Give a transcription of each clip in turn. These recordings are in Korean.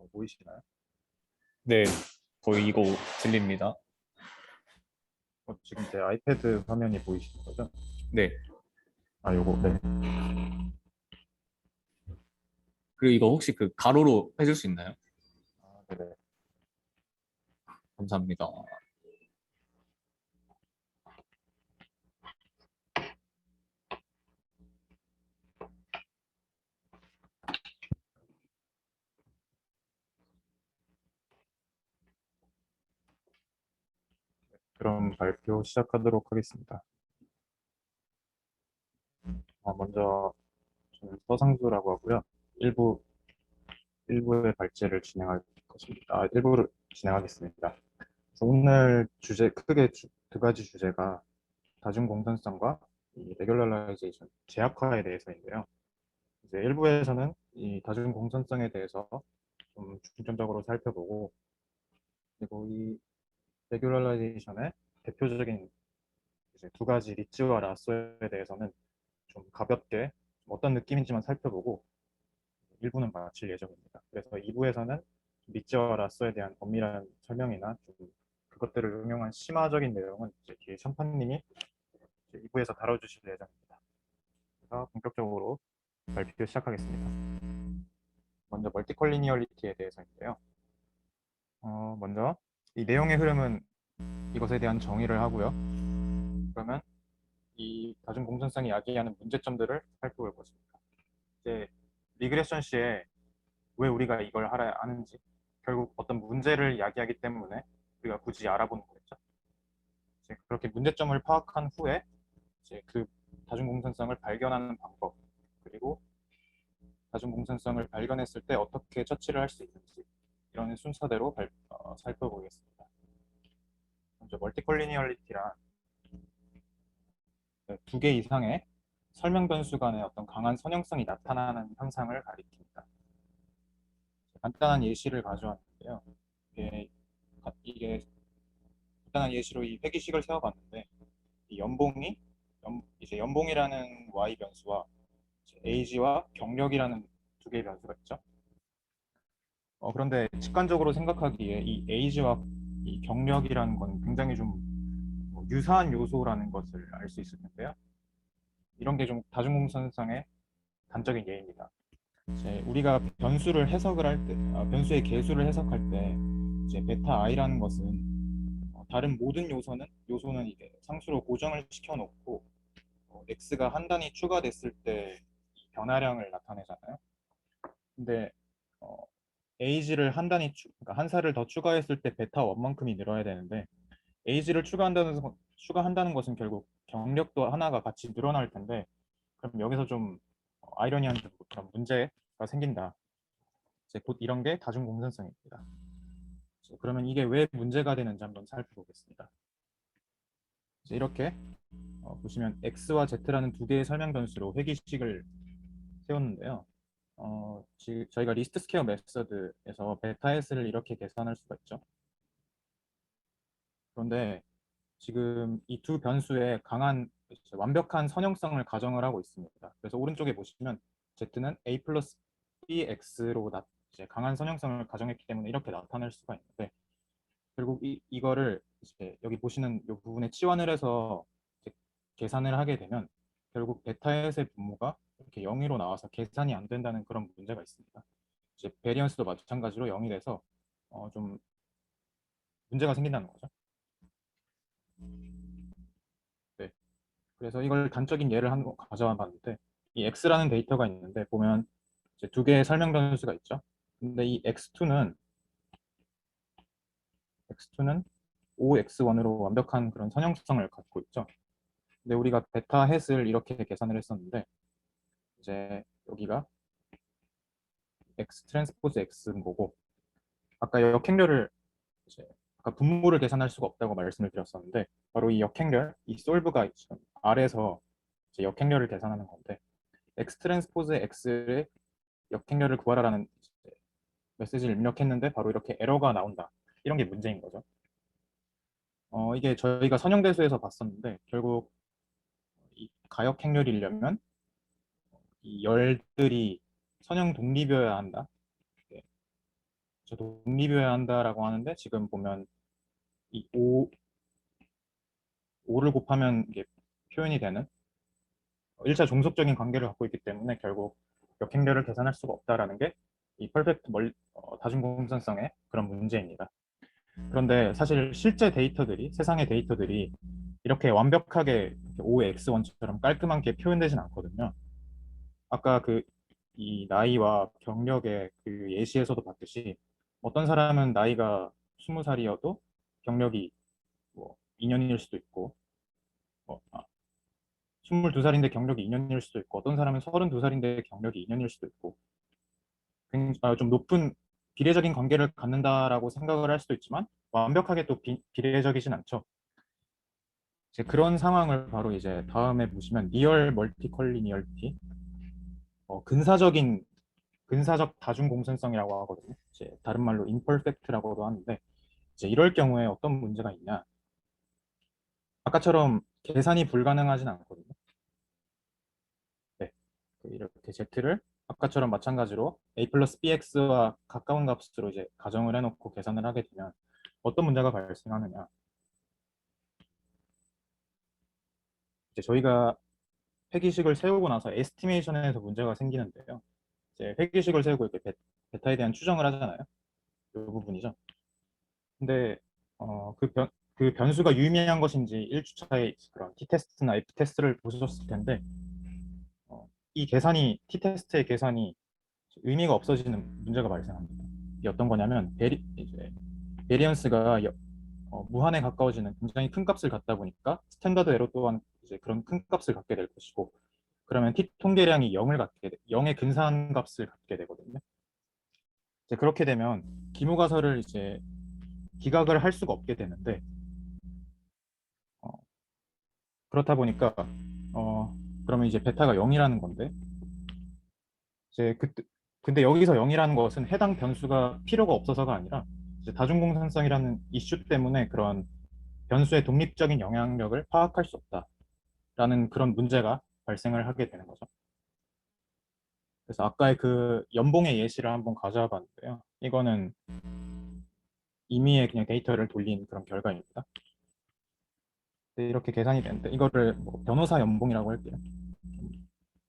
보이시나요? 네, 보이고 들립니다. 지금 제 아이패드 화면이 보이시는 거죠? 네, 아, 요거, 네. 그리고 이거 혹시 그 가로로 해줄 수 있나요? 아, 네네. 감사합니다. 그럼 발표 시작하도록 하겠습니다. 먼저 저는 서상수라고 하고요. 일부, 일부의 발제를 진행할 것입니다. 일부를 진행하겠습니다. 그래서 오늘 크게 두 가지 주제가 다중공선성과 이 레귤러라이제이션, 제약화에 대해서인데요. 이제 일부에서는 이 다중공선성에 대해서 좀 중점적으로 살펴보고, 그리고 이 레귤러라이제이션의 대표적인 이제 두 가지 리츠와 라쏘에 대해서는 좀 가볍게 어떤 느낌인지만 살펴보고 1부는 마칠 예정입니다. 그래서 2부에서는 리츠와 라쏘에 대한 엄밀한 설명이나 좀 그것들을 응용한 심화적인 내용은 이제 뒤에 션파님이 2부에서 다뤄주실 예정입니다. 그래서 본격적으로 발표 시작하겠습니다. 먼저 멀티컬리니얼리티에 대해서인데요. 먼저 이 내용의 흐름은 이것에 대한 정의를 하고요. 그러면 이 다중공전성이 야기하는 문제점들을 살펴볼 것입니다. 이제 리그레션 시에 왜 우리가 이걸 알아야 하는지, 결국 어떤 문제를 야기하기 때문에 우리가 굳이 알아보는 거겠죠. 이제 그렇게 문제점을 파악한 후에 이제 그 다중공전성을 발견하는 방법, 그리고 다중공전성을 발견했을 때 어떻게 처치를 할 수 있는지 이런 순서대로 살펴보겠습니다. 먼저 멀티컬리니얼리티란 두 개 이상의 설명 변수 간의 어떤 강한 선형성이 나타나는 현상을 가리킵니다. 간단한 예시를 가져왔는데요. 이게, 이게 간단한 예시로 이 회기식을 세워봤는데 이 이제 연봉이라는 y 변수와 age와 경력이라는 두 개의 변수가 있죠. 그런데 직관적으로 생각하기에 이 age와 이 경력이라는 건 굉장히 좀뭐 유사한 요소라는 것을 알 수 있을 텐데요. 이런 게 좀 다중공선상의 단적인 예입니다. 이제 우리가 변수를 해석을 할 때, 변수의 개수를 해석할 때 이제 베타 i라는 것은 다른 모든 요소는 이게 상수로 고정을 시켜놓고 x가 한 단위 추가됐을 때 변화량을 나타내잖아요. 근데 어, age를 그러니까 한 살을 더 추가했을 때 베타 원만큼이 늘어야 되는데 age를 추가한다는 것은 결국 경력도 하나가 같이 늘어날 텐데 그럼 여기서 좀 아이러니한 그런 문제가 생긴다. 이제 곧 이런 게 다중공전성입니다. 그러면 이게 왜 문제가 되는지 한번 살펴보겠습니다. 이렇게 보시면 x와 z라는 두 개의 설명 변수로 회귀식을 세웠는데요. 저희가 리스트 스퀘어 메서드에서 베타 s를 이렇게 계산할 수가 있죠. 그런데 지금 이 두 변수에 완벽한 선형성을 가정을 하고 있습니다. 그래서 오른쪽에 보시면 z는 a 플러스 bx로 이제 강한 선형성을 가정했기 때문에 이렇게 나타낼 수가 있는데 결국 이거를 이제 여기 보시는 이 부분에 치환을 해서 계산을 하게 되면 결국 베타의 분모가 이렇게 0으로 나와서 계산이 안 된다는 그런 문제가 있습니다. 이제 베리언스도 마찬가지로 0이 돼서 좀 문제가 생긴다는 거죠. 네. 그래서 이걸 단적인 예를 가져와 봤는데 이 x라는 데이터가 있는데 보면 이제 두 개의 설명 변수가 있죠. 근데 이 x2는 OX1으로 완벽한 그런 선형성을 갖고 있죠. 근데 우리가 베타 햇을 이렇게 계산을 했었는데 이제 여기가 x 트랜스포즈 x인 거고 아까 역행렬을 이제 아까 분모를 계산할 수가 없다고 말씀을 드렸었는데 바로 이 역행렬, 이 솔브가 있죠. R에서 이제 역행렬을 계산하는 건데 x 트랜스포즈 x의 역행렬을 구하라라는 메시지를 입력했는데 바로 이렇게 에러가 나온다. 이런 게 문제인 거죠. 이게 저희가 선형대수에서 봤었는데 결국 이 가역행렬이려면 이 열들이 선형 독립이어야 한다. 네. 독립이어야 한다라고 하는데 지금 보면 이 5를 곱하면 이게 표현이 되는 1차 종속적인 관계를 갖고 있기 때문에 결국 역행렬을 계산할 수가 없다라는 게 이 퍼펙트 다중공산성의 그런 문제입니다. 그런데 사실 실제 데이터들이 세상의 데이터들이 이렇게 완벽하게 OX원처럼 깔끔하게 표현되진 않거든요. 아까 이 나이와 경력의 그 예시에서도 봤듯이 어떤 사람은 나이가 20살이어도 경력이 뭐 2년일 수도 있고 22살인데 경력이 2년일 수도 있고 어떤 사람은 32살인데 경력이 2년일 수도 있고 좀 높은 비례적인 관계를 갖는다라고 생각을 할 수도 있지만 완벽하게 또 비례적이진 않죠. 이제 그런 상황을 바로 이제 다음에 보시면 리얼 멀티컬리니얼티 근사적 다중공선성이라고 하거든요. 이제 다른 말로 imperfect라고도 하는데 이제 이럴 경우에 어떤 문제가 있냐? 아까처럼 계산이 불가능하진 않거든요. 네. 이렇게 z를 아까처럼 마찬가지로 a 플러스 bx와 가까운 값으로 이제 가정을 해놓고 계산을 하게 되면 어떤 문제가 발생하느냐? 이제 저희가 회기식을 세우고 나서 에스티메이션에서 문제가 생기는데요. 이제 회기식을 세우고 이렇게 베타에 대한 추정을 하잖아요. 이 부분이죠. 근데 그 변수가 유의미한 것인지 1주차에 그런 t-테스트나 f-테스트를 보셨을 텐데 이 계산이 t-테스트의 계산이 의미가 없어지는 문제가 발생합니다. 이게 어떤 거냐면 이제 베리언스가 무한에 가까워지는 굉장히 큰 값을 갖다 보니까 스탠다드 에러 또한 이제 그런 큰 값을 갖게 될 것이고 그러면 t 통계량이 0의 근사한 값을 갖게 되거든요. 이제 그렇게 되면 기무가설을 이제 기각을 할 수가 없게 되는데 어, 그렇다 보니까 그러면 이제 베타가 0이라는 건데 이제 근데 여기서 0이라는 것은 해당 변수가 필요가 없어서가 아니라 이제 다중공산성이라는 이슈 때문에 그런 변수의 독립적인 영향력을 파악할 수 없다라는 그런 문제가 발생을 하게 되는 거죠. 그래서 아까의 그 연봉의 예시를 한번 가져와 봤는데요. 이거는 임의의 그냥 데이터를 돌린 그런 결과입니다. 이렇게 계산이 되는데 이거를 뭐 변호사 연봉이라고 할게요.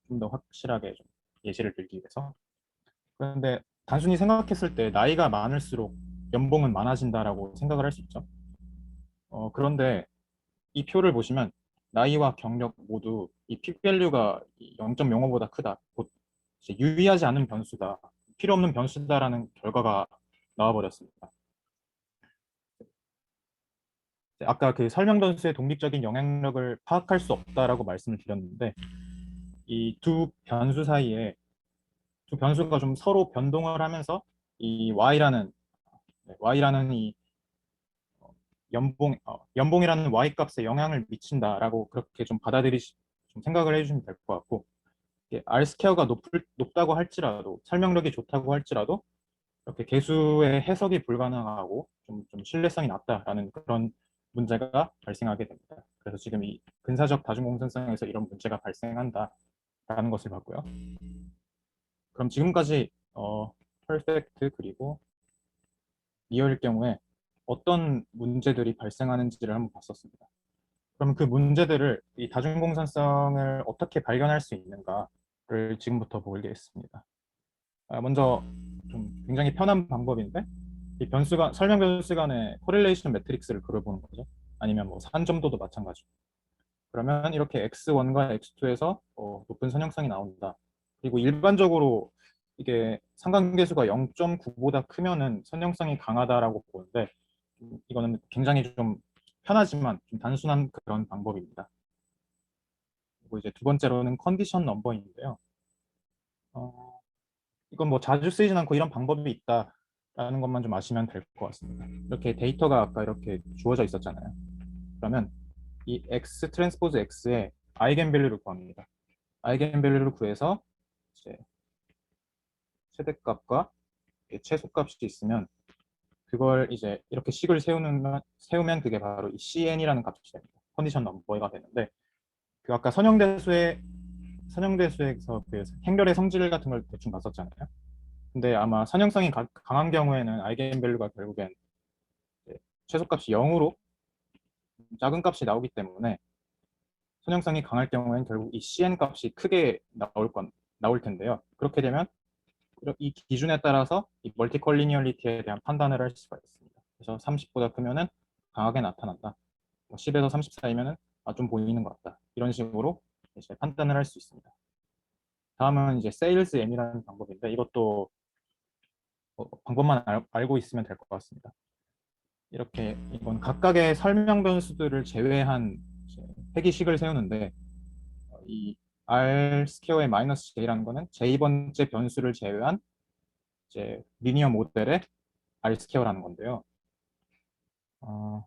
좀 더 확실하게 좀 예시를 들기 위해서. 그런데 단순히 생각했을 때 나이가 많을수록 연봉은 많아진다라고 생각을 할 수 있죠. 그런데 이 표를 보시면 나이와 경력 모두 이 p-밸류가 0.05보다 크다. 곧 이제 유의하지 않은 변수다. 필요 없는 변수다라는 결과가 나와버렸습니다. 아까 그 설명 변수의 독립적인 영향력을 파악할 수 없다라고 말씀을 드렸는데 이 두 변수가 좀 서로 변동을 하면서 이 y라는 이 연봉이라는 y 값에 영향을 미친다라고 그렇게 좀 좀 생각을 해주시면 될 것 같고 R 스퀘어가 높다고 할지라도 설명력이 좋다고 할지라도 이렇게 개수의 해석이 불가능하고 좀 신뢰성이 낮다라는 그런 문제가 발생하게 됩니다. 그래서 지금 이 근사적 다중공산성에서 이런 문제가 발생한다라는 것을 봤고요. 그럼 지금까지 퍼펙트 그리고 리얼일 경우에 어떤 문제들이 발생하는지를 한번 봤었습니다. 그럼 그 문제들을 이 다중공산성을 어떻게 발견할 수 있는가를 지금부터 보겠습니다. 먼저 좀 굉장히 편한 방법인데 이 설명 변수 간의 코릴레이션 매트릭스를 그려보는 거죠. 아니면 뭐 산점도도 마찬가지고. 그러면 이렇게 x1과 x2에서 높은 선형성이 나온다. 그리고 일반적으로 이게 상관계수가 0.9보다 크면은 선형성이 강하다라고 보는데 이거는 굉장히 좀 편하지만 좀 단순한 그런 방법입니다. 그리고 이제 두 번째로는 컨디션 넘버인데요. 어, 이건 뭐 자주 쓰이진 않고 이런 방법이 있다라는 것만 좀 아시면 될 것 같습니다. 이렇게 데이터가 아까 이렇게 주어져 있었잖아요. 그러면 이 x 트랜스포즈 x의 아이겐밸류를 구합니다. 아이겐밸류를 구해서 이제 최대값과 최소값이 있으면 그걸 이제 이렇게 식을 세우면 그게 바로 이 cn이라는 값이 됩니다. 컨디션 넘버가 되는데 그 아까 선형대수에서 그 행렬의 성질 같은 걸 대충 봤었잖아요. 근데 아마 선형성이 강한 경우에는 아이겐밸류가 결국엔 이제 최소값이 0으로 작은 값이 나오기 때문에 선형성이 강할 경우에는 결국 이 CN 값이 크게 나올 텐데요. 그렇게 되면 이 기준에 따라서 이 멀티컬리니얼리티에 대한 판단을 할 수가 있습니다. 그래서 30보다 크면은 강하게 나타난다. 10에서 30 사이면은 좀 보이는 것 같다. 이런 식으로 이제 판단을 할 수 있습니다. 다음은 이제 세일즈 M이라는 방법인데 이것도 방법만 알고 있으면 될 것 같습니다. 이렇게 이건 각각의 설명 변수들을 제외한 이제 회기식을 세우는데 이 R 스퀘어의 마이너스 J라는 거는 J번째 변수를 제외한 이제 리니어 모델의 R 스퀘어라는 건데요. 어,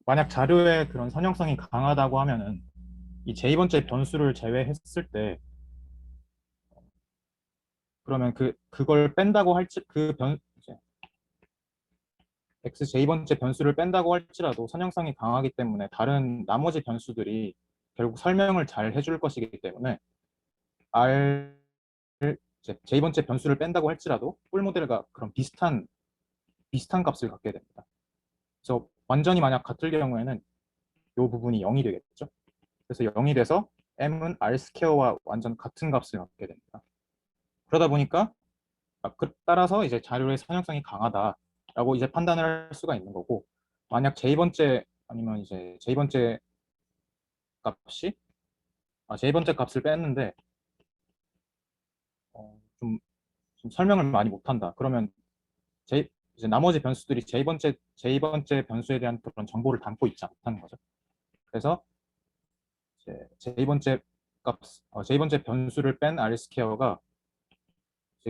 만약 자료에 그런 선형성이 강하다고 하면은 이 J번째 변수를 제외했을 때 그러면 그걸 뺀다고 할지 이제 xj번째 변수를 뺀다고 할지라도 선형성이 강하기 때문에 다른 나머지 변수들이 결국 설명을 잘 해줄 것이기 때문에 r 이제 j번째 변수를 뺀다고 할지라도 뿔 모델과 그런 비슷한 값을 갖게 됩니다. 그래서 완전히 만약 같을 경우에는 이 부분이 0이 되겠죠. 그래서 0이 돼서 m은 r 스퀘어와 완전 같은 값을 갖게 됩니다. 그러다 보니까 따라서 이제 자료의 선형성이 강하다라고 이제 판단을 할 수가 있는 거고, 만약 J번째 아니면 이제 J번째 값이 J번째 값을 뺐는데 좀 설명을 많이 못한다. 그러면 이제 나머지 변수들이 J번째 변수에 대한 그런 정보를 담고 있지 않다는 거죠. 그래서 이제 J번째 변수를 뺀 R 스퀘어가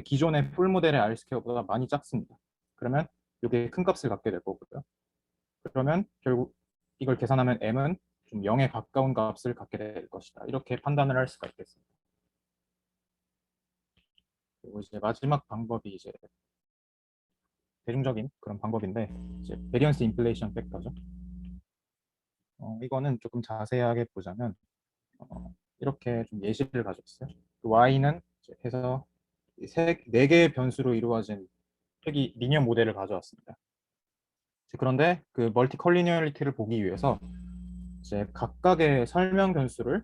기존의 풀 모델의 R 스퀘어보다 많이 작습니다. 그러면 이게 큰 값을 갖게 될 거고요. 그러면 결국 이걸 계산하면 m은 좀 0에 가까운 값을 갖게 될 것이다. 이렇게 판단을 할 수가 있겠습니다. 그리고 이제 마지막 방법이 이제 대중적인 그런 방법인데 이제 베리언스 인플레이션 팩터죠. 이거는 조금 자세하게 보자면 이렇게 좀 예시를 가져왔어요. 그 y는 이제 해서 네 개의 변수로 이루어진 획이 리니어 모델을 가져왔습니다. 그런데 그 멀티 컬리니얼리티를 보기 위해서 이제 각각의 설명 변수를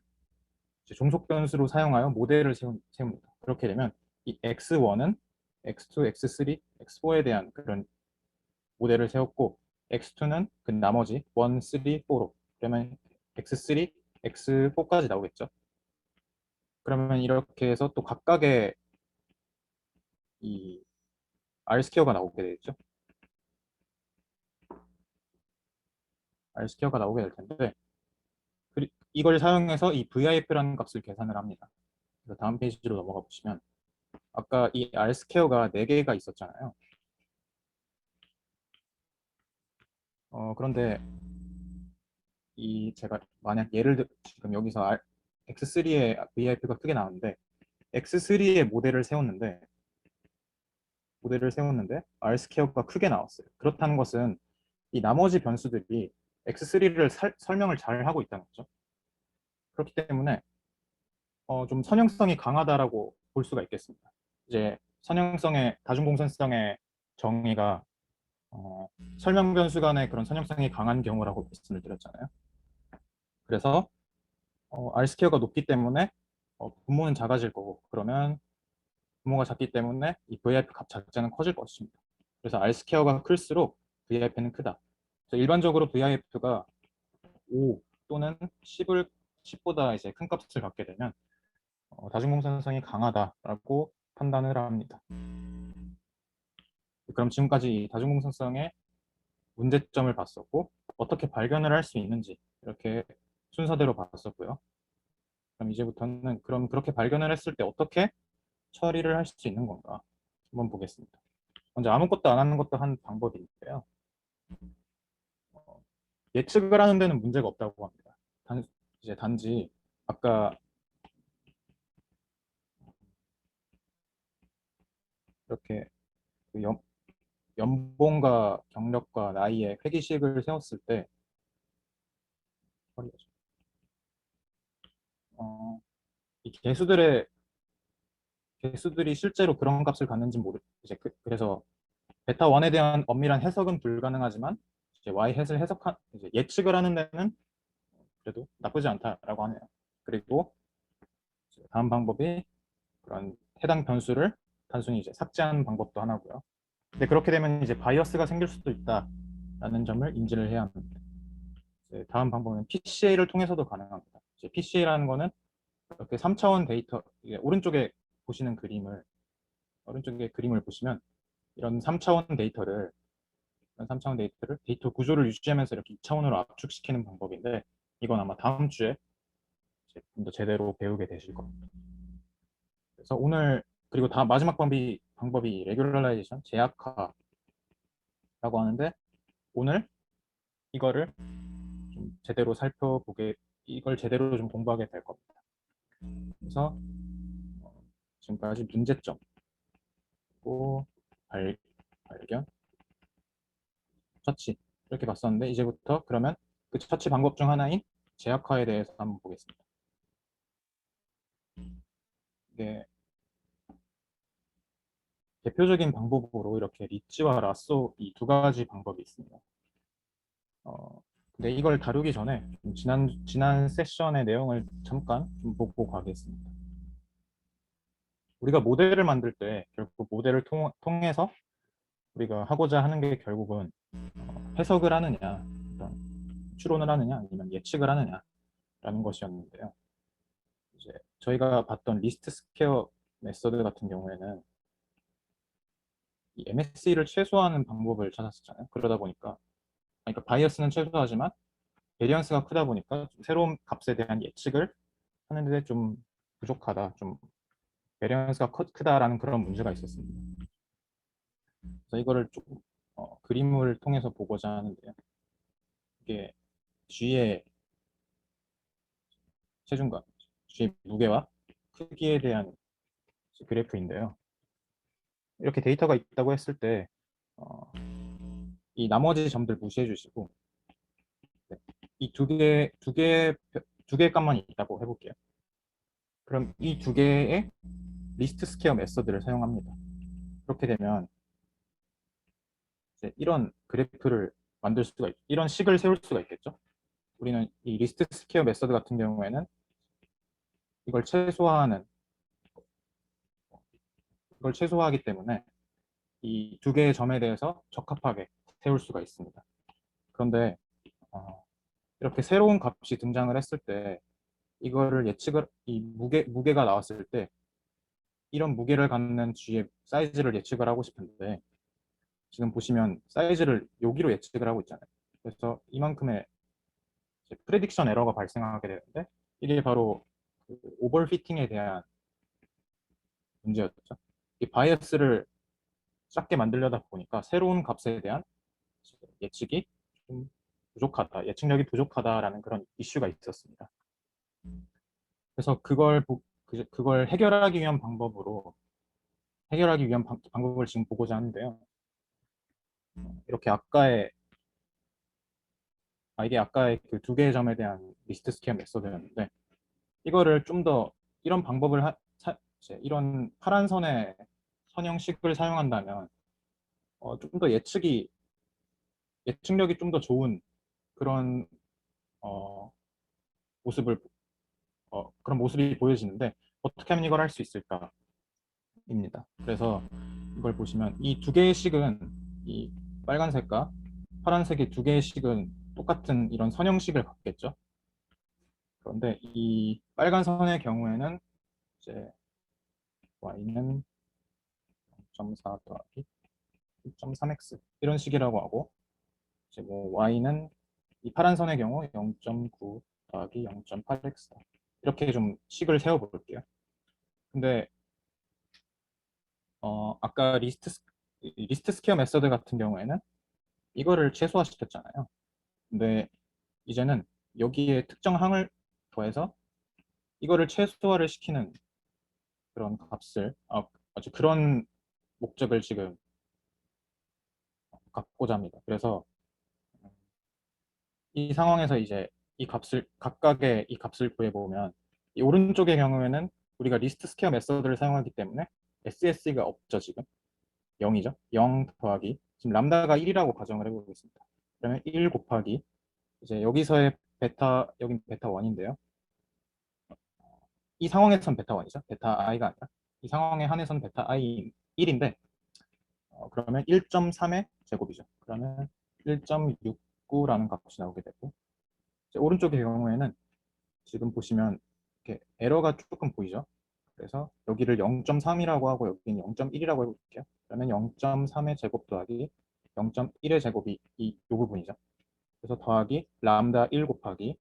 종속 변수로 사용하여 모델을 세웁니다. 그렇게 되면 이 x1은 x2, x3, x4에 대한 그런 모델을 세웠고 x2는 그 나머지 1, 3, 4로 그러면 x3, x4까지 나오겠죠. 그러면 이렇게 해서 또 각각의 이 R 스퀘어가 나오게 되겠죠. R 스퀘어가 나오게 될 텐데 이걸 사용해서 이 VIF라는 값을 계산을 합니다. 그래서 다음 페이지로 넘어가 보시면 아까 이 R 스퀘어가 4개가 있었잖아요. 그런데 제가 만약 예를 들어 지금 여기서 X3의 VIP가 크게 나오는데 X3의 모델을 세웠는데 R 스퀘어가 크게 나왔어요. 그렇다는 것은 이 나머지 변수들이 X3를 설명을 잘 하고 있다는 거죠. 그렇기 때문에 좀 선형성이 강하다라고 볼 수가 있겠습니다. 이제 선형성의 다중공산성의 정의가 설명 변수 간의 그런 선형성이 강한 경우라고 말씀을 드렸잖아요. 그래서 R 스퀘어가 높기 때문에 분모는 작아질 거고 그러면 분모가 작기 때문에 이 VIF 값 자체는 커질 것입니다. 그래서 R 스퀘어가 클수록 VIP는 크다. 그래서 일반적으로 VIF가 5 또는 10보다 이제 큰 값을 갖게 되면 다중공산성이 강하다라고 판단을 합니다. 그럼 지금까지 다중공산성의 문제점을 봤었고 어떻게 발견을 할 수 있는지 이렇게 순서대로 봤었고요. 그럼 이제부터는 그럼 그렇게 발견을 했을 때 어떻게 처리를 할 수 있는 건가 한번 보겠습니다. 먼저 아무것도 안 하는 것도 한 방법인데요. 예측을 하는 데는 문제가 없다고 합니다. 이제 단지 아까 이렇게 그 연봉과 경력과 나이의 회기식을 세웠을 때 이 개수들의 개수들이 실제로 그런 값을 갖는지 이제 그래서 베타 1에 대한 엄밀한 해석은 불가능하지만 이제 y 햇을 이제 예측을 하는 데는 그래도 나쁘지 않다라고 하네요. 그리고 다음 방법이 그런 해당 변수를 단순히 이제 삭제하는 방법도 하나고요. 근데 그렇게 되면 이제 바이어스가 생길 수도 있다라는 점을 인지를 해야 합니다. 이제 다음 방법은 PCA를 통해서도 가능합니다. 이제 PCA라는 거는 이렇게 3차원 데이터, 오른쪽에 보시는 오른쪽에 그림을 보시면 이런 3차원 데이터를 데이터 구조를 유지하면서 이렇게 2차원으로 압축시키는 방법인데 이건 아마 다음 주에 좀 더 제대로 배우게 되실 겁니다. 그래서 오늘 그리고 마지막 방법이 레귤러라이제이션, 제약화라고 하는데 오늘 이거를 좀 제대로 이걸 제대로 좀 공부하게 될 겁니다. 그래서 지금까지 문제점, 그리고 발견, 처치 이렇게 봤었는데 이제부터 그러면 그 처치 방법 중 하나인 제약화에 대해서 한번 보겠습니다. 이게 대표적인 방법으로 이렇게 리츠와 라쏘 이 두 가지 방법이 있습니다. 근데 이걸 다루기 전에 지난 세션의 내용을 잠깐 좀 보고 가겠습니다. 우리가 모델을 만들 때 결국 모델을 통해서 우리가 하고자 하는 게 결국은 해석을 하느냐, 추론을 하느냐, 아니면 예측을 하느냐라는 것이었는데요. 이제 저희가 봤던 리스트 스퀘어 메서드 같은 경우에는 이 MSE를 최소화하는 방법을 찾았었잖아요. 그러니까 바이어스는 최소화하지만 베리언스가 크다 보니까 좀 새로운 값에 대한 예측을 하는데 좀 부족하다, 좀 베리언스가 크다라는 그런 문제가 있었습니다. 그래서 이거를 조금 그림을 통해서 보고자 하는데요. 이게 G의 체중과 G의 무게와 크기에 대한 그래프인데요. 이렇게 데이터가 있다고 했을 때 이 나머지 점들 무시해 주시고 이 두 개의 값만 있다고 해볼게요. 그럼 이 두 개의 리스트 스퀘어 메서드를 사용합니다. 그렇게 되면 이제 이런 그래프를 이런 식을 세울 수가 있겠죠. 우리는 이 리스트 스퀘어 메서드 같은 경우에는 이걸 최소화하기 때문에 이 두 개의 점에 대해서 적합하게 세울 수가 있습니다. 그런데 이렇게 새로운 값이 등장을 했을 때 이거를 이 무게가 나왔을 때 이런 무게를 갖는 G의 사이즈를 예측을 하고 싶은데 지금 보시면 사이즈를 여기로 예측을 하고 있잖아요. 그래서 이만큼의 프레딕션 에러가 발생하게 되는데 이게 바로 그 오버피팅에 대한 문제였죠. 이 바이어스를 작게 만들려다 보니까 새로운 값에 대한 예측이 좀 부족하다, 예측력이 부족하다라는 그런 이슈가 있었습니다. 그래서 그걸 해결하기 위한 방법을 지금 보고자 하는데요. 이게 아까의 그 두 개의 점에 대한 리스트 스퀘어 메소드였는데 이거를 좀 더 이런 방법을 이런 파란 선의 선형식을 사용한다면 좀 더 예측력이 좀 더 좋은 그런 어, 모습을 그런 모습이 보여지는데 어떻게 하면 이걸 할 수 있을까입니다. 그래서 이걸 보시면 이 두 개의 식은 이 빨간색과 파란색의 두 개의 식은 똑같은 이런 선형식을 갖겠죠. 그런데 이 빨간 선의 경우에는 이제 y는 0.4 더하기 1.3x 이런 식이라고 하고 이제 뭐 y는 이 파란 선의 경우 0.9 더하기 0.8x 이렇게 좀 식을 세워 볼게요. 근데 아까 리스트 스퀘어 메서드 같은 경우에는 이거를 최소화시켰잖아요. 근데 이제는 여기에 특정 항을 더해서 이거를 최소화를 시키는 그런 아주 그런 목적을 지금 갖고자 합니다. 그래서 이 상황에서 이제 각각의 이 값을 구해보면 이 오른쪽의 경우에는 우리가 리스트 스퀘어 메서드를 사용하기 때문에 SSE가 없죠, 지금. 0이죠. 0 더하기 지금 람다가 1이라고 가정을 해보겠습니다. 그러면 1 곱하기 이제 여기서의 베타, 여긴 베타 1인데요. 이 상황에선 베타 1이죠. 베타 i가 아니라 이 상황에 한해선 베타 i 1인데 그러면 1.3의 제곱이죠. 그러면 1.69라는 값이 나오게 되고 이제 오른쪽의 경우에는 지금 보시면 이렇게 에러가 조금 보이죠. 그래서 여기를 0.3이라고 하고 여기는 0.1이라고 해볼게요. 그러면 0.3의 제곱 더하기 0.1의 제곱이 이 부분이죠. 그래서 더하기 람다 1 곱하기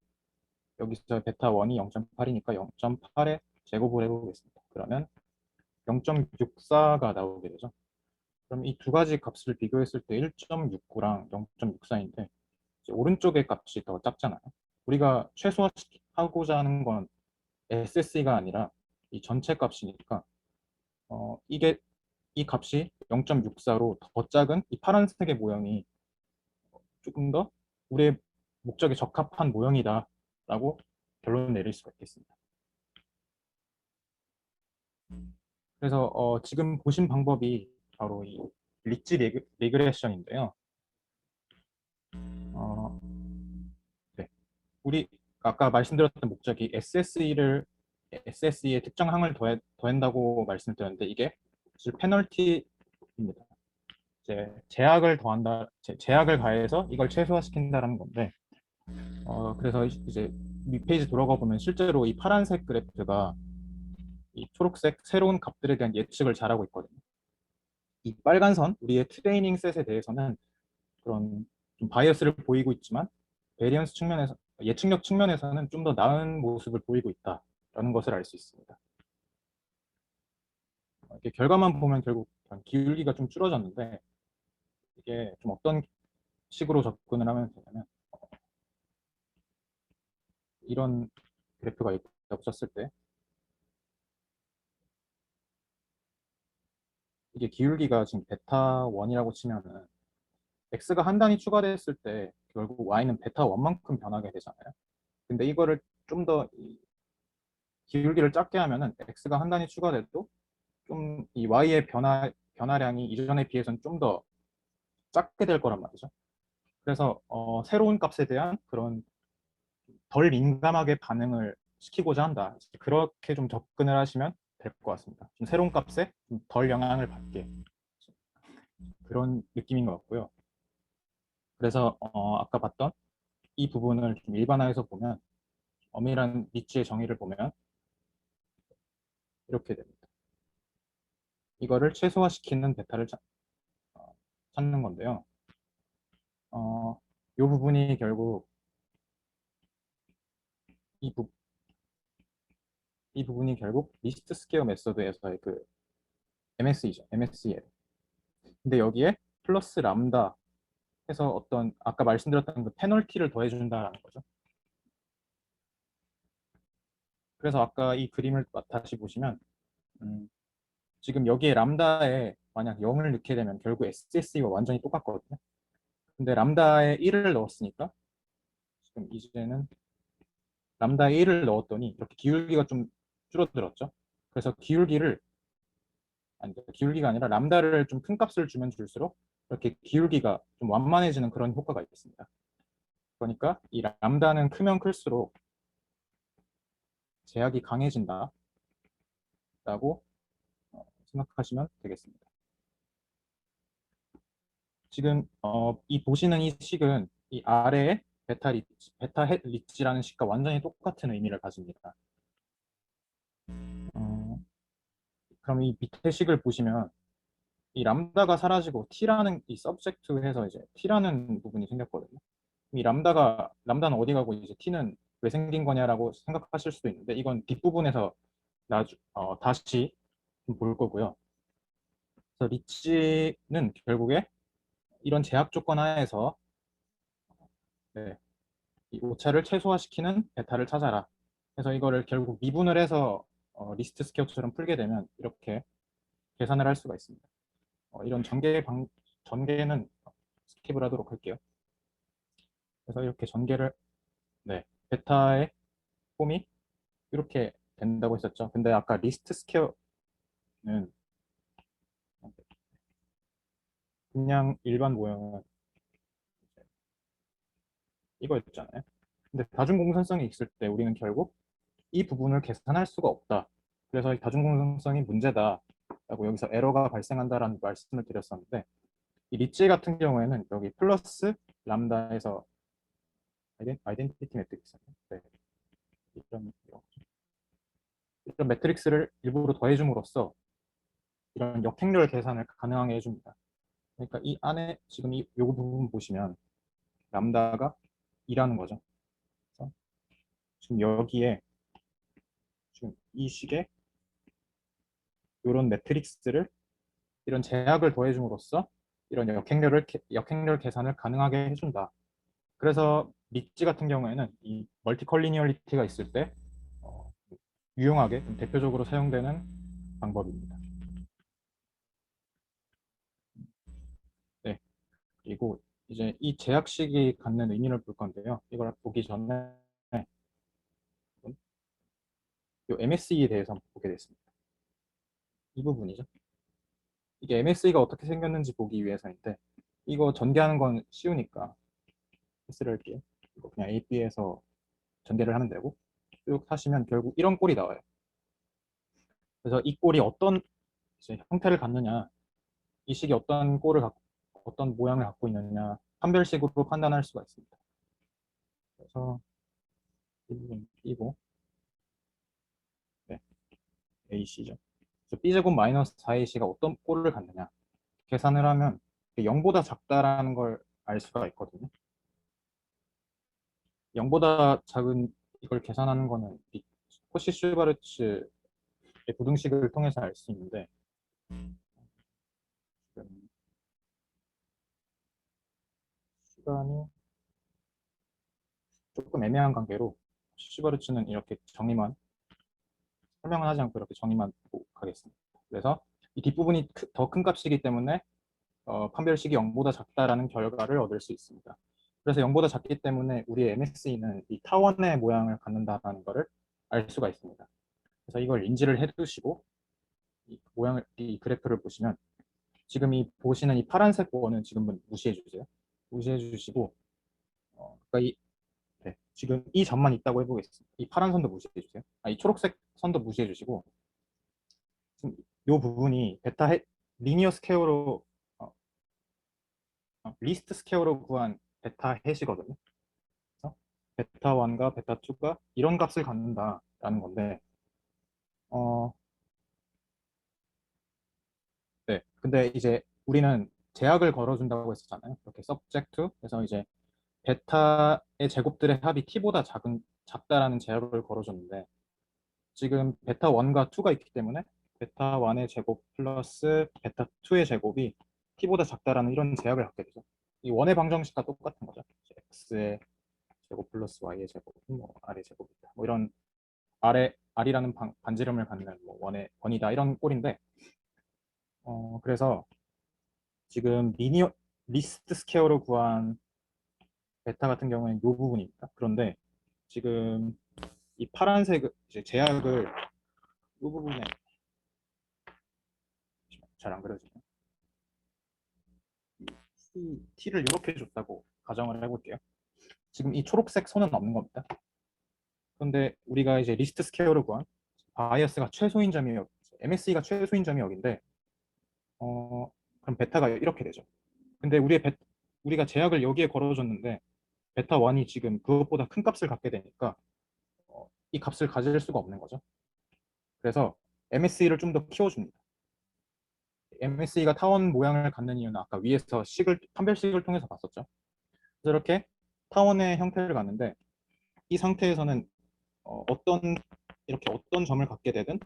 여기서 베타 1이 0.8이니까 0.8의 제곱을 해보겠습니다. 그러면 0.64가 나오게 되죠. 그럼 이 두 가지 값을 비교했을 때 1.69랑 0.64인데 오른쪽의 값이 더 작잖아요. 우리가 최소화하고자 하는 건 SSE가 아니라 이 전체 값이니까 이게 이 값이 0.64로 더 작은 이 파란색의 모형이 조금 더 우리의 목적에 적합한 모형이다라고 결론을 내릴 수가 있겠습니다. 그래서 지금 보신 방법이 바로 이 리치 리그레션인데요. 네. 우리 아까 말씀드렸던 목적이 SSE의 특정 항을 더한다고 말씀드렸는데 이게 사실 페널티입니다. 이제 제약을 가해서 이걸 최소화시킨다라는 건데 그래서 이제 윗페이지 돌아가 보면 실제로 이 파란색 그래프가 이 초록색 새로운 값들에 대한 예측을 잘하고 있거든요. 이 빨간 선, 우리의 트레이닝 셋에 대해서는 그런 좀 바이어스를 보이고 있지만 베리언스 측면에서 예측력 측면에서는 좀 더 나은 모습을 보이고 있다라는 것을 알 수 있습니다. 이렇게 결과만 보면 결국 기울기가 좀 줄어졌는데 이게 좀 어떤 식으로 접근을 하면 되냐면 이런 그래프가 없었을 때 이게 기울기가 지금 베타 1이라고 치면은 x가 한 단위 추가됐을 때 결국 y는 베타 1만큼 변하게 되잖아요. 근데 이거를 좀 더 기울기를 작게 하면은 x가 한 단위 추가돼도 좀 이 y의 변화량이 이전에 비해서는 좀 더 작게 될 거란 말이죠. 그래서 새로운 값에 대한 그런 덜 민감하게 반응을 시키고자 한다. 그렇게 좀 접근을 하시면 될 것 같습니다. 좀 새로운 값에 좀 덜 영향을 받게 그런 느낌인 것 같고요. 그래서 아까 봤던 이 부분을 좀 일반화해서 보면 엄밀한 리치의 정의를 보면 이렇게 됩니다. 이거를 최소화시키는 베타를 찾는 건데요. 이 부분이 결국 이, 부, 이 부분이 결국 리스트 스퀘어 메서드에서의 그 MSE죠. MSEL. 근데 여기에 플러스 람다 해서 어떤 아까 말씀드렸던 그 페널티를 더해준다라는 거죠. 그래서 아까 이 그림을 다시 보시면 지금 여기에 람다에 만약 0을 넣게 되면 결국 SSE와 완전히 똑같거든요. 근데 람다에 1을 넣었으니까 지금 이제는 람다에 1을 넣었더니 이렇게 기울기가 좀 줄어들었죠. 그래서 기울기가 아니라 람다를 좀 큰 값을 주면 줄수록 이렇게 기울기가 좀 완만해지는 그런 효과가 있습니다. 그러니까 이 람다는 크면 클수록 제약이 강해진다라고 생각하시면 되겠습니다. 지금 이 보시는 이 식은 이 아래에 베타 헷 리치라는 식과 완전히 똑같은 의미를 가집니다. 그럼 이 밑에 식을 보시면 이 람다가 사라지고 t라는 이 서브젝트에서 이제 t라는 부분이 생겼거든요. 이 람다는 어디 가고 이제 t는 왜 생긴 거냐라고 생각하실 수도 있는데 이건 뒷부분에서 다시 볼 거고요. 그래서 리치는 결국에 이런 제약 조건 하에서 네, 이 오차를 최소화시키는 베타를 찾아라. 그래서 이거를 결국 미분을 해서 리스트 스퀘어처럼 풀게 되면 이렇게 계산을 할 수가 있습니다. 이런 전개는 스킵을 하도록 할게요. 그래서 이렇게 전개를 네, 베타의 폼이 이렇게 된다고 했었죠. 근데 아까 리스트 스퀘어는 그냥 일반 모형은 이거였잖아요. 근데 다중공산성이 있을 때 우리는 결국 이 부분을 계산할 수가 없다. 그래서 이 다중공산성이 문제다. 라고 여기서 에러가 발생한다라는 말씀을 드렸었는데 이 리치 같은 경우에는 여기 플러스 람다에서 아이덴티티 매트릭스 네. 이런 매트릭스를 일부러 더해줌으로써 이런 역행렬 계산을 가능하게 해줍니다. 그러니까 이 안에 지금 이 요거 부분 보시면 람다가 2라는 거죠. 그래서 지금 여기에 지금 이 식의 이런 매트릭스를 이런 제약을 더해줌으로써 이런 역행렬 계산을 가능하게 해준다. 그래서 리치 같은 경우에는 이 멀티컬리니얼리티가 있을 때 유용하게 좀 대표적으로 사용되는 방법입니다. 네, 그리고 이제 이 제약식이 갖는 의미를 볼 건데요. 이걸 보기 전에 이 MSE에 대해서 한번 보게 됐습니다. 이 부분이죠. 이게 MSE가 어떻게 생겼는지 보기 위해서인데 이거 전개하는 건 쉬우니까 패스를 할게요. 이거 그냥 AP에서 전개를 하면 되고 쭉 하시면 결국 이런 꼴이 나와요. 그래서 이 꼴이 어떤 이제 형태를 갖느냐, 이 식이 어떤 모양을 갖고 있느냐 판별식으로 판단할 수가 있습니다. 그래서 이 부분 B고 네, AC죠. 그래서 B제곱 마이너스 4AC가 어떤 꼴을 갖느냐 계산을 하면 0보다 작다라는 걸 알 수가 있거든요. 0보다 작은 이걸 계산하는 거는 이 코시-슈바르츠의 부등식을 통해서 알 수 있는데 지금 시간이 조금 애매한 관계로 슈바르츠는 이렇게 정의만 설명은 하지 않고 이렇게 정의만 보고 가겠습니다. 그래서 이 뒷부분이 더 큰 값이기 때문에 판별식이 0보다 작다라는 결과를 얻을 수 있습니다. 그래서 0보다 작기 때문에 우리의 MSE는 이 타원의 모양을 갖는다는 것을 알 수가 있습니다. 그래서 이걸 인지를 해두시고 이 그래프를 보시면 지금 이 보시는 이 파란색 원은 지금은 무시해 주세요. 무시해 주시고 그러니까 네, 지금 이 점만 있다고 해보겠습니다. 이 파란 선도 무시해 주세요. 이 초록색 선도 무시해 주시고 지금 이 부분이 리니어 스퀘어로 리스트 스퀘어로 구한 베타 햇이거든요. 그래서 베타 1과 베타 2가 이런 값을 갖는다라는 건데 어, 네. 근데 이제 우리는 제약을 걸어준다고 했었잖아요. 이렇게 subject 그래서 이제 베타의 제곱들의 합이 t보다 작다라는 제약을 걸어줬는데 지금 베타 1과 2가 있기 때문에 베타 1의 제곱 플러스 베타 2의 제곱이 t보다 작다라는 이런 제약을 갖게 되죠. 이 원의 방정식과 똑같은 거죠. x의 제곱 플러스 y의 제곱, 뭐 r의 제곱이다. 뭐 이런 r이라는 반지름을 갖는 뭐 원의 원이다 이런 꼴인데 그래서 지금 리스트 스퀘어로 구한 베타 같은 경우에는 이 부분입니다. 그런데 지금 이 파란색 이제 제약을 이 부분에 잘 안 그려지네요. T를 이렇게 줬다고 가정을 해볼게요. 지금 이 초록색 선은 없는 겁니다. 그런데 우리가 이제 리스트 스퀘어로 구한 바이어스가 최소인 점이 MSE가 최소인 점이 여기인데 그럼 베타가 이렇게 되죠. 근데 우리가 제약을 여기에 걸어줬는데 베타 1이 지금 그것보다 큰 값을 갖게 되니까 이 값을 가질 수가 없는 거죠. 그래서 MSE를 좀 더 키워줍니다. MSE가 타원 모양을 갖는 이유는 아까 위에서 판별식을 통해서 봤었죠. 그래서 이렇게 타원의 형태를 갖는데 이 상태에서는 이렇게 어떤 점을 갖게 되든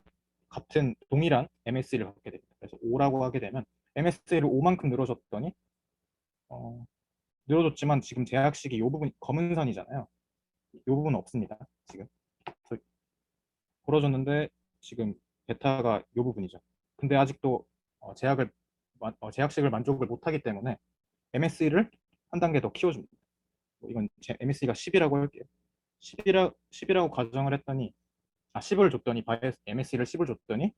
같은 동일한 MSE를 갖게 됩니다. 그래서 5라고 하게 되면 MSE를 5만큼 늘어줬더니 늘어줬지만 지금 제약식이 이 부분 검은 선이잖아요. 이 부분은 없습니다. 지금 벌어졌는데 지금 베타가 이 부분이죠. 근데 아직도 제약식을 만족을 못하기 때문에 MSE를 한 단계 더 키워줍니다. 이건 제 MSE가 10이라고 할게요. 10이라고 가정을 했더니 10을 줬더니 MSE를 10을 줬더니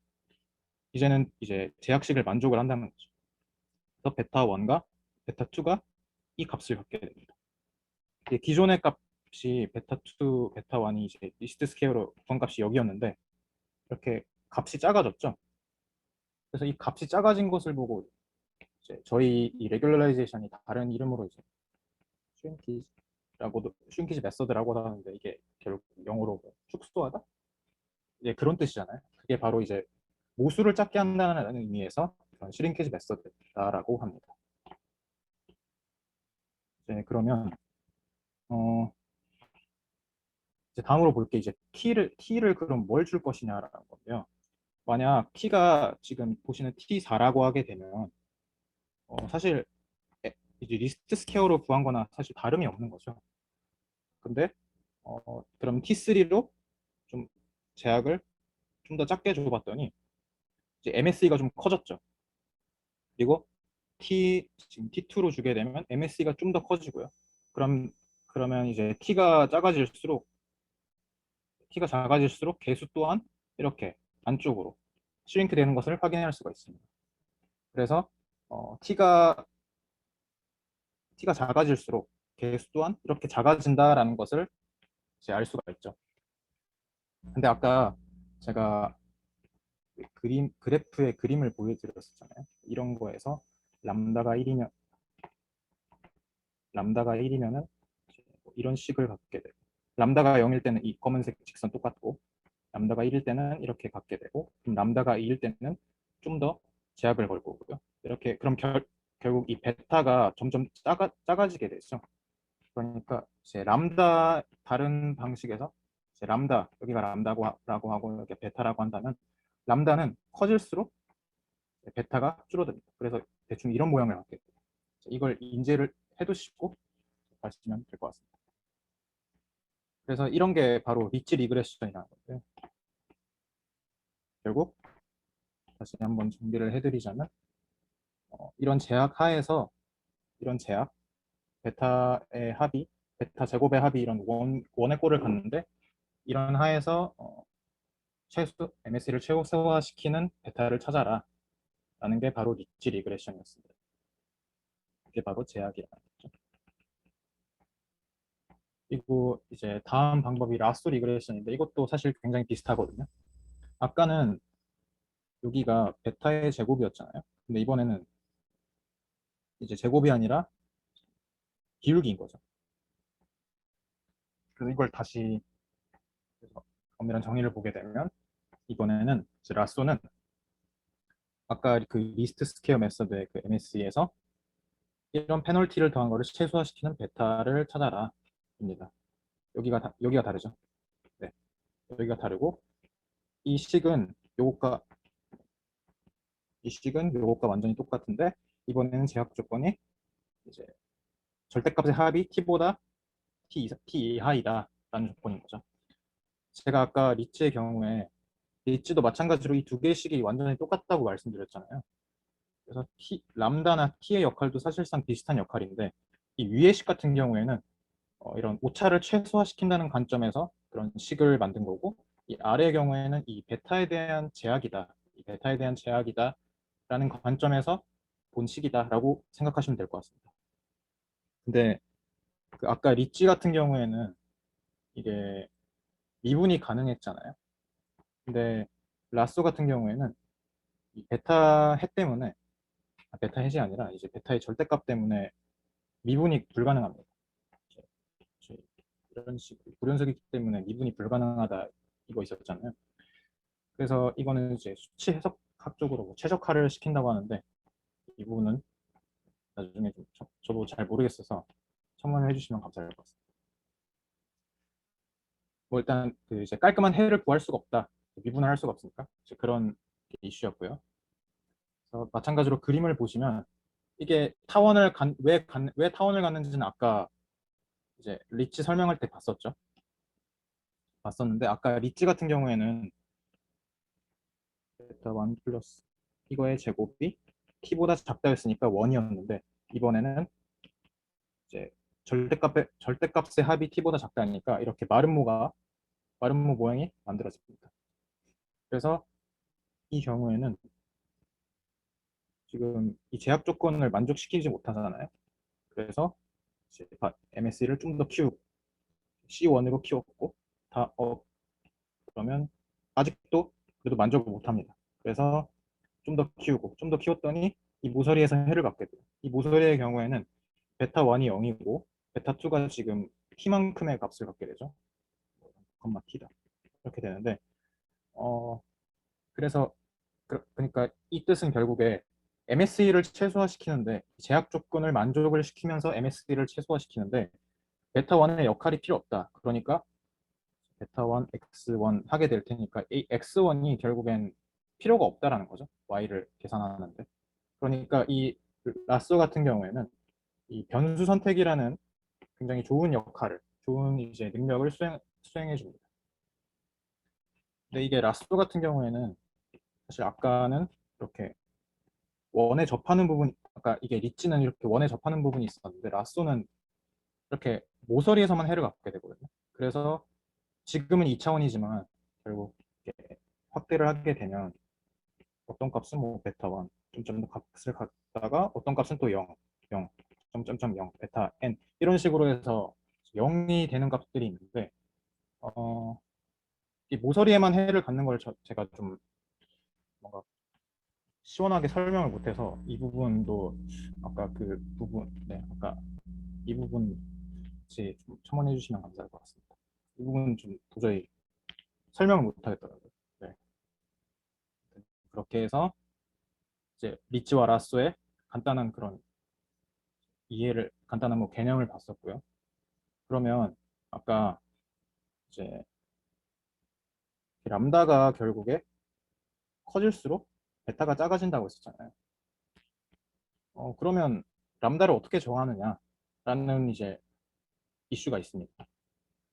이제는 이제 제약식을 만족을 한다는 거죠. 그래서 베타 1과 베타 2가 이 값을 갖게 됩니다. 기존의 값이 베타 2, 베타 1이 이제 리스트 스퀘어로 구한 값이 여기였는데 이렇게 값이 작아졌죠. 그래서 이 값이 작아진 것을 보고 이제 저희 이 레귤러라이제이션이 다른 이름으로 이제 슈링키지 메서드라고 하는데 이게 결국 영어로 뭐 축소하다? 이제 그런 뜻이잖아요. 그게 바로 이제 모수를 작게 한다는 의미에서 그런 슈링키지 메서드다라고 합니다. 이제 그러면 이제 다음으로 볼 게 이제 t를 그럼 뭘 줄 것이냐라는 건데요. 만약 t가 지금 보시는 t4라고 하게 되면 사실 이제 리스트 스퀘어로 구한 거나 사실 다름이 없는 거죠. 근데 그럼 t3로 좀 제약을 좀 더 작게 줘봤더니 이제 MSE가 좀 커졌죠. 그리고 지금 T2로 주게 되면 MSE가 좀 더 커지고요. 그러면 이제 T가 작아질수록 개수 또한 이렇게 안쪽으로 슈링크 되는 것을 확인할 수가 있습니다. 그래서 T가 작아질수록 개수 또한 이렇게 작아진다라는 것을 이제 알 수가 있죠. 근데 아까 제가 그래프의 그림을 보여드렸었잖아요. 이런 거에서 람다가 1이면 은 이런 식을 갖게 되고 람다가 0일 때는 이 검은색 직선 똑같고 람다가 1일 때는 이렇게 갖게 되고 그럼 람다가 2일 때는 좀 더 제약을 걸 거고요. 이렇게 그럼 결국 이 베타가 점점 작아지게 되죠. 그러니까 이제 람다 다른 방식에서 이제 람다 여기가 람다라고 하고 이렇게 베타라고 한다면 람다는 커질수록 베타가 줄어듭니다. 그래서 대충 이런 모양을 갖게 돼요. 이걸 인지를 해두시고 가시면 될 것 같습니다. 그래서 이런 게 바로 리치 리그레션이라는 건데 결국 다시 한번 정리를 해드리자면 이런 제약 하에서 이런 제약 베타의 합이 베타 제곱의 합이 이런 원의 꼴을 갖는데 이런 하에서 최소 MSE를 최소화시키는 베타를 찾아라 라는 게 바로 리치 리그레션이었습니다. 이게 바로 제약이라는 거죠. 그리고 이제 다음 방법이 라쏘 리그레션인데 이것도 사실 굉장히 비슷하거든요. 아까는 여기가 베타의 제곱이었잖아요. 근데 이번에는 이제 제곱이 아니라 기울기인 거죠. 그래서 이걸 다시 엄밀한 정의를 보게 되면 이번에는 이제 라쏘는 아까 그 리스트 스퀘어 메서드의 그 MSE에서 이런 페널티를 더한 거를 최소화시키는 베타를 찾아라 입니다. 여기가 다르죠. 네, 여기가 다르고 이 식은 요것과 완전히 똑같은데 이번에는 제약 조건이 이제 절대값의 합이 t보다 t 이하이다 라는 조건인 거죠. 제가 아까 리츠의 경우에 리츠도 마찬가지로 이 두 개의 식이 완전히 똑같다고 말씀드렸잖아요. 그래서 람다나 t의 역할도 사실상 비슷한 역할인데 이 위의 식 같은 경우에는 이런 오차를 최소화시킨다는 관점에서 그런 식을 만든 거고 이 아래의 경우에는 이 베타에 대한 제약이다 라는 관점에서 본 식이다 라고 생각하시면 될 것 같습니다. 근데 그 아까 리치 같은 경우에는 이게 미분이 가능했잖아요. 근데 라쏘 같은 경우에는 이 베타 해 때문에 베타 해이 아니라 이제 베타의 절대값 때문에 미분이 불가능합니다. 이런 식 불연속이기 때문에 미분이 불가능하다 이거 있었잖아요. 그래서 이거는 이제 수치 해석학적으로 뭐 최적화를 시킨다고 하는데 이 부분은 나중에 좀 저도 잘 모르겠어서 첨언을 해주시면 감사할 것 같습니다. 뭐 일단 그 이제 깔끔한 해를 구할 수가 없다, 미분을 할 수가 없으니까 이제 그런 이슈였고요. 그래서 마찬가지로 그림을 보시면 이게 왜 타원을 갔는지는 아까 이제 리치 설명할 때 봤었는데 아까 리치 같은 경우에는 베타 1 플러스 이거의 제곱이 t보다 작다였으니까 1이었는데 이번에는 이제 절대값의 합이 t보다 작다니까 이렇게 마름모가 마름모 모양이 만들어집니다. 그래서 이 경우에는 지금 이 제약 조건을 만족시키지 못하잖아요. 그래서 MSE를 좀 더 키우고 C1으로 키웠고 다 그러면 아직도 그래도 만족을 못합니다. 그래서 좀 더 키우고 좀 더 키웠더니 이 모서리에서 해를 받게 돼요. 이 모서리의 경우에는 베타 1이 0이고 베타 2가 지금 T만큼의 값을 갖게 되죠. 컴마 T다. 이렇게 되는데 그래서 그러니까 이 뜻은 결국에 MSE를 최소화시키는데 제약 조건을 만족을 시키면서 MSE를 최소화시키는데 베타 1의 역할이 필요 없다. 그러니까 베타 1, X1 하게 될 테니까 이 X1이 결국엔 필요가 없다라는 거죠. Y를 계산하는데. 그러니까 이 라쏘 같은 경우에는 이 변수 선택이라는 굉장히 좋은 역할을, 좋은 이제 능력을 수행해 줍니다. 근데 이게 라쏘 같은 경우에는 사실 아까는 이렇게 원에 접하는 부분, 아까 이게 리치는 이렇게 원에 접하는 부분이 있었는데 라쏘는 이렇게 모서리에서만 해를 갖게 되거든요. 그래서 지금은 2차원이지만 결국 이렇게 확대를 하게 되면 어떤 값은 뭐 베타 1, 점점 더 값을 갖다가 어떤 값은 또 0, 0, 점점점 0, 베타 n 이런 식으로 해서 0이 되는 값들이 있는데 이 모서리에만 해를 갖는 걸 제가 좀 뭔가 시원하게 설명을 못해서 이 부분도 아까 그 부분, 네, 아까 이 부분 혹시 좀 첨언해 주시면 감사할 것 같습니다. 이 부분 좀 도저히 설명을 못 하겠더라고요. 네. 그렇게 해서 이제 리치와 라쏘의 간단한 그런 이해를 간단한 뭐 개념을 봤었고요. 그러면 아까 이제 람다가 결국에 커질수록 베타가 작아진다고 했었잖아요. 그러면 람다를 어떻게 정하느냐라는 이제 이슈가 있습니다.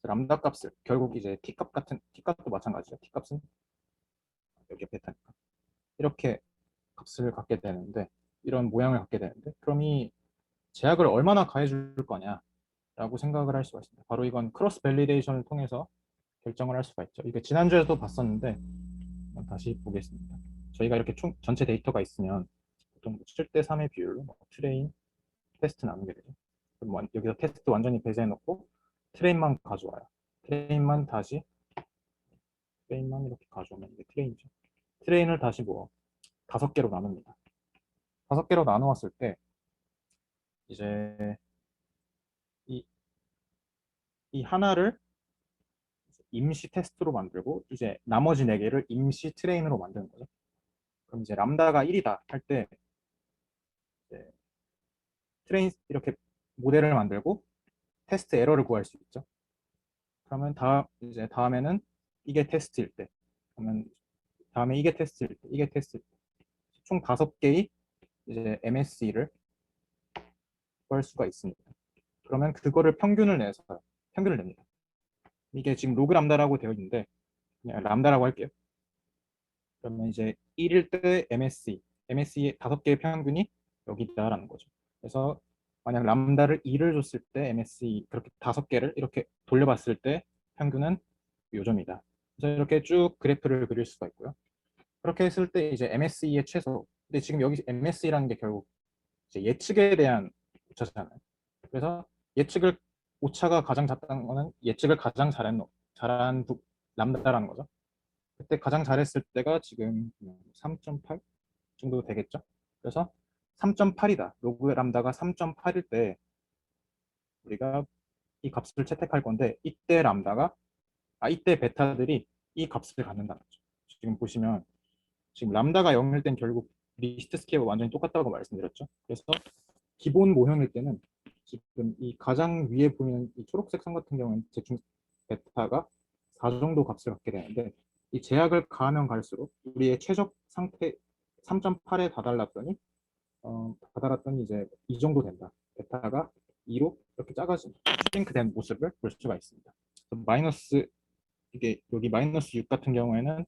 람다 값을 결국 이제 T값 같은 T값도 마찬가지죠. T값은 여기 베타니까 이렇게 값을 갖게 되는데 이런 모양을 갖게 되는데 그럼 이 제약을 얼마나 가해줄 거냐라고 생각을 할 수가 있습니다. 바로 이건 크로스 밸리데이션을 통해서 결정을 할 수가 있죠. 이게 지난주에도 봤었는데 다시 보겠습니다. 저희가 이렇게 전체 데이터가 있으면 보통 7대 3의 비율로 트레인, 테스트 나누게 되죠. 그럼 여기서 테스트 완전히 배제해 놓고 트레인만 가져와요. 트레인만 이렇게 가져오면 이게 트레인이죠. 트레인을 다시 뭐 5개로 나눕니다. 5개로 나누었을 때 이제 이, 이 하나를 임시 테스트로 만들고 이제 나머지 4개를 임시 트레인으로 만드는 거죠. 그럼 이제 람다가 1이다 할 때 트레인 이렇게 모델을 만들고 테스트 에러를 구할 수 있죠. 그러면 이제 다음에는 이게 테스트일 때, 그러면 다음에 이게 테스트일 때, 이게 테스트일 때, 총 5개의 이제 MSE를 구할 수가 있습니다. 그러면 그거를 평균을 냅니다. 이게 지금 로그 람다라고 되어 있는데 그냥 람다라고 할게요. 그러면 이제 1일 때 MSE의 5개의 평균이 여기다라는 거죠. 그래서 만약 람다를 2를 줬을 때 MSE 그렇게 5개를 이렇게 돌려봤을 때 평균은 요점이다. 그래서 이렇게 쭉 그래프를 그릴 수가 있고요. 그렇게 했을 때 이제 MSE의 최소. 근데 지금 여기 MSE라는 게 결국 이제 예측에 대한 오차잖아요. 그래서 예측을 오차가 가장 작다는 거는 예측을 가장 잘한 람다라는 거죠. 그때 가장 잘했을 때가 지금 3.8 정도 되겠죠. 그래서 3.8이다. 로그 람다가 3.8일 때 우리가 이 값을 채택할 건데 이때 베타들이 이 값을 갖는다는 거죠. 지금 보시면 지금 람다가 0일 땐 결국 리스트 스퀘어가 완전히 똑같다고 말씀드렸죠. 그래서 기본 모형일 때는 지금 이 가장 위에 보이는 이 초록색 선 같은 경우는 대충 베타가 4 정도 값을 갖게 되는데 이 제약을 가하면 갈수록 우리의 최적 상태 3.8에 다다랐더니 이제 이 정도 된다. 베타가 2로 이렇게 작아진 슈링크된 모습을 볼 수가 있습니다. 마이너스 이게 여기 마이너스 6 같은 경우에는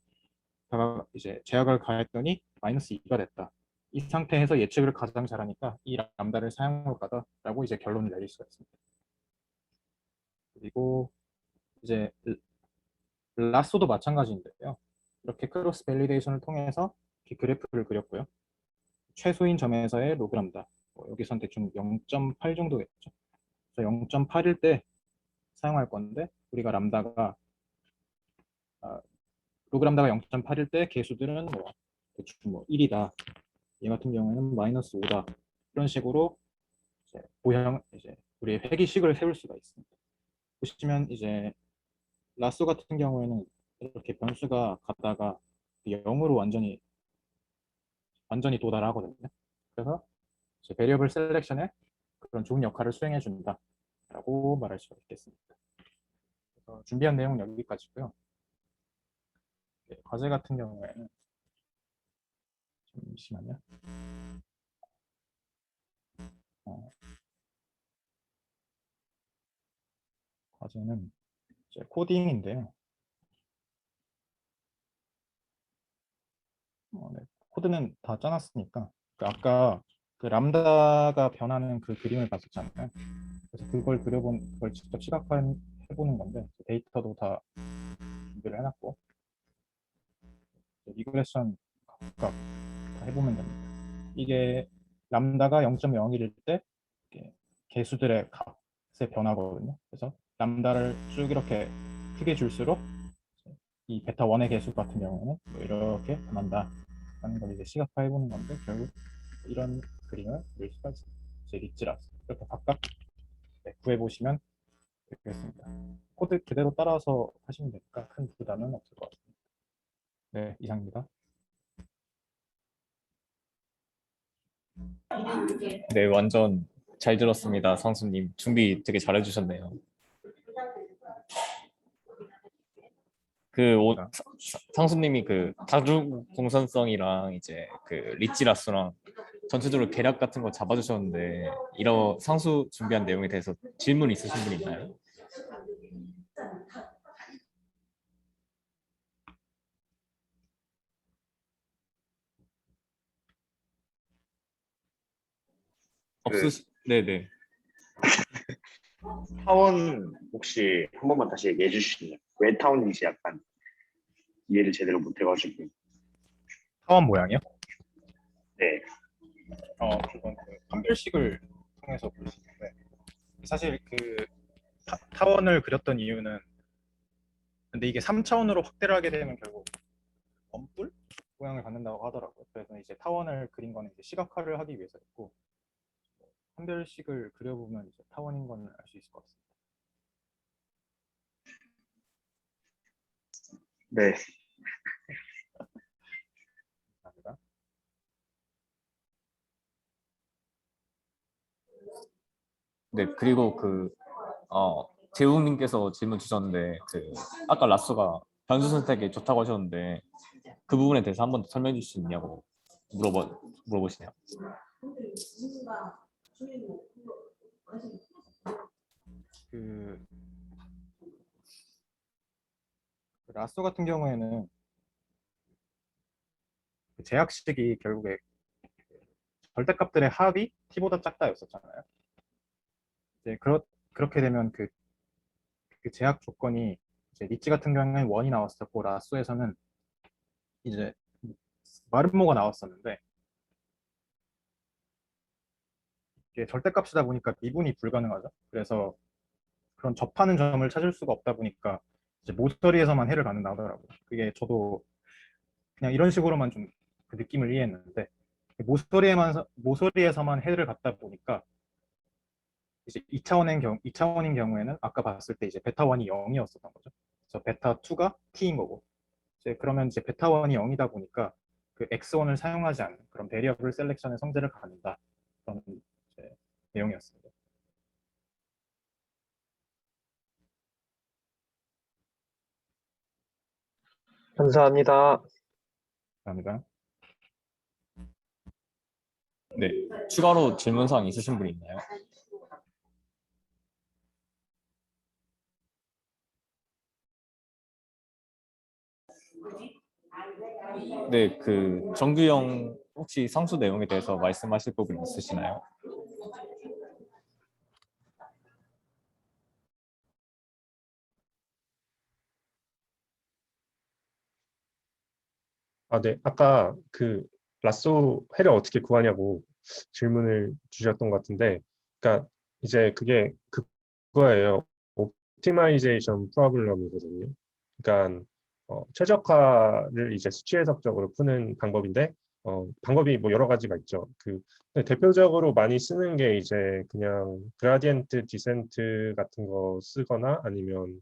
이제 제약을 가했더니 마이너스 2가 됐다. 이 상태에서 예측을 가장 잘하니까 이 람다를 사용할 거다라고 이제 결론을 내릴 수가 있습니다. 그리고 이제 라쏘도 마찬가지인데요. 이렇게 크로스 밸리데이션을 통해서 이렇게 그래프를 그렸고요. 최소인 점에서의 로그 람다. 여기선 대충 0.8 정도겠죠. 그래서 0.8일 때 사용할 건데 우리가 람다가 로그 람다가 0.8일 때 개수들은 뭐 대충 뭐 1이다. 얘 같은 경우에는 마이너스 5다. 이런 식으로 이제 우리의 회기식을 세울 수가 있습니다. 보시면 이제 라쏘 같은 경우에는 이렇게 변수가 가다가 0으로 완전히 도달하거든요. 그래서 이제 베리어블 셀렉션에 그런 좋은 역할을 수행해 준다라고 말할 수가 있겠습니다. 그래서 준비한 내용은 여기까지고요. 네, 과제 같은 경우에는 잠시만요. 어, 과제는 이제 코딩인데요. 네, 코드는 다 짜놨으니까 아까 그 람다가 변하는 그 그림을 봤었잖아요. 그래서 그걸 직접 시각화해 보는 건데 데이터도 다 준비를 해놨고 리그레션 각각 다 해보면 됩니다. 이게 람다가 0.01일 때 개수들의 값의 변화거든요. 그래서 람다를 쭉 이렇게 크게 줄수록 이 베타 1의 개수 같은 경우는 뭐 이렇게 변한다라는 걸 이제 시각화해 보는 건데 결국 이런 그림을 그릴 수가 있습니다. 이제 리츠라서 이렇게 각각 구해 보시면 되겠습니다. 코드 그대로 따라서 하시면 되니까 큰 부담은 없을 것 같습니다. 네, 이상입니다. 네, 완전 잘 들었습니다. 상수님. 준비 되게 잘해주셨네요. 상수님이 그 다중 공선성이랑 이제 그 리치라스랑 전체적으로 계략 같은 거 잡아주셨는데 이런 상수 준비한 내용에 대해서 질문 있으신 분 있나요? 그 네네. 타원 혹시 한 번만 다시 얘기해 주시나요? 왜 타원인지 약간 이해를 제대로 못 해가지고. 타원 모양이요? 네, 그건 그 판별식을 통해서 볼 수 있는데 사실 그 타원을 그렸던 이유는 근데 이게 3차원으로 확대를 하게 되면 결국 원뿔 모양을 갖는다고 하더라고요. 그래서 이제 타원을 그린 거는 이제 시각화를 하기 위해서였고 판별식을 그려보면 이제 타원인 건 알 수 있을 것 같습니다. 네, 감사합니다. 네, 그리고 재웅님께서 질문 주셨는데 아까 라스가 변수 선택이 좋다고 하셨는데 그 부분에 대해서 한 번 더 설명해 주실 수 있냐고 물어보시네요. 그 라쏘 같은 경우에는 그 제약식이 결국에 절대값들의 합이 t보다 작다였었잖아요. 이제 그렇게 되면 그 제약 조건이 이제 리치 같은 경우에는 1이 나왔었고 라쏘에서는 이제 마름모가 나왔었는데 이게 절대값이다 보니까 미분이 불가능하죠. 그래서 그런 접하는 점을 찾을 수가 없다 보니까 이제 모서리에서만 해를 갖는다 하더라고요. 그게 저도 그냥 이런 식으로만 좀 그 느낌을 이해했는데 모서리에서만 해를 갖다 보니까 이제 2차원인 경우에는 아까 봤을 때 이제 베타 1이 0이었었던 거죠. 그래서 베타 2가 t인 거고 이제 그러면 이제 베타 1이 0이다 보니까 그 x1을 사용하지 않는 그런 베리어블 셀렉션의 성질을 갖는다. 그런 이제 내용이었습니다. 감사합니다. 감사합니다. 네, 추가로 질문사항 있으신 분 있나요? 네, 정규형 혹시 상수 내용에 대해서 말씀하실 부분 있으시나요? 아, 네. 아까 그 라쏘 해를 어떻게 구하냐고 질문을 주셨던 것 같은데, 그러니까 이제 그게 그거예요. 옵티마이제이션 프로블럼이거든요. 그러니까 최적화를 이제 수치 해석적으로 푸는 방법인데, 방법이 뭐 여러 가지가 있죠. 근데 대표적으로 많이 쓰는 게 이제 그냥 그라디엔트 디센트 같은 거 쓰거나 아니면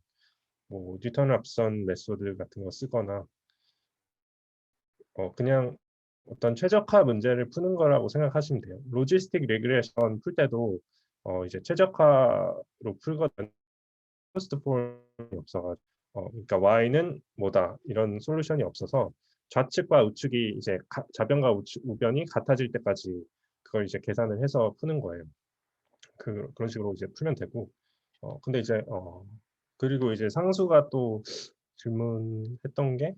뭐 뉴턴 랍선 메소드 같은 거 쓰거나 그냥 어떤 최적화 문제를 푸는 거라고 생각하시면 돼요. 로지스틱 리그레션 풀 때도 이제 최적화로 풀거든. 포스트 폴이 없어가지고 그러니까 y는 뭐다 이런 솔루션이 없어서 좌측과 우측이 이제 좌변과 우변이 같아질 때까지 그걸 이제 계산을 해서 푸는 거예요. 그런 식으로 이제 풀면 되고 근데 이제 그리고 이제 상수가 또 질문했던 게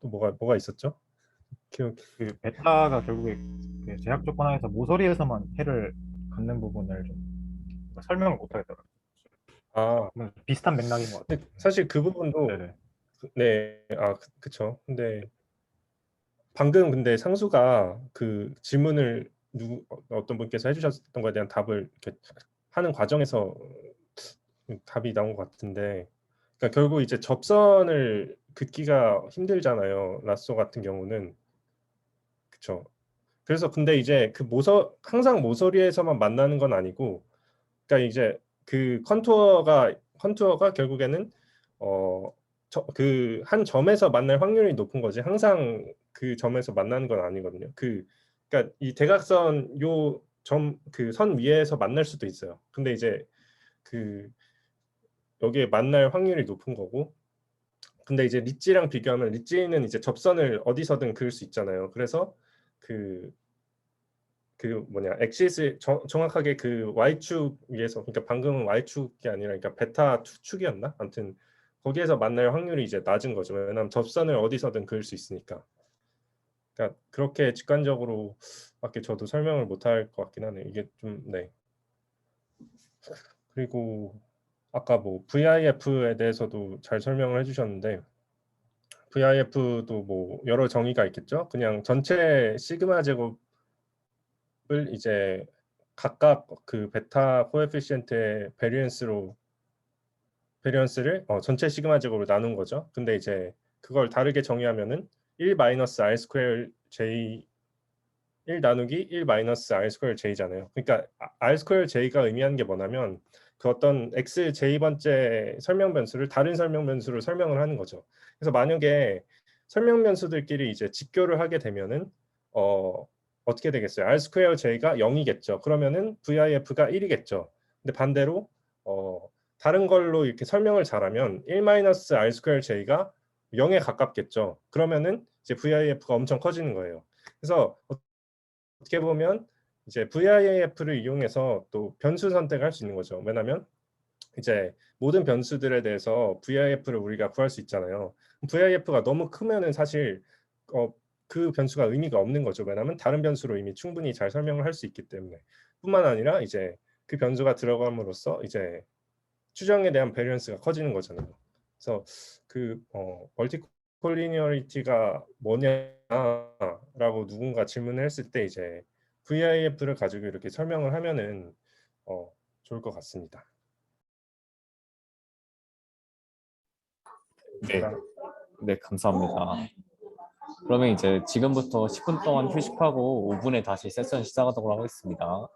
또 뭐가 있었죠? 기억 그 베타가 결국에 그 제약 조건 하에서 모서리에서만 해를 갖는 부분을 좀 설명을 못 하겠더라고요. 아, 비슷한 맥락인 것 근데 같아요. 사실 그 부분도 네네. 네, 그쵸. 근데 방금 근데 상수가 그 질문을 어떤 분께서 해주셨던 거에 대한 답을 이렇게 하는 과정에서 답이 나온 것 같은데, 그러니까 결국 이제 접선을 긋기가 힘들잖아요. 라쏘 같은 경우는 그쵸. 그래서 근데 이제 항상 모서리에서만 만나는 건 아니고, 그러니까 이제 그 컨투어가 결국에는 그 한 점에서 만날 확률이 높은 거지 항상 그 점에서 만나는 건 아니거든요. 그러니까 이 대각선 요 점 그 선 위에서 만날 수도 있어요. 근데 이제 그 여기에 만날 확률이 높은 거고, 근데 이제 리찌랑 비교하면 리찌는 이제 접선을 어디서든 그을 수 있잖아요. 그래서 그 뭐냐 엑시스 정확하게 그 y축 위에서, 그러니까 방금은 y축이 아니라 그러니까 베타 축이었나? 아무튼 거기에서 만날 확률이 이제 낮은 거죠. 왜냐하면 접선을 어디서든 그을 수 있으니까. 그러니까 그렇게 직관적으로밖에 저도 설명을 못할 것 같긴 하네요. 이게 좀 네. 그리고 아까 뭐 VIF에 대해서도 잘 설명을 해주셨는데, VIF도 뭐 여러 정의가 있겠죠. 그냥 전체 시그마 제곱 을 이제 각각 그 베타 코에피시엔트의 베리언스를 전체 시그마 제곱으로 나눈 거죠. 근데 이제 그걸 다르게 정의하면은 1 마이너스 r 스퀘어 j 1 나누기 1 마이너스 r 스퀘어 j잖아요. 그러니까 r 스퀘어 j가 의미하는 게 뭐냐면 그 어떤 x j 번째 설명 변수를 다른 설명 변수로 설명을 하는 거죠. 그래서 만약에 설명 변수들끼리 이제 직교를 하게 되면은 어떻게 되겠어요? r 스퀘어 j가 0이겠죠. 그러면은 VIF가 1이겠죠. 근데 반대로 다른 걸로 이렇게 설명을 잘하면 1 마이너스 r 스퀘어 j가 0에 가깝겠죠. 그러면은 이제 VIF가 엄청 커지는 거예요. 그래서 어떻게 보면 이제 VIF를 이용해서 또 변수 선택을 할 수 있는 거죠. 왜냐하면 이제 모든 변수들에 대해서 VIF를 우리가 구할 수 있잖아요. VIF가 너무 크면은 사실 그 변수가 의미가 없는 거죠. 왜냐하면 다른 변수로 이미 충분히 잘 설명을 할 수 있기 때문에. 뿐만 아니라 이제 그 변수가 들어감으로써 이제 추정에 대한 베리언스가 커지는 거잖아요. 그래서 그 멀티콜리니어리티가 뭐냐라고 누군가 질문을 했을 때 이제 VIF를 가지고 이렇게 설명을 하면은 좋을 것 같습니다. 네, 네, 감사합니다. 그러면 이제 지금부터 10분 동안 휴식하고 5분에 다시 세션 시작하도록 하겠습니다.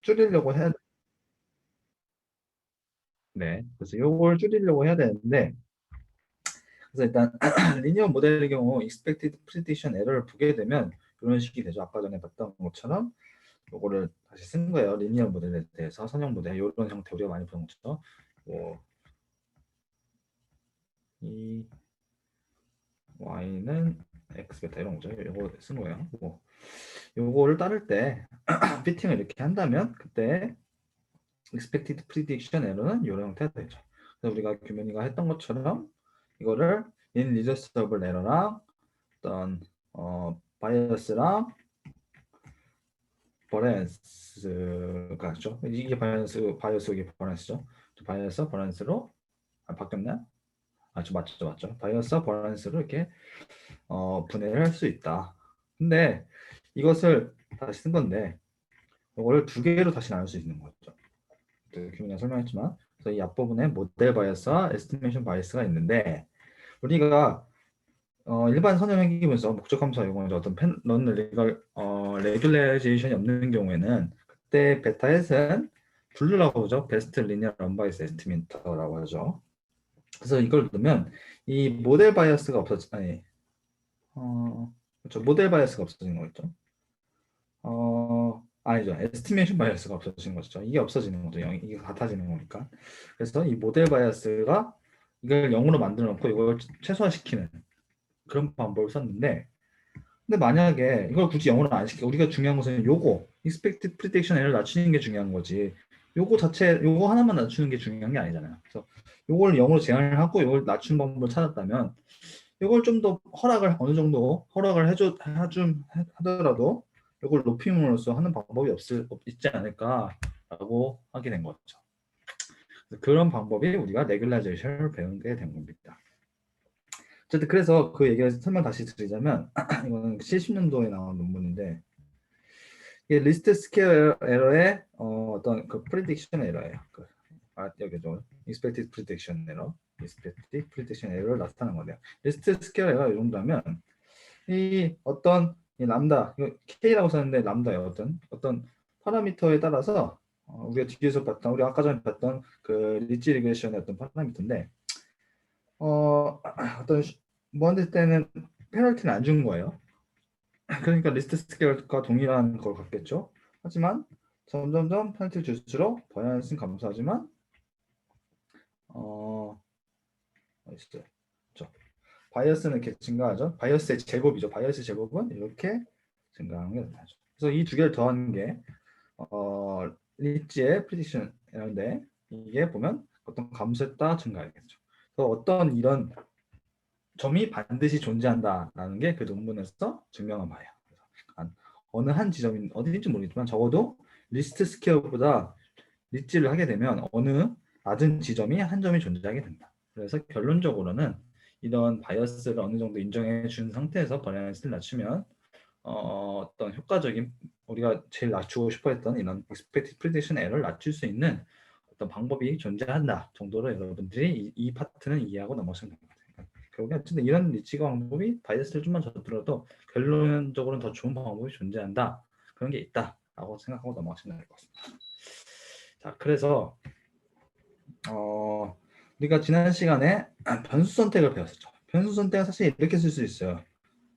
줄이려고 해야 네, 그래서 요걸 줄이려고 해야 되는데 그래서 일단 리니어 모델의 경우 expected prediction error를 보게 되면 이런 식이 되죠. 아까 전에 봤던 것처럼 요거를 다시 쓴 거예요. 리니어 모델에 대해서 선형 모델 이런 형태 우리가 많이 보는 거죠. 이 y는 x 베타 이런 거죠. 요거 쓴 거예요. 요거를 따를 때 피팅을 이렇게 한다면 그때 expected prediction error는 이런 형태가 되죠. 그래서 우리가 규민이가 했던 것처럼 이거를 in reducible error랑 어떤 바이어스랑 버랜스가 있죠. 이게 바이어스 이게 버랜스죠. 바이어스 버랜스로 바뀌었나요? 맞죠. 바이어스 버랜스로 이렇게 분해를 할 수 있다. 근데 이것을 다시 쓴 건데 이거를 두 개로 다시 나눌 수 있는 거죠. 규민이가 설명했지만 그래서 이 앞부분에 모델 바이어스와 에스티메이션 바이어스가 있는데 우리가 일반 선형 회귀 분석 목적 감사 이용한 어떤 넌 레귤레이션이 없는 경우에는 그때 베타 햇은 블루라고 하죠. 베스트 리니어 언바이스 에스티메이터라고 하죠. 그래서 이걸 넣으면 이 모델 바이어스가 그렇죠. 모델 바이어스가 없어지는 거죠. 아니죠. 에스티메이션 바이어스가 없어지는 거죠. 이게 없어지는 거죠. 이게 같아지는 거니까. 그래서 이 모델 바이어스가 이걸 0으로 만들어 놓고 이걸 최소화시키는 그런 방법을 썼는데 근데 만약에 이걸 굳이 0으로 안 시켜 우리가 중요한 것은 요거 expected prediction error 낮추는 게 중요한 거지 요거 하나만 낮추는 게 중요한 게 아니잖아요. 그래서 요걸 0으로 제한을 하고 요걸 낮추는 방법을 찾았다면 요걸 좀 더 어느 정도 허락을 하더라도 요걸 높임으로써 하는 방법이 있지 않을까라고 하게 된 거죠. 그런 방법이 우리가 레귤라이제이션을 배우게 된 겁니다. 어쨌든 그래서 그 얘기를 설명 다시 드리자면 이거는 70년도에 나온 논문인데 이게 리스트 스퀘어 에러의 어떤 그 프리딕션 에러예요. 여기죠. expected prediction error, expected prediction error를 나타내는 건데요. 리스트 스퀘어 에러 이 정도면 이 어떤 이 람다 이거 k라고 썼는데 람다예요. 어떤 파라미터에 따라서 우리가 뒤에서 봤던 우리 아까 전에 봤던 그 리치 리그레션의 어떤 파라미터인데 어떤 뭐한테 때는 페널티는 안 준 거예요. 그러니까 리스트 스퀘어가 동일한 걸 같겠죠. 하지만 점점점 페널티를 줄수록 버야스는 감소하지만 있어요. 그렇죠. 바이어스는 이렇게 증가하죠. 바이어스의 제곱이죠. 바이어스 제곱은 이렇게 증가하는 게 나타나죠. 그래서 이 두 개를 더한 게 리치의 프리딕션인데 이게 보면 어떤 감소했다 증가하겠죠. 그래서 어떤 이런 점이 반드시 존재한다라는 게 그 논문에서 증명한 바예요. 어느 한 지점인 어디인지 모르겠지만 적어도 리스트 스퀘어보다 리치를 하게 되면 어느 낮은 지점이 한 점이 존재하게 된다. 그래서 결론적으로는 이런 바이어스를 어느 정도 인정해 준 상태에서 버리너스를 낮추면 어떤 효과적인 우리가 제일 낮추고 싶어했던 이런 expected prediction error를 낮출 수 있는 어떤 방법이 존재한다 정도로 여러분들이 이 파트는 이해하고 넘어가시면 됩니다. 결국에 어쨌든 이런 리치가 방법이 바이어스를 좀만 젖더라도 결론적으로는 더 좋은 방법이 존재한다. 그런 게 있다라고 생각하고 넘어가시면 될 것 같습니다. 자, 그래서 우리가 지난 시간에 변수 선택을 배웠었죠. 변수 선택은 사실 이렇게 쓸 수 있어요.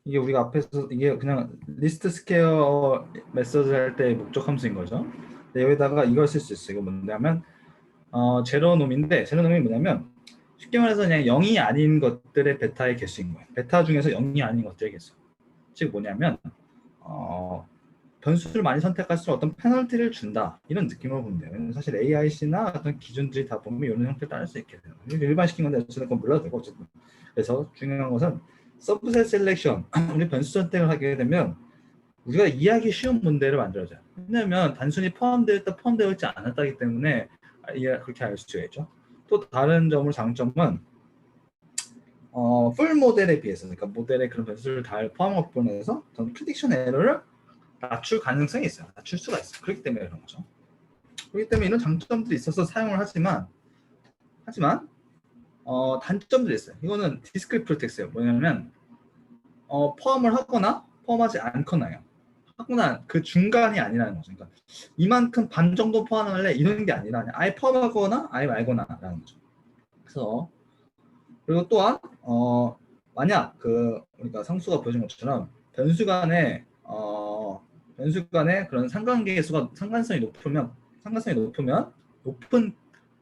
이게 우리가 앞에서 이게 그냥 리스트 스퀘어 메서드 할 때 목적 함수인 거죠. 근데 여기다가 이걸 쓸 수 있어요. 이거 뭐냐면 제로놈인데 제로놈이 뭐냐면 쉽게 말해서 그냥 0이 아닌 것들의 베타의 개수인 거예요. 베타 중에서 0이 아닌 것들의 개수. 즉 뭐냐면 변수를 많이 선택할수록 어떤 페널티를 준다 이런 느낌으로 보면 돼요. 사실 AIC나 어떤 기준들이 다 보면 이런 형태를 따를 수 있게 돼요. 일반시킨 건데 어쨌든 그건 몰라도 되고 어쨌든. 그래서 중요한 것은 서브셋 셀렉션 우리 변수 선택을 하게 되면 우리가 이해하기 쉬운 문제를 만들어줘요. 왜냐하면 단순히 포함되어 있지 않았다기 때문에 그렇게 알 수가 있죠. 또 다른 장점은 풀 모델에 비해서 그러니까 모델에 그런 변수를 다 포함한 부분에서 저는 프리딕션 에러를 낮출 가능성이 있어요. 낮출 수가 있어요. 그렇기 때문에 그런 거죠. 그렇기 때문에 이런 장점들이 있어서 사용을 하지만 단점들이 있어요. 이거는 디스크리트 프로텍스예요. 뭐냐면 포함을 하거나 포함하지 않거나요. 하거나 그 중간이 아니라는 거죠. 그러니까 이만큼 반 정도 포함할래 이런 게 아니라 그냥 아예 포함하거나 아예 말거나라는 거죠. 그래서 그리고 또한 만약 그 우리가 상수가 보여준 것처럼 변수 간의 그런 상관성이 높으면 높은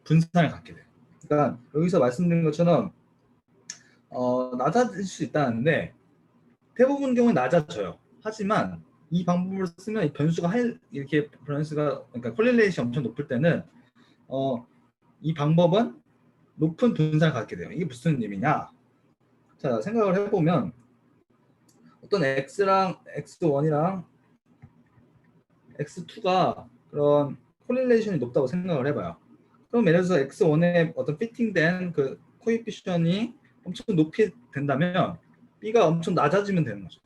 분산을 갖게 돼요. 그러니까 여기서 말씀드린 것처럼 낮아질 수 있다는데 대부분 경우에 낮아져요. 하지만 이 방법을 쓰면 이 변수가 그러니까 콜릴레이션이 엄청 높을 때는 이 방법은 높은 분산을 갖게 돼요. 이게 무슨 의미냐? 자, 생각을 해보면 어떤 x랑 x1이랑 x2가 그런 콜릴레이션이 높다고 생각을 해봐요. 그럼 예를 들어서 x1에 어떤 피팅된 그 코에피션이 엄청 높이 된다면 b가 엄청 낮아지면 되는 거죠.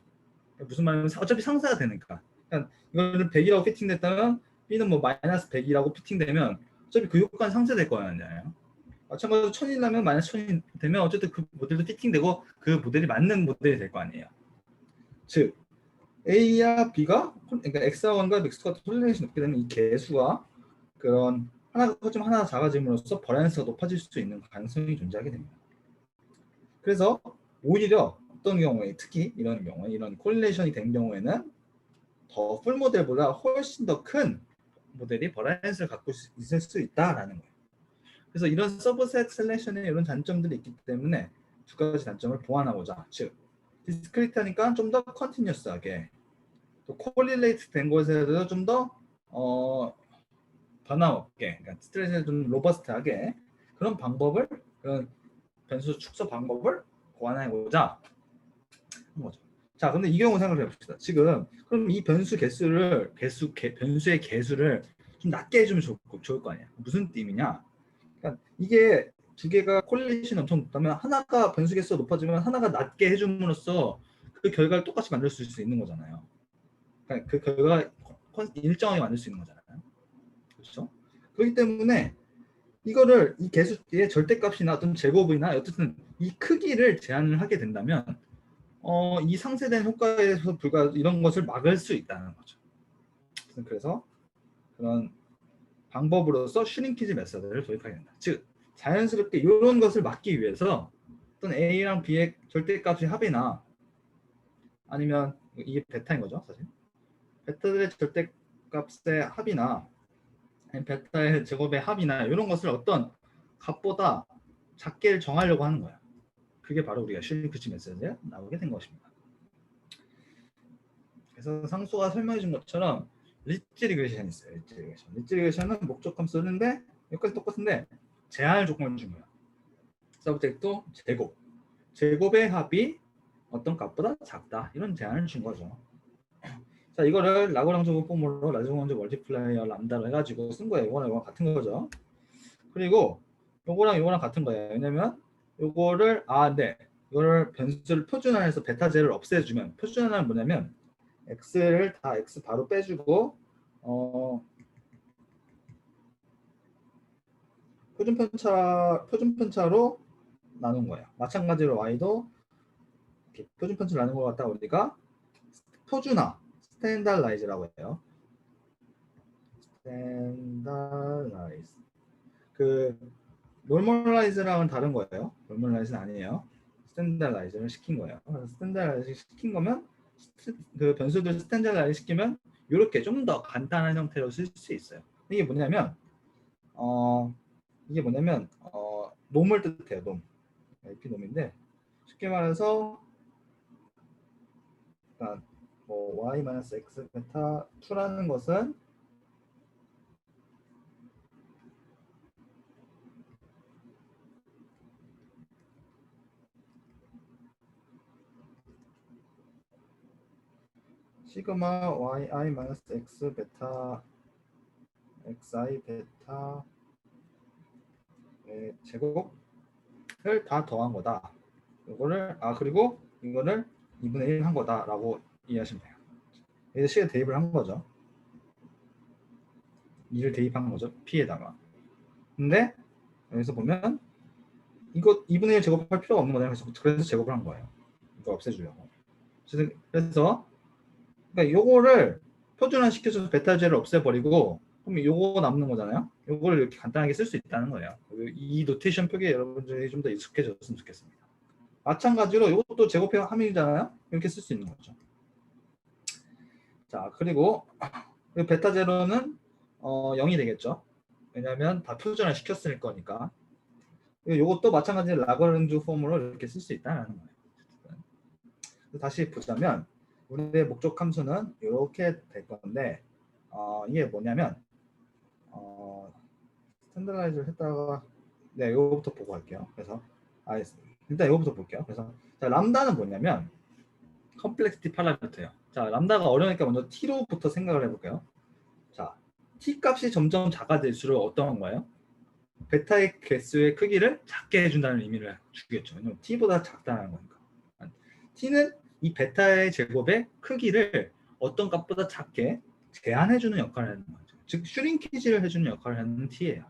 무슨 말이냐면 어차피 상쇄가 되니까. 그러니까 이거를 100이라고 피팅됐다면 b는 뭐 마이너스 100이라고 피팅되면 어차피 그 효과는 상쇄될 거잖아요. 마찬가지로 1000이라면 마이너스 1000이 되면 어쨌든 그 모델도 피팅되고 그 모델이 맞는 모델이 될 거 아니에요. 즉 A와 B가 그러니까 X1과 X2가 콜리레이션이 높게 되면 이 개수가 그런 하나가 커지면 하나가 작아짐으로써 버라이언스가 높아질 수 있는 가능성이 존재하게 됩니다. 그래서 오히려 어떤 경우에 특히 이런 경우에 이런 콜리레이션이 된 경우에는 더 풀 모델보다 훨씬 더 큰 모델이 버라이언스를 갖고 있을 수 있다라는 거예요. 그래서 이런 서브셋 셀렉션에 이런 단점들이 있기 때문에 두 가지 단점을 보완하고자, 즉 디스크리트하니까 좀 더 컨티뉴어스하게, 또 콜릴레이트 된 것에도 좀 더 변함없게, 그러니까 스트레스를 좀 로버스트하게 그런 방법을, 그런 변수 축소 방법을 고안하고자 한 거죠. 자, 근데 이 경우 생각을 해봅시다. 지금 그럼 이 변수의 개수를 좀 낮게 해주면 좋을 거 아니야. 무슨 의미냐? 그러니까 이게 두 개가 콜리레이션이 엄청 높다면 하나가 변수 개수가 높아지면 하나가 낮게 해줌으로써 그 결과를 똑같이 만들 수 있는 거잖아요. 그러니까 그 결과가 일정하게 만들 수 있는 거잖아요. 그렇죠? 그렇기 때문에 이거를 이 개수의 절대값이나 어떤 제곱이나 어쨌든 이 크기를 제한을 하게 된다면 이 상쇄된 효과에서 이런 것을 막을 수 있다는 거죠. 그래서 그런 방법으로서 슈링키지 메서드를 도입하게 된다. 즉 자연스럽게 이런 것을 막기 위해서 어떤 A랑 B의 절대값의 합이나 아니면 이게 베타인 거죠, 사실. 베타들의 절대값의 합이나 아니면 베타의 제곱의 합이나 이런 것을 어떤 값보다 작게 정하려고 하는 거야. 그게 바로 우리가 슈링키지 메서드에 나오게 된 것입니다. 그래서 상수가 설명해 준 것처럼 리치 리그레션이 있어요. 리치 리그레션은 목적함 쓰는데 여기까지 똑같은데 제한을 조건을 준 거야. 서브젝트 제곱의 합이 어떤 값보다 작다, 이런 제한을 준 거죠. 자, 이거를 라그랑주 포뮬로 라그랑주 멀티플라이어 람다로 해가지고 쓴 거예요. 이거랑 같은 거죠. 그리고 요거랑 같은 거예요. 왜냐면 요거를 이거를 변수를 표준화해서 베타제를 없애주면, 표준화는 뭐냐면 x를 다 x 바로 빼주고 표준편차로 나눈 거예요. 마찬가지로 y도 이렇게 표준편차로 나눈 것 같다. 우리가 표준화, 스탠달라이즈라고 해요. 스탠달라이즈. 그 노멀라이즈랑은 다른 거예요. 노멀라이즈는 아니에요. 스탠달라이즈를 시킨 거예요. 그래서 스탠달라이즈 시킨 거면 그 변수들 스탠달라이즈 시키면 이렇게 좀 더 간단한 형태로 쓸 수 있어요. 이게 뭐냐면 놈을 뜻해요. 놈. 놈인데 쉽게 말해서 그러니까 뭐 y-x 베타 2라는 것은 시그마 yi-x 베타 xi 베타 제곱을 다 더한 거다. 이거를 그리고 이거를 2분의 1 한 거다라고 이해하시면 돼요. 여기서 C에 대입을 한 거죠. 2를 대입한 거죠. P에다가. 근데 여기서 보면 이거 2분의 1 제곱할 필요가 없는 거잖아요. 그래서 제곱을 한 거예요. 이거 없애주려고. 그래서 그러니까 요거를 표준화시켜서 베타 제를 없애버리고 그럼 요거 남는 거잖아요. 요거를 이렇게 간단하게 쓸 수 있다는 거예요. 이 노테이션 표기에 여러분들이 좀 더 익숙해졌으면 좋겠습니다. 마찬가지로 이것도 제곱해 함이잖아요. 이렇게 쓸 수 있는 거죠. 자, 그리고 이 베타 제로는 0이 되겠죠. 왜냐하면 다 표준화 시켰을 거니까. 이것도 마찬가지로 라그랑주 폼으로 이렇게 쓸 수 있다는 거예요. 다시 보자면 우리의 목적 함수는 이렇게 될 건데 이게 뭐냐면 스탠더라이즈를 했다가 네, 이거부터 보고 할게요. 그래서 일단 이거부터 볼게요. 그래서 자, 람다는 뭐냐면 컴플렉시티 파라미터예요. 자, 람다가 어려우니까 먼저 t로부터 생각을 해볼게요. 자, t 값이 점점 작아질수록 어떤 거예요? 베타의 개수의 크기를 작게 해준다는 의미를 주겠죠. 왜냐면 t보다 작다는 거니까. t는 이 베타의 제곱의 크기를 어떤 값보다 작게 제한해주는 역할을 하는 거죠. 즉 슈링키지를 해주는 역할을 하는 t예요.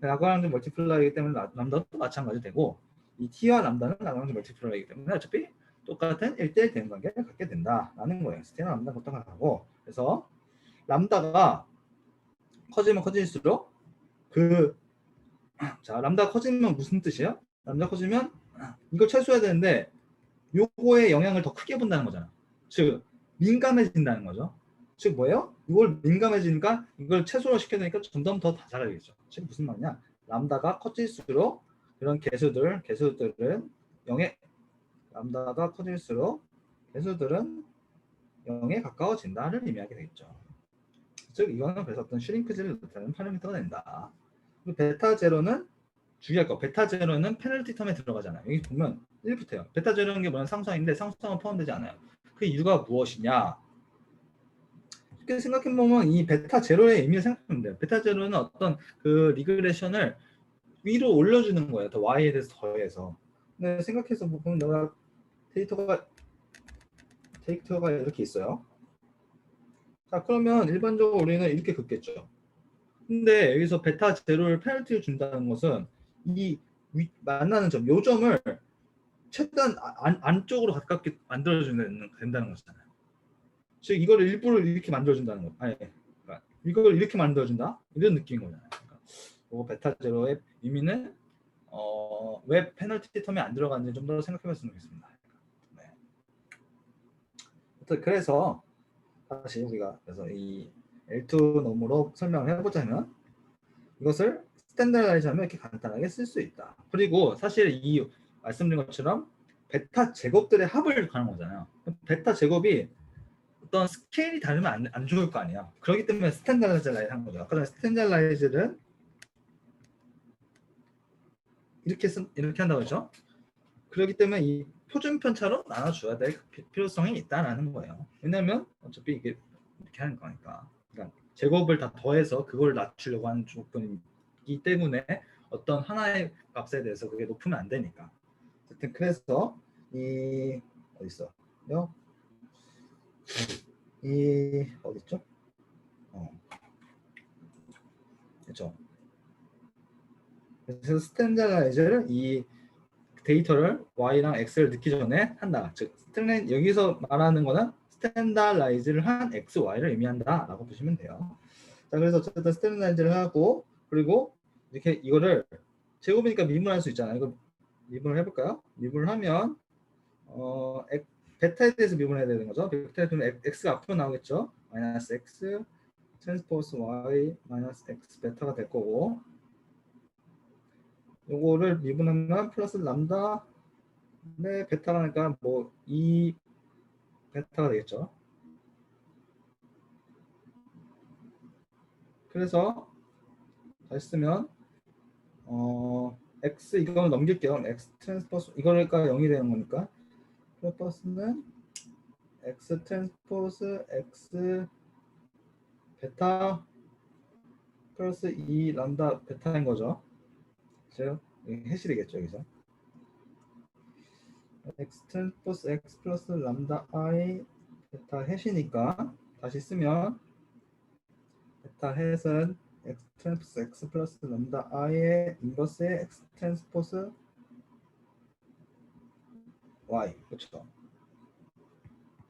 라그랑주 멀티플라이이기 때문에 람다도 마찬가지 되고 이 t와 람다는 라그랑주 멀티플라이이기 때문에 어차피 똑같은 1대1 대응 관계를 갖게 된다라는 거예요. t랑 람다가 똑같고 그래서 람다가 커지면 커질수록 자 람다가 커지면 무슨 뜻이에요? 람다 커지면 이걸 최소해야 되는데 요거의 영향을 더 크게 본다는 거잖아. 즉 민감해진다는 거죠. 즉 뭐예요? 이걸 민감해지니까 이걸 최소화 시켜야 되니까 점점 더 다 작아지겠죠. 즉 무슨 말이냐? 람다가 커질수록 그런 개수들은 0에 람다가 커질수록 개수들은 0에 가까워진다를 의미하게 되겠죠. 즉 이거는 그래서 어떤 슈링크지를 나타내는 파라미터가 된다. 그리고 베타 제로는 주의할 거. 베타 제로는 페널티 텀에 들어가잖아요. 여기 보면 1부터요. 베타 제로는 게 뭐냐면 상수항인데 상수항은 포함되지 않아요. 그 이유가 무엇이냐? 이렇게 생각해보면 이 베타 제로의 의미를 생각하면 돼요. 베타 제로는 어떤 그 리그레션을 위로 올려주는 거예요. 더 y에 대해서 더해서. 근데 생각해서 보면 내가 데이터가 이렇게 있어요. 자 그러면 일반적으로 우리는 이렇게 긋겠죠. 근데 여기서 베타 제로를 페널티를 준다는 것은 이 만나는 점, 요 점을 최대한 안쪽으로 가깝게 만들어주면 된다는 거잖아요. 즉 이걸 일부러 이렇게 만들어준다는 거. 아니, 그러니까 이걸 이렇게 만들어준다 이런 느낌인 거잖아요. 그러니까 베타 제로의 의미는 왜 페널티 텀에 안 들어갔는지 좀 더 생각해봤으면 좋겠습니다. 네. 그래서 다시 우리가 그래서 이 L2 놈으로 설명을 해보자면 이것을 스탠다라이즈하면 이렇게 간단하게 쓸 수 있다. 그리고 사실 이 말씀드린 것처럼 베타 제곱들의 합을 가는 거잖아요. 베타 제곱이 어떤 스케일이 다르면 안 좋을 거 아니에요. 그렇기 때문에 스탠다라이즈를 한 거죠. 아까 전에 스탠다라이즈는 이렇게 한다고 했죠. 그렇기 때문에 이 표준편차로 나눠줘야 될 필요성이 있다라는 거예요. 왜냐하면 어차피 이게 이렇게 하는 거니까. 그러니까 제곱을 다 더해서 그걸 낮추려고 하는 조건이기 때문에 어떤 하나의 값에 대해서 그게 높으면 안 되니까. 어쨌든 그래서 이 어디 있어? 이 어디 있죠? 그렇죠. 그래서 스탠다라이즈를 이 데이터를 y랑 x를 넣기 전에 한다. 즉 여기서 말하는 거는 스탠다라이즈를 한 x, y를 의미한다라고 보시면 돼요. 자, 그래서 어쨌든 스탠다라이즈를 하고 그리고 이렇게 이거를 제곱이니까 미분할 수 있잖아요. 이거 미분을 해볼까요? 미분을 하면 베타에 대해서 미분해야 되는 거죠. 베타에 되면 x가 앞으로 나오겠죠. 마이너스 x 트랜스포스 y 마이너스 x 베타가 될 거고 요거를 미분하면 플러스 람다 네 베타가 하니까 뭐 2 베타가 되겠죠. 그래서 다시 쓰면 x 이걸 넘길게요. x 트랜스포스 이거니까 0이 되는 거니까 플러스는 x 트랜스포스 x 베타 플러스 2 람다 베타인 거죠. 그렇죠? 해시 되겠죠 여기서. x 트랜스포스 x 플러스 람다 i 베타 해시니까 다시 쓰면 베타 햇은 x 트랜스포스 x 플러스 람다 i의 인버스의 x 트랜스포스 y 그렇죠.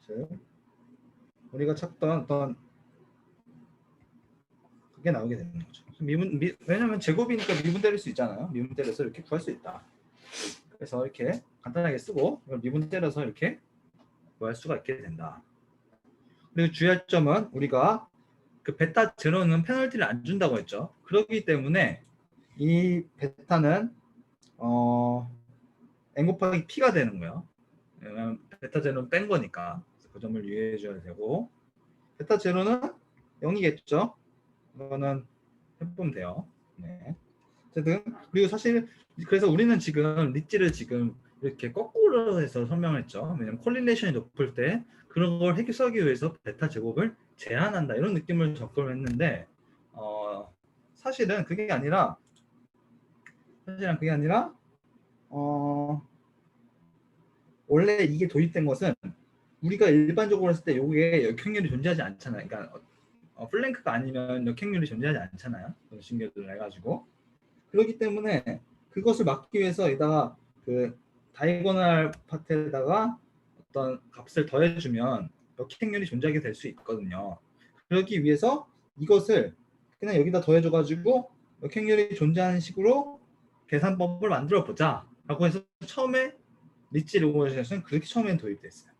즉 우리가 찾던 어떤 그게 나오게 되는 거죠. 왜냐하면 제곱이니까 미분 때릴 수 있잖아요. 미분 때려서 이렇게 구할 수 있다. 그래서 이렇게 간단하게 쓰고 이걸 미분 때려서 이렇게 구할 수가 있게 된다. 그리고 주의할 점은 우리가 그 베타 제로는 페널티를 안 준다고 했죠. 그렇기 때문에 이 베타는 n 곱하기 p가 되는 거예요. 왜냐면 베타 제로는 뺀 거니까 그 점을 유의해 줘야 되고 베타 제로는 0이겠죠. 이거는 해보면 돼요. 네. 어쨌든 그리고 사실 그래서 우리는 지금 리지를 지금 이렇게 거꾸로 해서 설명했죠. 왜냐면 콜릴레이션이 높을 때 그런 걸 해결하기 위해서 베타 제곱을 제한한다 이런 느낌을 접근을 했는데 사실은 그게 아니라 원래 이게 도입된 것은 우리가 일반적으로 했을 때 이게 역행률이 존재하지 않잖아요. 그러니까 플랭크가 아니면 역행률이 존재하지 않잖아요. 신경을 해가지고 그렇기 때문에 그것을 막기 위해서 여기다가 그 다이고널 파트에다가 어떤 값을 더해주면 역행률이 존재하게 될 수 있거든요. 그러기 위해서 이것을 그냥 여기다 더해줘가지고 역행률이 존재하는 식으로 계산법을 만들어 보자 라고 해서 처음에 리치 로그레션은 그렇게 처음엔 도입됐어요.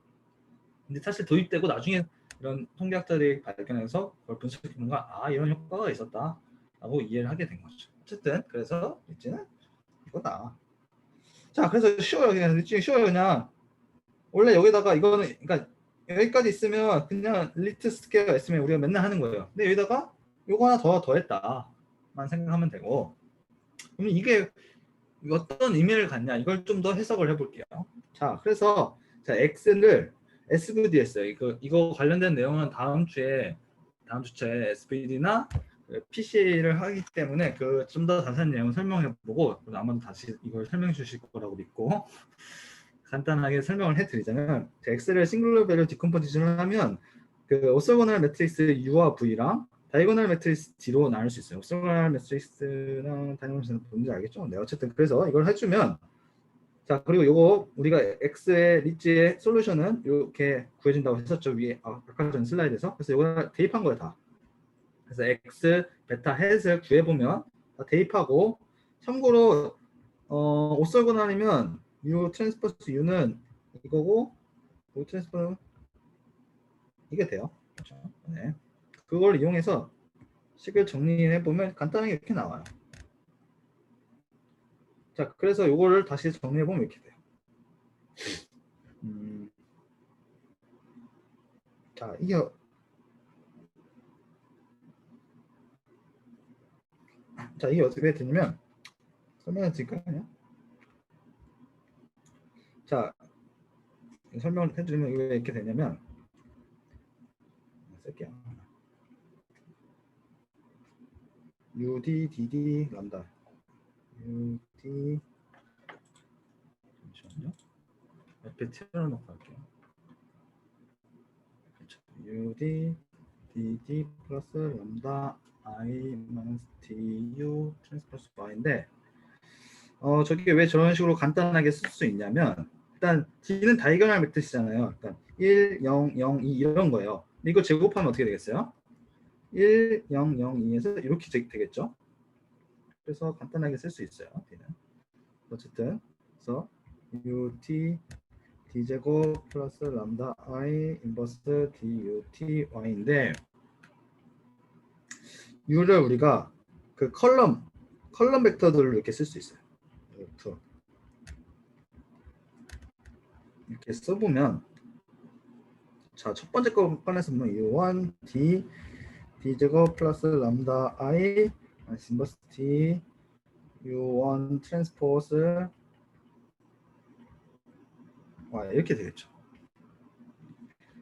근데 사실 도입되고 나중에 이런 통계학자들이 발견해서 그걸 분석해보니까 이런 효과가 있었다 라고 이해를 하게 된 거죠. 어쨌든 그래서 리치는 이거다. 자, 그래서 쉬워요. 그냥 리치 쉬워요. 그냥 원래 여기다가 이거는 그러니까 여기까지 있으면 그냥 리트 스퀘어가 있으면 우리가 맨날 하는 거예요. 근데 여기다가 요거 하나 더했다만 생각하면 되고 그러면 이게 어떤 의미를 갖냐 이걸 좀 더 해석을 해볼게요. 자, 그래서 자 x를 SVD 했어요. 이거 관련된 내용은 다음 주에 SVD나 PC를 하기 때문에 그 좀 더 자세한 내용 설명해보고 아마도 다시 이걸 설명해 주실 거라고 믿고 간단하게 설명을 해드리자면 X를 싱글러 배럴 디컴포지션을 하면 그 오소고널 매트릭스 U와 V랑 다이고널 매트릭스 D로 나눌 수 있어요. 오소고널 매트릭스랑 다이고널 매트릭스는 뭔지 알겠죠? 네, 어쨌든 그래서 이걸 해주면 자 그리고 요거 우리가 X의 리치의 솔루션은 이렇게 구해준다고 했었죠. 위에 아까 전 슬라이드에서. 그래서 이거 대입한 거예요 다. 그래서 X 베타 햇을 구해보면 다 대입하고 참고로 오소고널이면 U 트랜스포스 U는 이거고 U 트랜스포는 이게 돼요. 그렇죠? 네. 그걸 이용해서 식을 정리해 보면 간단하게 이렇게 나와요. 자, 그래서 이거를 다시 정리해 보면 이렇게 돼요. 자, 이게 어떻게 되냐면 설명을 드릴까요? 자, 설명을 해드리면 왜 이렇게 되냐면 쓸게요. UD, DD, 람다 UD 잠시만요. 옆에 틀어놓고 할게요. 그렇죠. UD, DD 플러스 람다 I 마이너스 DU 트랜스포스 Y인데 저게 왜 저런 식으로 간단하게 쓸 수 있냐면 일단 D는 다이거널 매트리스잖아요. 일단 1, 0, 0, 2 이런 거예요. 근데 이거 제곱하면 어떻게 되겠어요? 1, 0, 0, 2에서 이렇게 되겠죠. 그래서 간단하게 쓸 수 있어요. D는. 어쨌든 그래서 UT D제곱 플러스 람다 I 인버스 DUT Y인데 U를 우리가 그 컬럼 벡터들로 이렇게 쓸 수 있어요. 이렇게 써보면 자, 첫 번째 거 꺼내서 보면 U1 D 제곱 플러스 람다 I 인버스 D U1 트랜스포스 Y 이렇게 되겠죠.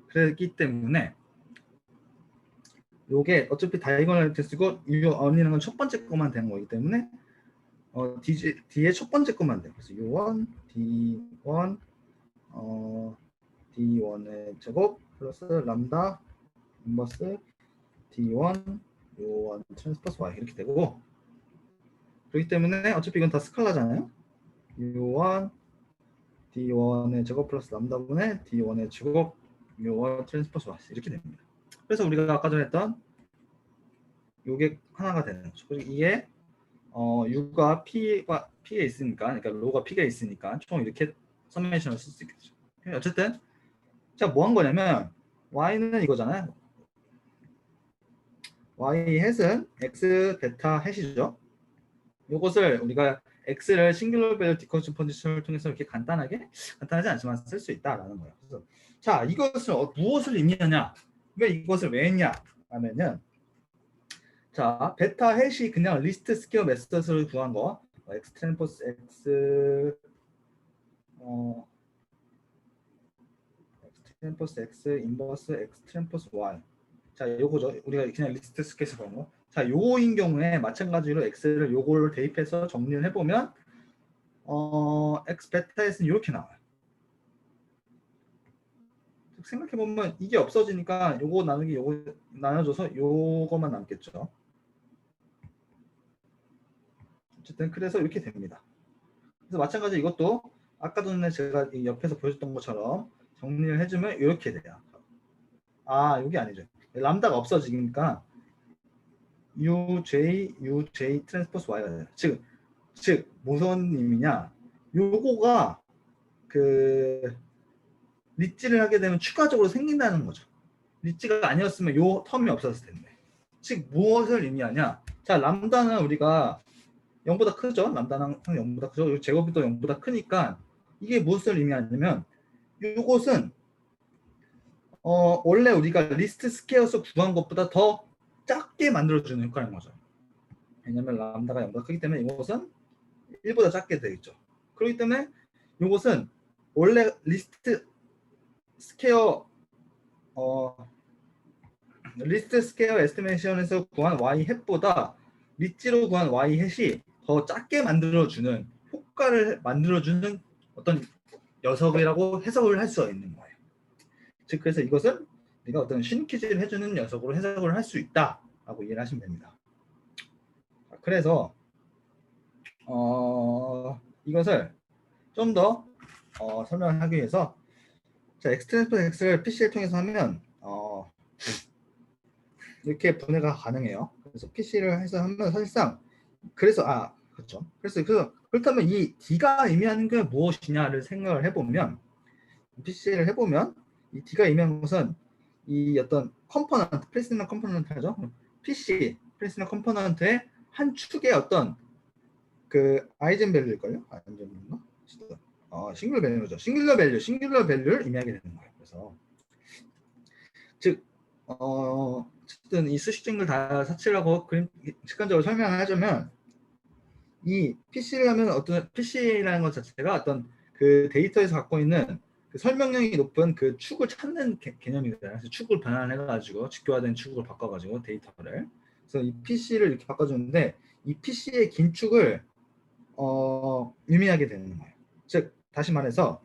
그렇기 때문에 요게 어차피 다이고널 매트리스고 U1이라는 건 첫 번째 거만 되는 거기 때문에 D의 첫 번째 것만 돼요. 그래서 U1 D1 D1의 제곱 플러스 람다 인버스 D1 U1 트랜스포스 Y 이렇게 되고 그렇기 때문에 어차피 이건 다 스칼라잖아요. U1 D1의 제곱 플러스 람다분의 D1의 제곱 요와 트랜스포스 Y 이렇게 됩니다. 그래서 우리가 아까 전에 했던 요게 하나가 되는 거죠. 그리고 이게 U가 P에 있으니까, 그러니까 로가 P가 있으니까 총 이렇게 서메이션을 쓸 수 있겠죠. 어쨌든 자, 뭐 한 거냐면 Y는 이거잖아요. Y 햇은 X 베타 햇이죠. 이것을 우리가 X를 싱귤러 밸류 디컨포지션을 통해서 이렇게 간단하지 않지만 쓸 수 있다라는 거예요. 그래서 자, 이것을 무엇을 의미하냐? 왜 이것을 왜 했냐? 하면은 자, 베타 햇이 그냥 리스트 스퀘어 메서드로 구한 거 X 트랜스포스 X X 트랜스포스 X 인버스 X 트랜스포스 Y. 자, 요거죠. 우리가 그냥 리스트 스퀘어에서 구한 거. 자, 요거인 경우에 마찬가지로 X를 요거를 대입해서 정리를 해보면 X 베타에서는 이렇게 나와요. 생각해보면 이게 없어지니까 요거 나누기 요거 나눠줘서 요거만 남겠죠. 어쨌든 그래서 이렇게 됩니다. 그래서 마찬가지 이것도 아까 전에 제가 이 옆에서 보여줬던 것처럼 정리를 해주면 이렇게 돼요. 아, 이게 아니죠. 람다가 없어지니까 UJ 트랜스포스 Y가 돼요. 즉 무슨 의미냐? 요거가 그 리치를 하게 되면 추가적으로 생긴다는 거죠. 리치가 아니었으면 요 텀이 없었을 텐데. 즉 무엇을 의미하냐? 자, 람다는 우리가 0보다 크죠? 람다는 0보다 크죠? 제곱이 또 0보다 크니까 이게 무엇을 의미하냐면 이것은 원래 우리가 리스트 스퀘어에서 구한 것보다 더 작게 만들어주는 효과인 거죠. 왜냐면 람다가 0보다 크기 때문에 이것은 1보다 작게 되겠죠. 그렇기 때문에 이것은 원래 리스트 스퀘어 에스티메이션에서 구한 Y 햇보다 리치로 구한 Y 햇이 더 작게 만들어주는 효과를 만들어주는 어떤 녀석이라고 해석을 할 수 있는 거예요. 즉 그래서 이것은 우리가 어떤 신키즈를 해주는 녀석으로 해석을 할 수 있다라고 이해를 하시면 됩니다. 그래서 이것을 좀 더 설명을 하기 위해서 자, X 트랜스포스 X를 PC를 통해서 하면 이렇게 분해가 가능해요. 그래서 PC를 해서 하면 사실상 그래서 그렇죠. 그래서 그렇다면 이 D가 의미하는 게 무엇이냐를 생각을 해보면 PC를 해보면 이 D가 의미하는 것은 이 어떤 컴포넌트, 프리시널 컴포넌트죠. PC, 프리시널 컴포넌트의 한 축의 어떤 그 아이젠 밸류일걸요? 아이젠 밸류인가? 싱귤러 밸류죠. 싱귤러 밸류를 의미하게 되는 거예요. 그래서 즉 어쨌든 이 수식증을 다 사치라고 그림 직관적으로 설명을 하자면 이 PC를 하면 어떤 PC라는 것 자체가 어떤 그 데이터에서 갖고 있는 그 설명력이 높은 그 축을 찾는 개념이잖아요. 그래서 축을 변환해가지고 직교화된 축으로 바꿔가지고 데이터를 그래서 이 PC를 이렇게 바꿔주는데 이 PC의 긴 축을 의미하게 되는 거예요. 즉 다시 말해서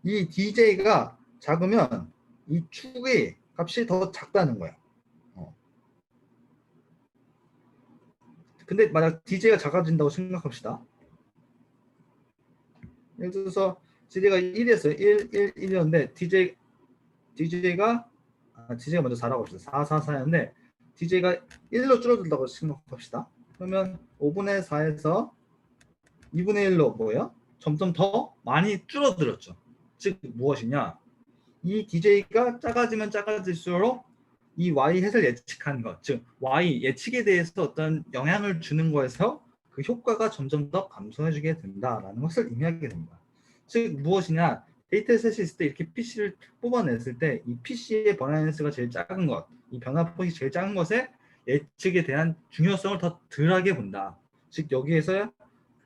이 DJ가 작으면 이 축의 값이 더 작다는 거예요. 근데 만약 DJ가 작아진다고 생각합시다. 예를 들어서 DJ가 1이었어요. 1이었는데 DJ가 먼저 4라고 합시다. 4, 4, 4였는데 DJ가 1로 줄어들다고 생각합시다. 그러면 5분의 4에서 2분의 1로 뭐예요? 점점 더 많이 줄어들었죠. 즉 무엇이냐? 이 DJ가 작아지면 작아질수록 이 Y 햇을 예측한 것, 즉 Y 예측에 대해서 어떤 영향을 주는 거에서 그 효과가 점점 더 감소해지게 된다라는 것을 의미하게 됩니다. 즉 무엇이냐? 데이터셋이 있을 때 이렇게 PC를 뽑아냈을 때 이 PC의 변화연수가 제일 작은 것, 이 변화폭이 제일 작은 것에 예측에 대한 중요성을 더 덜하게 본다. 즉 여기에서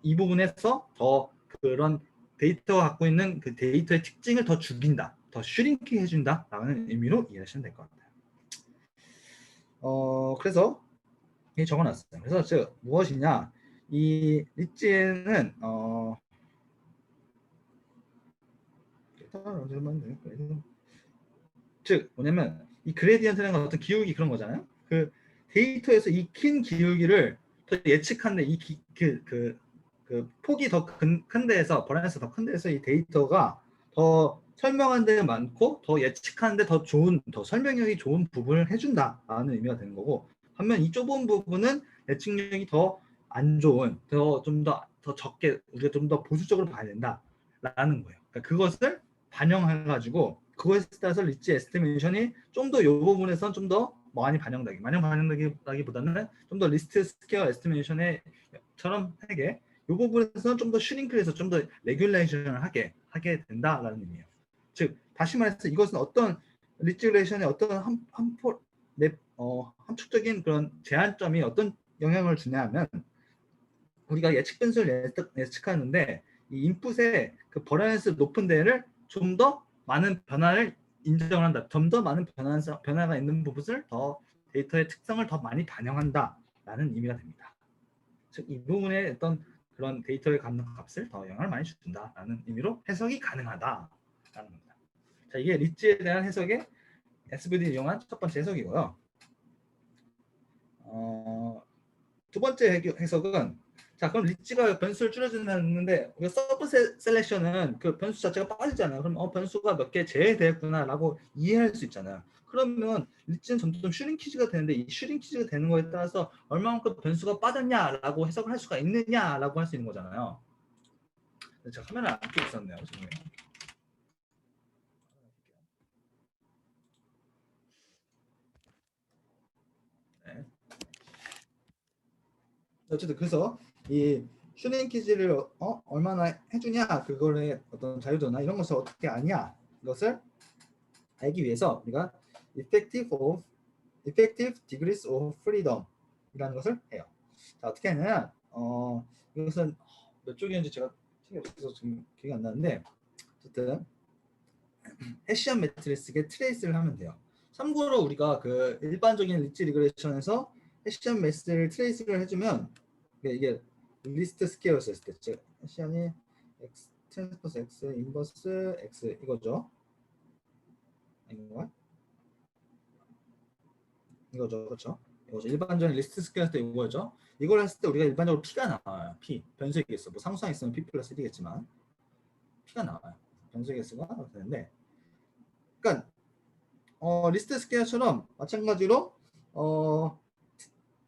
이 부분에서 더 그런 데이터가 갖고 있는 그 데이터의 특징을 더 죽인다, 더 슈링크 해준다라는 의미로 이해하시면 될 것 같아요. 그래서 이 적어놨어요. 그래서 즉 무엇이냐? 이 리치는 즉 뭐냐면 이 그레디언트라는 건 어떤 기울기 그런 거잖아요. 그 데이터에서 이 긴 기울기를 더 예측하는데 이 그 폭이 더 큰 데에서 버라이언스 더 큰 데에서 이 데이터가 더 설명하는 데 많고 더 예측하는 데 더 좋은, 더 설명력이 좋은 부분을 해준다라는 의미가 되는 거고, 반면 이 좁은 부분은 예측력이 더 안 좋은, 좀 더 적게, 우리가 좀 더 보수적으로 봐야 된다라는 거예요. 그러니까 그것을 반영해가지고 그것에 따라서 리치 에스티메이션이 좀 더 이 부분에선 좀 더 많이 반영되기보다는 좀 더 리스트 스퀘어 에스티메이션처럼 하게 이 부분에서는 좀 더 슈링크해서 좀 더 레귤레이션을 하게 된다라는 의미예요. 즉 다시 말해서 이것은 어떤 리지레이션의 어떤 함축적인 그런 제한점이 어떤 영향을 주냐면, 우리가 예측 변수를 예측하는데 이 인풋의 그 버라이언스 높은 데를 좀 더 많은 변화를 인정을 한다. 좀 더 많은 변화가 있는 부분을 더 데이터의 특성을 더 많이 반영한다라는 의미가 됩니다. 즉 이 부분에 어떤 그런 데이터에 갖는 값을 더 영향을 많이 준다라는 의미로 해석이 가능하다라는 겁니다. 자, 이게 리치에 대한 해석의 SVD를 이용한 첫 번째 해석이고요. 두 번째 해석은, 자 그럼 리치가 변수를 줄여준다는데 우리가 서브 셀렉션은 그 변수 자체가 빠지잖아요. 그럼 변수가 몇 개 제외되었구나라고 이해할 수 있잖아요. 그러면 리치는 점점 슈링키지가 되는데 이 슈링키지가 되는 거에 따라서 얼마만큼 변수가 빠졌냐라고 해석을 할 수가 있느냐라고 할 수 있는 거잖아요. 제가 카메라 안 켜고 있었네요. 죄송해요. 네. 어쨌든 그래서 이 슈링키지를 얼마나 해주냐, 그거의 어떤 자유도나 이런 것을 어떻게 아냐, 이것을 알기 위해서 우리가 effective degrees of freedom 이라는 것을 해요. 자, 어떻게 하냐면 이것은 몇 쪽이었는지 제가 책이 없어서 지금 기억이 안 나는데, 어쨌든 해시안 매트리스의 트레이스를 하면 돼요. 참고로 우리가 그 일반적인 리치 리그레이션에서 해시안 매트리스를 트레이스를 해주면 이게 리스트 스퀘어였을 때, 즉 해시안이 x 트랜스포스 x 인버스 x 이거죠. 아닌가? 이거죠, 그렇죠? 이거죠. 일반적인 리스트 스퀘어 때 이거죠. 이걸 했을 때 우리가 일반적으로 p가 나와요. p 변수이겠어. 뭐 상수항 있으면 p 플러스 1이겠지만 p가 나와요. 변수이겠으면 되는데, 그러니까 리스트 스퀘어처럼 마찬가지로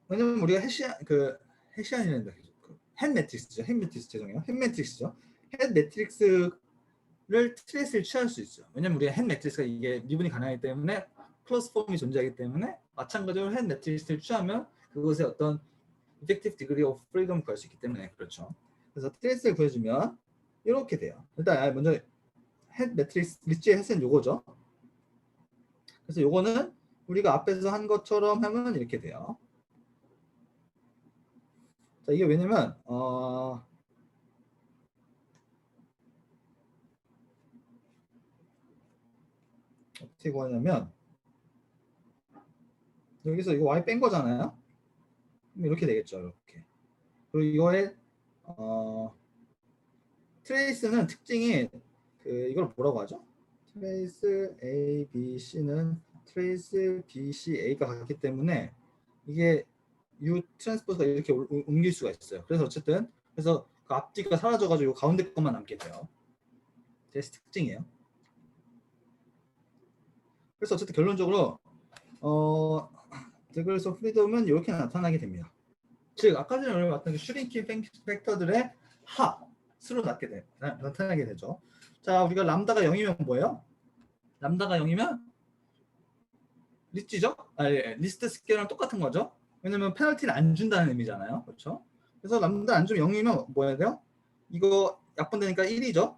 왜냐면 우리가 해시안이란다. 햇 매트릭스죠. 햇 매트릭스, 죄송해요. 햇 매트릭스죠. 햇 매트릭스를 트레이스를 취할 수 있어요. 왜냐면 우리가 햇 매트릭스가 이게 미분이 가능하기 때문에 클로즈 폼이 존재하기 때문에 마찬가지로 햇 매트릭스를 취하면 그것의 어떤 effective degree of freedom을 구할 수 있기 때문에, 그렇죠. 그래서 트레이스를 구해주면 이렇게 돼요. 일단 먼저 햇 매트릭스 리치의 햇은 요거죠. 그래서 요거는 우리가 앞에서 한 것처럼 하면 이렇게 돼요. 자, 이게 왜냐면 어떻게 구하냐면 여기서 이거 y 뺀 거잖아요. 그럼 이렇게 되겠죠. 이렇게. 그리고 이거의 트레이스는 특징이 이걸 뭐라고 하죠? 트레이스 A, B, C는 트레이스 B, C, A가 같기 때문에 이게 U 트랜스포즈가 이렇게 옮길 수가 있어요. 그래서 어쨌든 그래서 그 앞뒤가 사라져가지고 가운데 것만 남게 돼요. 테스트 특징이에요. 그래서 어쨌든 결론적으로 degrees of freedom은 이렇게 나타나게 됩니다. 즉 아까 전에 우리가 봤던 슈링킹 팩터들의 합수로 나타나게 되죠. 자, 우리가 람다가 0이면 뭐예요? 람다가 0이면 리치죠? 리스트 스퀘어랑 똑같은 거죠. 왜냐면 페널티를 안 준다는 의미잖아요. 그렇죠? 그래서 람다 안 주면 0이면 뭐 해야 돼요? 이거 약분되니까 1이죠.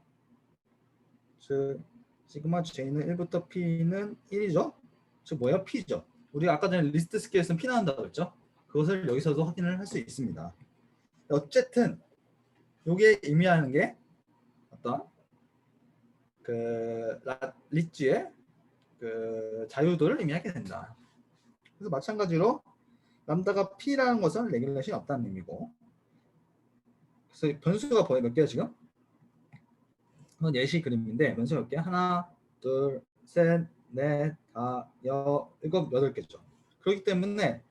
즉 시그마 J는 1부터 P는 1이죠. 즉 뭐예요? P죠. 우리가 아까 전에 리스트 스퀘어에서는 P 나온다고 했죠. 그것을 여기서도 확인을 할 수 있습니다. 어쨌든 이게 의미하는 게 어떤 리치의 자유도를 의미하게 된다. 그래서 마찬가지로 람다가 P라는 것은 레귤레이션이 없다는 의미고, 그래서 변수가 몇 개야 지금? 이건 예시 그림인데 변수가 몇 개야? 하나, 둘, 셋, 넷, 다, 일곱, 여덟 개죠. 그렇기 때문에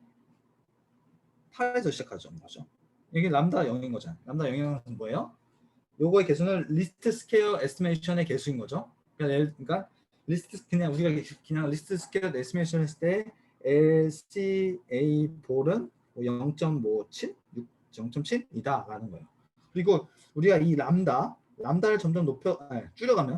8에서 시작하죠. 그렇죠? 이게 람다 0인 거잖아요. 람다 0은 뭐예요? 요거의 개수는 리스트 스퀘어 에스티메이션의 개수인 거죠. 그러니까 리스트 그냥 우리가 그냥 리스트 스퀘어 에스티메이션 했을 때 LCA 볼은 0.57, 0.7이다라는 거예요. 그리고 우리가 이 람다를 점점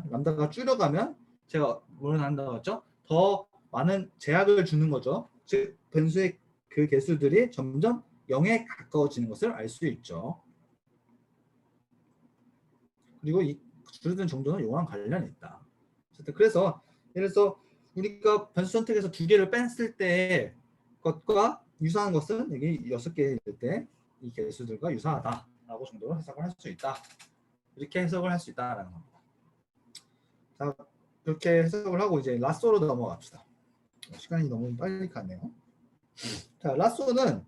람다가 줄여가면 제가 뭘 한다고 했죠? 더 많은 제약을 주는 거죠. 즉 변수의 그 개수들이 점점 0에 가까워지는 것을 알 수 있죠. 그리고 이 줄어드는 정도는 요거랑 관련이 있다. 그래서 예를 들어서 우리가 변수 선택에서 2개를 뺐을 때 것과 유사한 것은 여기 6개일 때 이 개수들과 유사하다라고 정도로 해석을 할 수 있다. 이렇게 해석을 할 수 있다라는 겁니다. 자, 그렇게 해석을 하고 이제 라쏘로 넘어갑시다. 시간이 너무 빨리 가네요. 자, 라쏘는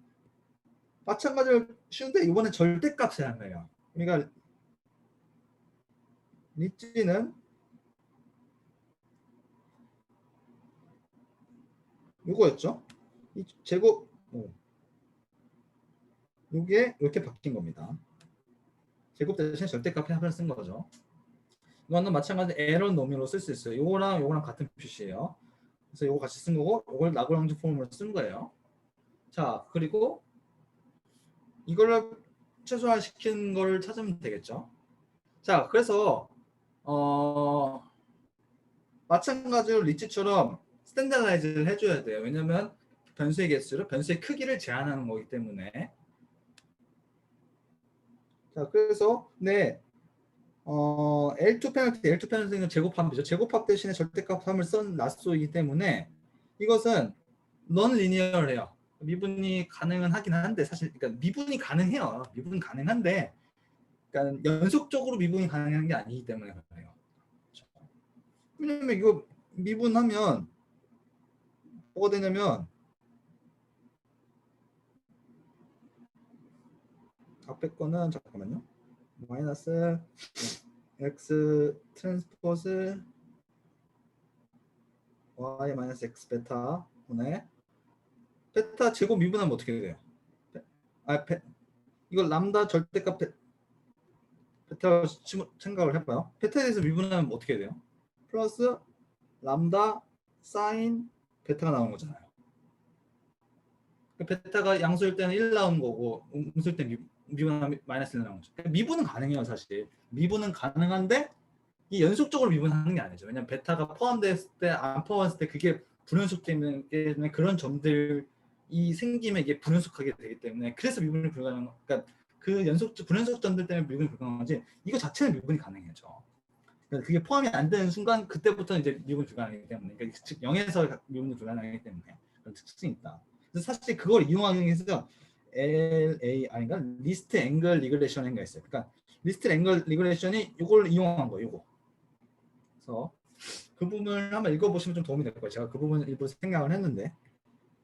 마찬가지로 쉬운데 이번엔 절대값이 아니에요. 그러니까 리치는 요거였죠. 이 제곱 요게 이렇게 바뀐 겁니다. 제곱 대신 절대값 합을 쓴 거죠. 이거는 마찬가지 에러 노미로 쓸 수 있어요. 요거랑 같은 표시예요. 그래서 요거 같이 쓴 거고 요걸 라그랑주 폼으로 쓴 거예요. 자, 그리고 이거를 최소화시킨 걸 찾으면 되겠죠. 자, 그래서 마찬가지로 리치처럼 스탠다라이즈를 해줘야 돼요. 왜냐면 변수의 개수를 변수의 크기를 제한하는 거기 때문에. 자, 그래서 L2 페널티는 제곱합이죠. 제곱합 대신에 절대값함을 쓴 라쏘이기 때문에 이것은 넌 리니어해요. 미분이 가능은 하긴 한데 사실 그러니까 미분이 가능해요. 미분 가능한데 그러니까 연속적으로 미분이 가능한 게 아니기 때문에 그래요. 왜냐면 이거 미분하면 뭐가 되냐면 앞에 거는 잠깐만요. 마이너스 x 트랜스포즈 y 마이너스 x 베타 분의 베타 제곱 미분하면 어떻게 돼요? 이걸 람다 절대값 베타 생각을 해봐요. 베타에 대해서 미분하면 어떻게 돼요? 플러스 람다 사인 베타가 나오는 거잖아요. 베타가 양수일 때는 1 나오는 거고 음수일 때 미분하면 마이너스 1 나오는 거죠. 미분은 가능해요. 사실 미분은 가능한데 이 연속적으로 미분하는 게 아니죠. 왜냐면 베타가 포함됐을 때 안 포함했을 때 그게 불연속 때문에 그런 점들이 생기면 이게 불연속하게 되기 때문에 그래서 미분이 불가능한 그러니까 그 불연속 점들 때문에 미분이 불가능하지 이거 자체는 미분이 가능해죠. 그러니까 그게 포함이 안 되는 순간 그때부터 이제 미분이 불가능하기 때문에 그러니까 즉 0에서 미분이 불가능하기 때문에 그런 특징이 있다. 그래서 사실 그걸 이용하기 위해서 LAR인가 리스트 앵글 리그레션인가 있어요. 그러니까 리스트 앵글 리그레션이 이걸 이용한 거예요. 이거. 그래서 그 부분을 한번 읽어보시면 좀 도움이 될 거예요. 제가 그 부분을 일부러 생각을 했는데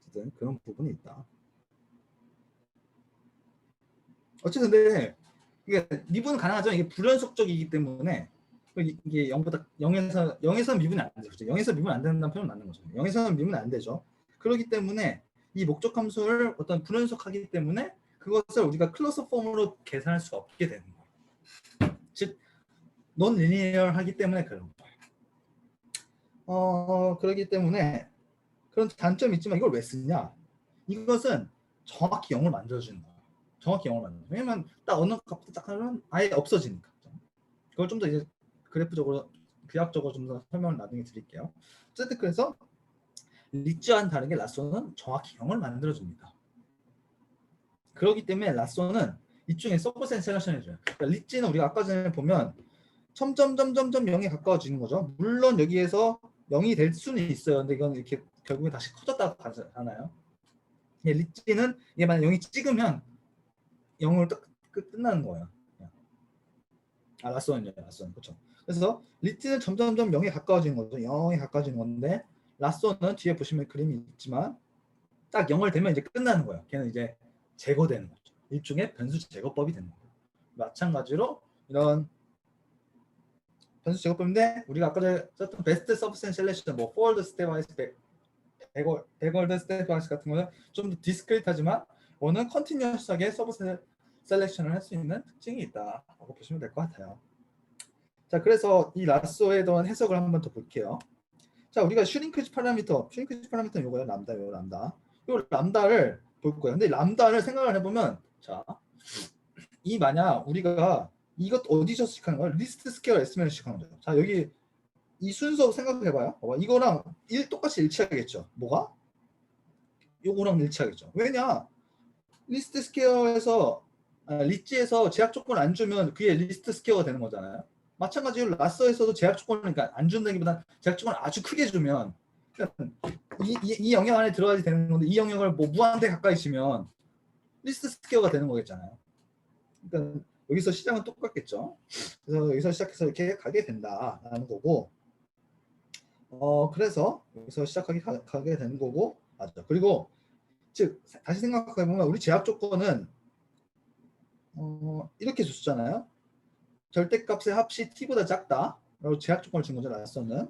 어쨌든 그런 부분이 있다. 어쨌든 근데 이게 미분은 가능하죠. 이게 불연속적이기 때문에 이게 0에서 미분이 안 되죠. 0에서 미분 안 된다는 표현은 맞는 거죠. 0에서는 미분 안 되죠. 그렇기 때문에 이 목적 함수를 어떤 불연속하기 때문에 그것을 우리가 클로저 폼으로 계산할 수 없게 되는 거예요. 즉 논 리니어하기 때문에 그런 거예요. 그렇기 때문에 그런 단점이 있지만 이걸 왜 쓰냐? 이것은 정확히 0을 만들어주는 거예요. 정확히 0을 만들어주는 거예요. 왜냐면 딱 어느 값부터 딱 하면 아예 없어지니까. 그걸 좀 더 이제 그래프적으로 규약적으로 좀 더 설명을 나중에 드릴게요. 어쨌든 그래서 리치와는 다르게 라쏘는 정확히 0을 만들어줍니다. 그렇기 때문에 라쏘는 이쪽에 서브셋 셀렉션 해줘요. 그러니까 리치는 우리가 아까 전에 보면 점점점점점 0에 가까워지는 거죠. 물론 여기에서 0이 될 수는 있어요. 근데 이건 이렇게 결국에 다시 커졌다고 가잖아요. 리치는 이게 만약 0이 찍으면 0으로 딱 끝나는 거예요. 라쏘는요. 그렇죠. 그래서 리치는 점점점 0에 가까워지는 거죠. 0에 가까워지는 건데 라쏘는 뒤에 보시면 그림이 있지만 딱 0을 되면 이제 끝나는 거예요. 걔는 이제 제거되는 거죠. 일종의 변수 제거법이 되는 거예요. 마찬가지로 이런 변수 제거법인데 우리가 아까 전에 썼던 베스트 서브셋 셀렉션, 뭐 포월드 스텝와이스, 백월드 스텝와이스 같은 거는 좀 더 디스크릿하지만 오늘 컨티뉴어스하게 서브셋 셀렉션을 할 수 있는 특징이 있다라고 보시면 될 것 같아요. 자, 그래서 이 라쏘에 대한 해석을 한번 더 볼게요. 자, 우리가 슈링크지 파라미터는 요거예요. 람다, 요 람다. 요 람다를 볼 거예요. 근데 람다를 생각을 해보면, 자, 이 만약 우리가 이것 어디서 시작하는 거야? 리스트 스퀘어 S면 시작하는 거죠. 자, 여기 이 순서 생각해봐요. 이거랑 똑같이 일치하겠죠. 뭐가? 요거랑 일치하겠죠. 왜냐? 리스트 스퀘어에서 리지에서 제약 조건 안 주면 그게 리스트 스퀘어가 되는 거잖아요. 마찬가지로 라서에서도 제약 조건을 그러니까 안 준다기보다 제약 조건을 아주 크게 주면 그러니까 이 영역 안에 들어가야 되는 건데 이 영역을 뭐 무한대 가까이 주면 리스트 스퀘어가 되는 거겠잖아요. 그러니까 여기서 시작은 똑같겠죠. 그래서 여기서 시작해서 이렇게 가게 된다라는 거고, 그래서 여기서 가게 되는 거고, 맞죠. 그리고 즉 다시 생각해 보면 우리 제약 조건은 이렇게 줬잖아요. 절대값의 합이 t보다 작다라고 제약 조건을 준 거죠. 라서는.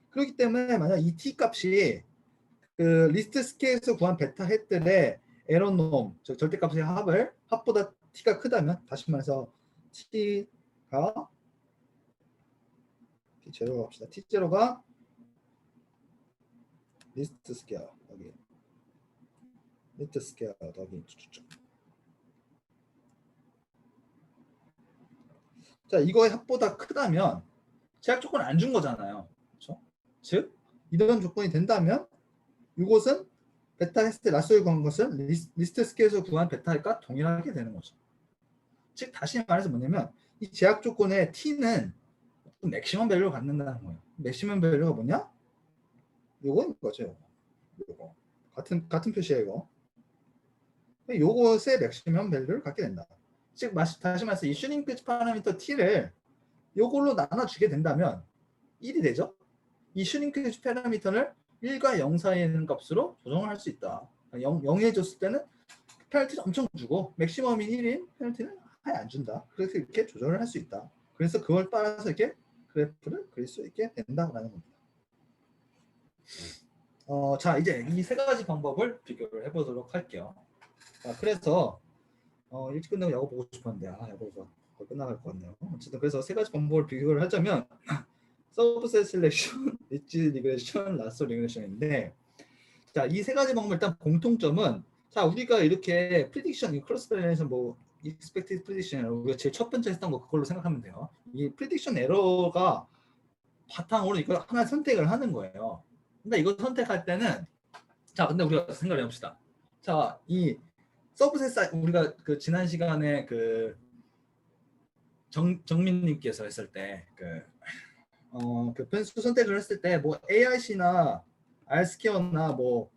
그렇기 때문에 만약 이 t 값이 그 리스트 스퀘어에서 구한 베타 햇들의 에러놈, 즉 절대값의 합보다 t가 크다면, 다시 말해서 t가 t0로 합시다. t0가 리스트 스퀘어 여기 리스트 스퀘어 여기 쭉쭉쭉. 자, 이거의 합보다 크다면 제약 조건을 안 준 거잖아요. 그렇죠? 즉 이런 조건이 된다면 이것은 베타 햇을 라쏘에 구한 것은 리스트 스퀘어에서 구한 베타 햇과 동일하게 되는 거죠. 즉 다시 말해서 뭐냐면 이 제약 조건의 t는 맥시멈 밸류를 갖는다는 거예요. 맥시멈 밸류가 뭐냐? 요거인 거죠. 요거 같은 표시예요. 이거 요것의 맥시멈 밸류를 갖게 된다. 즉 다시 말해서 이 슈링크지 파라미터 t를 요걸로 나눠주게 된다면 1이 되죠. 이 슈링크지 파라미터를 1과 0 사이에 있는 값으로 조정을 할 수 있다. 0에 줬을 때는 페널티는 엄청 주고 맥시멈이 1인 페널티는 아예 안 준다. 그래서 이렇게 조절을 할 수 있다. 그래서 그걸 따라서 이렇게 그래프를 그릴 수 있게 된다라는 겁니다. 자, 이제 이 세 가지 방법을 비교를 해보도록 할게요. 자, 그래서 일찍 끝나고 야구 보고 싶었는데 야구가 거의 끝나갈 것 같네요. 어쨌든 그래서 세 가지 방법을 비교를 하자면 서브셋 셀렉션, 리치 리그레션, 라sso 리그레션인데, 자, 이 세 가지 방법 일단 공통점은, 자, 우리가 이렇게 프리딕션, 크로스 밸런스 뭐 expected prediction 우리가 제일 첫 번째 했던 거 그걸로 생각하면 돼요. 이 프리딕션 에러가 바탕으로 이걸 하나 선택을 하는 거예요. 근데 이걸 선택할 때는, 자, 근데 우리가 생각을 해봅시다. 자, 이 서브셋 우리가 그 지난 시간에 그 정민님께서 했을 때 그 변수 선택을 했을 때 뭐 AIC나 R스퀘어나 뭐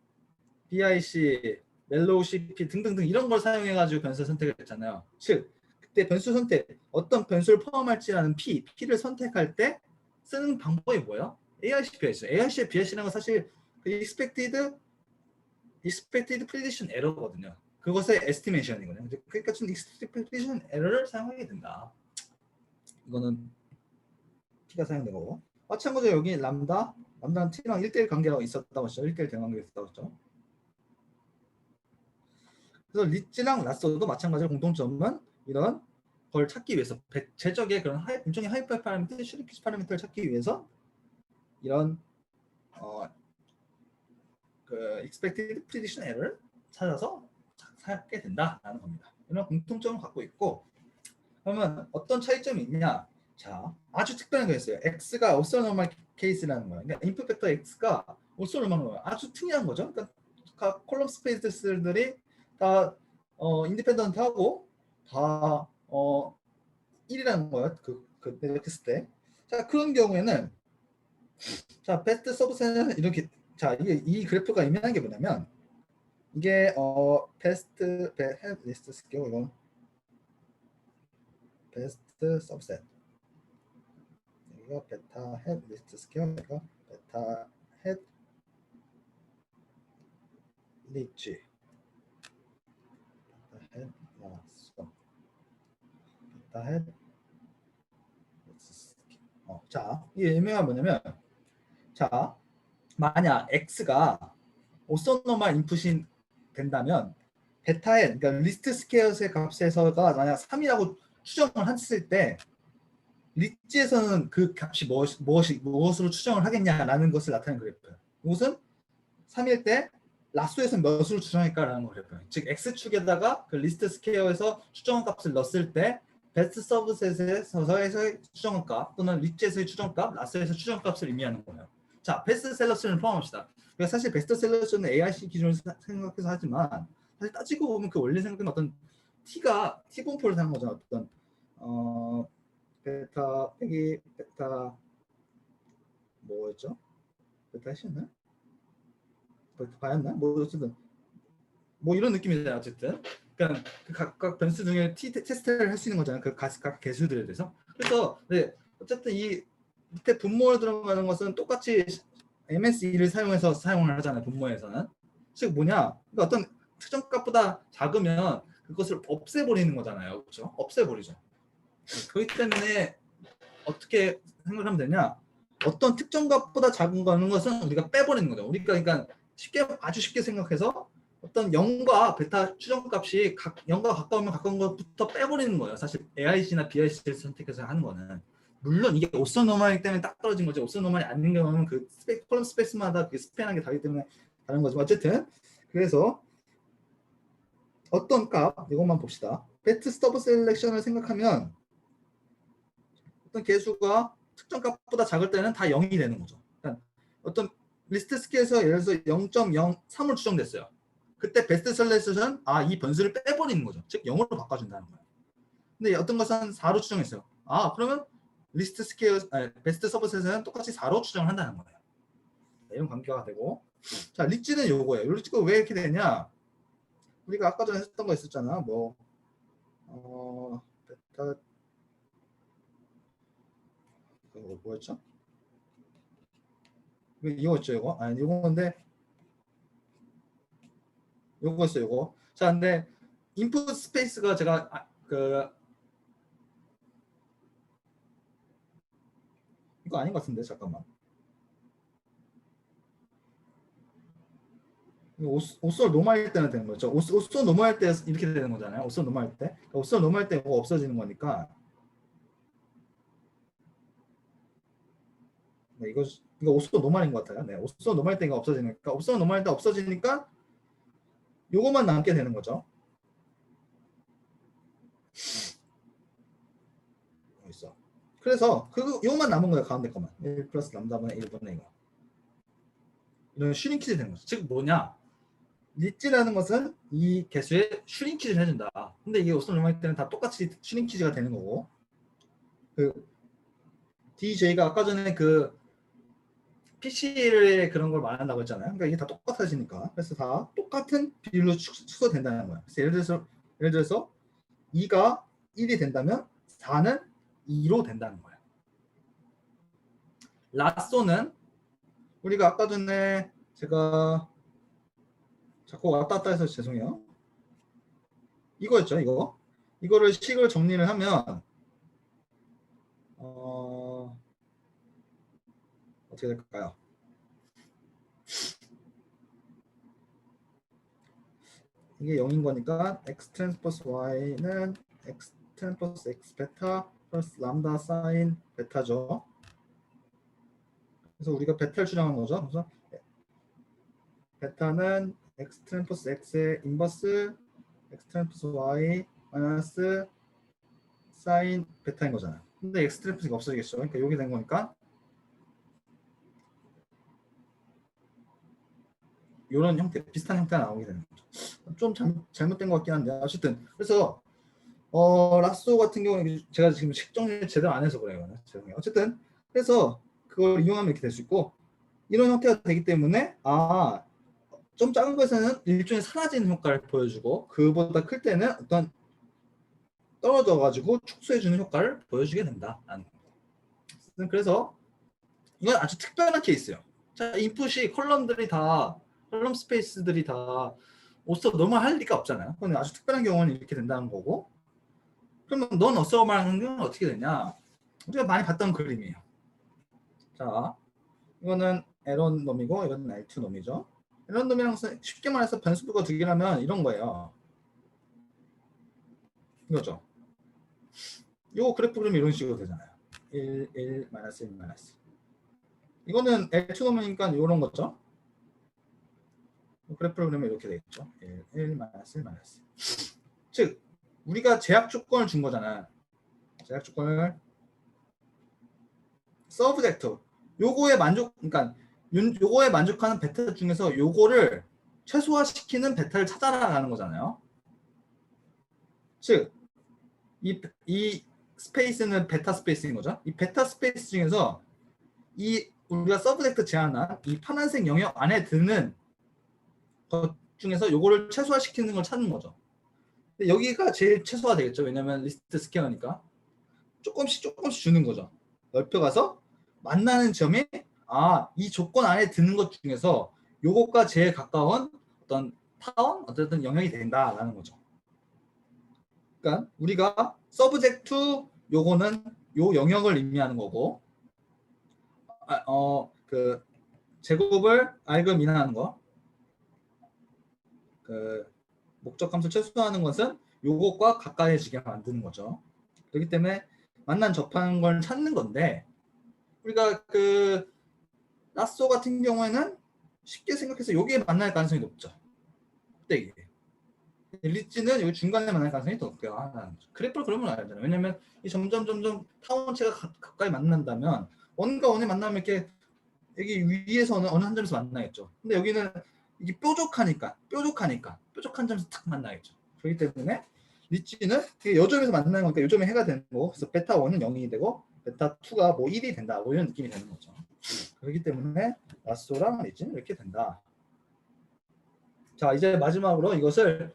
BIC, 멜로우 CP 등등등 이런 걸 사용해가지고 변수 선택을 했잖아요. 즉 그때 변수 선택 어떤 변수를 포함할지라는 P를 선택할 때 쓰는 방법이 뭐예요? AIC, BIC. AIC, BIC라는 건 사실 그 expected prediction error거든요. 그것의 estimation이거든요. 그러니까 좀 expected prediction error를 사용하게 된다. 이거는 P가 사용된 거고. 마찬가지로 여기 람다는 T랑 1대1 관계가 있었다고 했죠. 1대1 대관계가 있었다고 했죠. 그래서 리치랑 라쏘도 마찬가지로 공통점은 이런 걸 찾기 위해서 제적의 그런 일종의 하이퍼 파라미터, 슈링키지 파라미터를 찾기 위해서 이런 그 expected prediction error를 찾아서 찾게 된다라는 겁니다. 이런 공통점을 갖고 있고, 그러면 어떤 차이점이 있냐? 자, 아주 특별한 거 있어요. X가 오소노멀 케이스라는 거예요. 그러니까 인풋 벡터 X가 오소노멀 거예요. 아주 특이한 거죠. 그러니까 콜럼 스페이스들이 다 인디펜던트하고 다 1이라는 거예요. 이렇게 했을 때. 자, 그런 경우에는 자, 베스트 서브셋은 이렇게, 자, 이 그래프가 의미하는 게 뭐냐면 이게 베스트 리스트 스퀘어, 이건 베스트 서브셋, 여기가 베타 햇 리스트 스퀘어, 여기가 베타 햇 리치, 베타 햇 라쏘, 베타 햇 리스트 스퀘어. 자, 이게 의미가 뭐냐면, 자, 만약 X가 오소노멀 인풋이 된다면 베타의, 그러니까 리스트 스퀘어의 값에서가 만약 3이라고 추정을 했을 때 리지에서는 그 값이 무엇으로 추정을 하겠냐라는 것을 나타내는 그래프예요. 이것은 3일 때 라쏘에서 몇으로 추정할까라는 그래프예요. 즉 x축에다가 그 리스트 스퀘어에서 추정한 값을 넣었을 때 베스트 서브셋에서의 추정값 또는 리치에서의 추정값, 라쏘에서 추정값을 의미하는 거예요. 자, 베스트셀러스를 포함합시다. 그러니까 사실 베스트셀러스는 AIC 기준을 생각해서 하지만 사실 따지고 보면 그 원리 생각은 어떤 T 분포를 사는 거잖아. 어떤 베타 빼기 베타 뭐였죠? 베타 C였나? 베타 바였나? 뭐 어쨌든 뭐 이런 느낌이잖아요. 어쨌든 그러니까 그 각각 변수 중에 T 테스트를 할 수 있는 거잖아요. 그 각 개수들에 대해서. 그래서 네, 어쨌든 이 밑에 분모에 들어가는 것은 똑같이 MSE를 사용해서 사용을 하잖아요. 분모에서는. 즉 뭐냐? 그러니까 어떤 특정 값보다 작으면 그것을 없애버리는 거잖아요. 그렇죠? 없애버리죠. 그렇기 때문에 어떻게 생각하면 되냐? 어떤 특정 값보다 작은 것은 우리가 빼버리는 거죠. 우리가 그러니까 아주 쉽게 생각해서 어떤 0과 베타 추정값이 0과 가까우면 가까운 것부터 빼버리는 거예요. 사실 AIC나 BIC를 선택해서 하는 거는. 물론 이게 오소노멀이기 때문에 딱 떨어진 거죠. 오소노멀이 아닌 경우는 그 콜럼 스페이스마다 그 스팬한 게 다르기 때문에 다른 거지만 어쨌든 그래서 어떤 값 이것만 봅시다. 베스트 서브 셀렉션을 생각하면 어떤 개수가 특정 값보다 작을 때는 다 0이 되는 거죠. 그러니까 어떤 리스트 스퀘어에서 예를 들어서 0.03을 추정됐어요. 그때 베스트 셀렉션 이 변수를 빼버리는 거죠. 즉 0으로 바꿔준다는 거예요. 근데 어떤 것은 4로 추정했어요. 그러면 리스트 스퀘어 베스트 서브셋은 똑같이 4로 추정을 한다는 거예요. 이런 관계가 되고 자 리치는 요거예요. 리치가 왜 이렇게 되냐? 우리가 아까 전에 했던 거 있었잖아. 베타 뭐였죠? 이거였죠, 이거? 아니, 이건데 요거였어요, 요거. 자, 근데 인풋 스페이스가 제가 이거 아닌 것 같은데 잠깐만. 오솔 노멀 때는 되는 거죠. 오솔 노멀 때 이렇게 되는 거잖아요. 오솔 노멀 때. 그러니까 오솔 노멀 때 이거 없어지는 거니까. 네, 이거 오솔 노멀인 것 같아요. 네, 오솔 노멀 때 이거 없어지니까 오솔 노멀 때 없어지니까 요거만 남게 되는 거죠. 있어. 그래서 요거만 남은 거예요. 가운데 거만. 1 플러스 람다분의 1분의 이거. 이런 슈링키지 되는 거죠. 즉 뭐냐? 리치라는 것은 이 개수에 슈링키지를 해준다. 근데 이게 오솔 노멀 때는 다 똑같이 슈링키지가 되는 거고. 그 DJ가 아까 전에 그 PC의 그런 걸 말한다고 했잖아요. 그러니까 이게 다 똑같아지니까. 그래서 다 똑같은 비율로 축소된다는 거예요. 그래서 예를 들어서 2가 1이 된다면 4는 2로 된다는 거예요. 라쏘는 우리가 아까 전에 제가 자꾸 왔다 갔다 해서 죄송해요. 이거였죠, 이거. 이거를 식을 정리를 하면 어떻게 될까요? 이게 0인 거니까 x 트랜스포스 y는 x 트랜스포스 x 베타 플러스 람다 사인 베타죠. 그래서 우리가 베타를 추정한 거죠. 그래서 베타는 x 트랜스포스 x의 인버스 x 트랜스포스 y 마이너스 사인 베타인 거잖아요. 근데 x 트랜스포스가 없어지겠죠. 그러니까 여기 된 거니까 이런 형태, 비슷한 형태가 나오게 되는 거죠. 좀 잘못된 것 같긴 한데 어쨌든 그래서 라쏘 같은 경우는 제가 지금 식 정리를 제대로 안 해서 그래요. 죄송해요. 어쨌든 그래서 그걸 이용하면 이렇게 될 수 있고 이런 형태가 되기 때문에 좀 작은 것에는 일종의 사라지는 효과를 보여주고 그보다 클 때는 어떤 떨어져 가지고 축소해주는 효과를 보여주게 된다라는 겁니다. 그래서 이건 아주 특별한 케이스예요. 자, 인풋이 컬럼 스페이스들이 다 오서 너무 할 리가 없잖아요. 그건 아주 특별한 경우는 이렇게 된다는 거고. 그러면 넌 어서말하는 건 어떻게 되냐? 우리가 많이 봤던 그림이에요. 자, 이거는 L1 놈이고 이거는 L2 놈이죠. L1 놈이랑 쉽게 말해서 변수가 두 개라면 이런 거예요. 이거죠. 요 그래프 그림 이런 식으로 되잖아요. 1, 1, 마이너스 1, 마이너스. 이거는 L2 노면이니까 이런 거죠. 그래프를 그러면 이렇게 되겠죠. 1, 1, 마이너스 1, 마이너스. 즉 우리가 제약 조건을 준 거잖아. 제약 조건을 서브젝트 요거에 그러니까 요거에 만족하는 베타 중에서 요거를 최소화시키는 베타를 찾아라라는 거잖아요. 즉 이 스페이스는 베타 스페이스인 거죠. 이 베타 스페이스 중에서 이 우리가 서브젝트 제한한 이 파란색 영역 안에 드는 것 중에서 요거를 최소화시키는 걸 찾는 거죠. 근데 여기가 제일 최소화 되겠죠. 왜냐면 리스트 스퀘어니까 조금씩 주는 거죠. 넓혀가서 만나는 점이 이 조건 안에 드는 것 중에서 요것과 제일 가까운 어떤 타원 어쨌든 영역이 된다라는 거죠. 그러니까 우리가 서브젝트 요거는 요 영역을 의미하는 거고 그 제곱을 알금 인하하는 거 그 목적 함수 최소화하는 것은 요것과 가까이지게 만드는 거죠. 그렇기 때문에 만난 접하는 걸 찾는 건데 우리가 그 라쏘 같은 경우에는 쉽게 생각해서 여기에 만날 가능성이 높죠. 껍데기. 리치는 여기 중간에 만날 가능성이 더 높고요. 그래프를 그러면 알잖아요. 왜냐면 이 점점 타원체가 가까이 만난다면 원과 원이 만나면 이렇게 여기 위에서는 어느 한 점에서 만나겠죠. 근데 여기는 이게 뾰족한 점에서 탁 만나겠죠. 그렇기 때문에 리치는 요 점에서 만나는 거니까 요 점에 해가 되는 거고, 그래서 베타 1은 0이 되고 베타 2가 뭐 1이 된다. 뭐 이런 느낌이 되는 거죠. 그렇기 때문에 라쏘랑 리치는 이렇게 된다. 자, 이제 마지막으로 이것을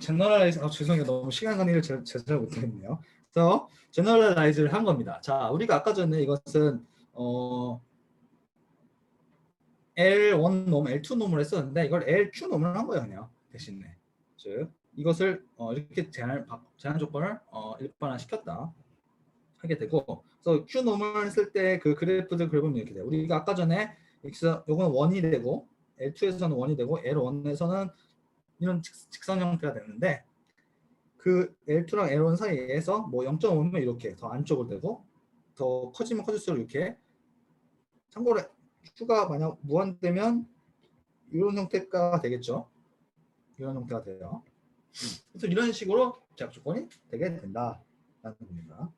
제너럴라이즈, 죄송해요. 너무 시간 관리를 제대로 못했네요. 그래서 제너럴라이즈를 한 겁니다. 자, 우리가 아까 전에 이것은 L1 놈, L2 놈을 했었는데 이걸 LQ 놈을 한 거예요, 그냥 대신에. 즉 이것을 이렇게 제한 조건을 일반화 시켰다 하게 되고, 그래서 Q 놈을 했을 때 그 그래프들 그려보면 이렇게 돼요. 우리가 아까 전에 요거는 1이 되고 L2에서는 1이 되고 L1에서는 이런 직선 형태가 되는데 그 L2랑 L1 사이에서 뭐 0.5면 이렇게 더 안쪽으로 되고 더 커지면 커질수록 이렇게, 참고로 Q가 만약 무한되면 이런 형태가 되겠죠. 이런 형태가 돼요. 그래서 이런 식으로 제약 조건이 되게 된다라는 겁니다.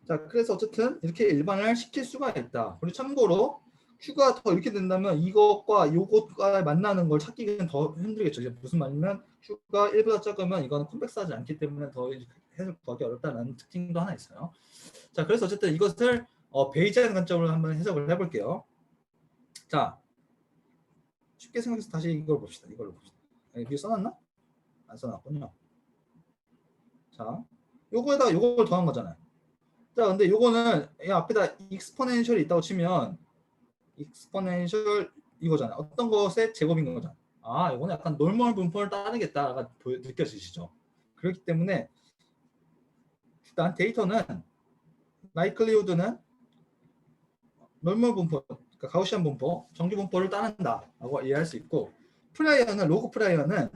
자, 그래서 어쨌든 이렇게 일반을 시킬 수가 있다. 그리고 참고로 Q가 더 이렇게 된다면 이것과 이것과 만나는 걸 찾기는 더 힘들겠죠. 이제 무슨 말이냐면 Q가 1보다 작으면 이거는 콤플렉스하지 않기 때문에 더 해석 구하기 어렵다는 특징도 하나 있어요. 자, 그래서 어쨌든 이것을 베이지안 관점으로 한번 해석을 해볼게요. 자, 쉽게 생각해서 다시 이걸 봅시다. 이걸로 봅시다. 여기 써놨나? 안 써놨군요. 자, 요거에다가 요걸 더한 거잖아요. 자, 근데 요거는 이 앞에다 익스포넨셜이 있다고 치면 익스포넨셜 이거잖아요. 어떤 것의 제곱인 거잖아요. 요거는 약간 노멀 분포를 따르겠다가 느껴지시죠? 그렇기 때문에 일단 데이터는 likelihood는 노멀 분포, 그러니까 가우시안 분포, 정규 분포를 따른다라고 이해할 수 있고, 프라이어는 로그 프라이어는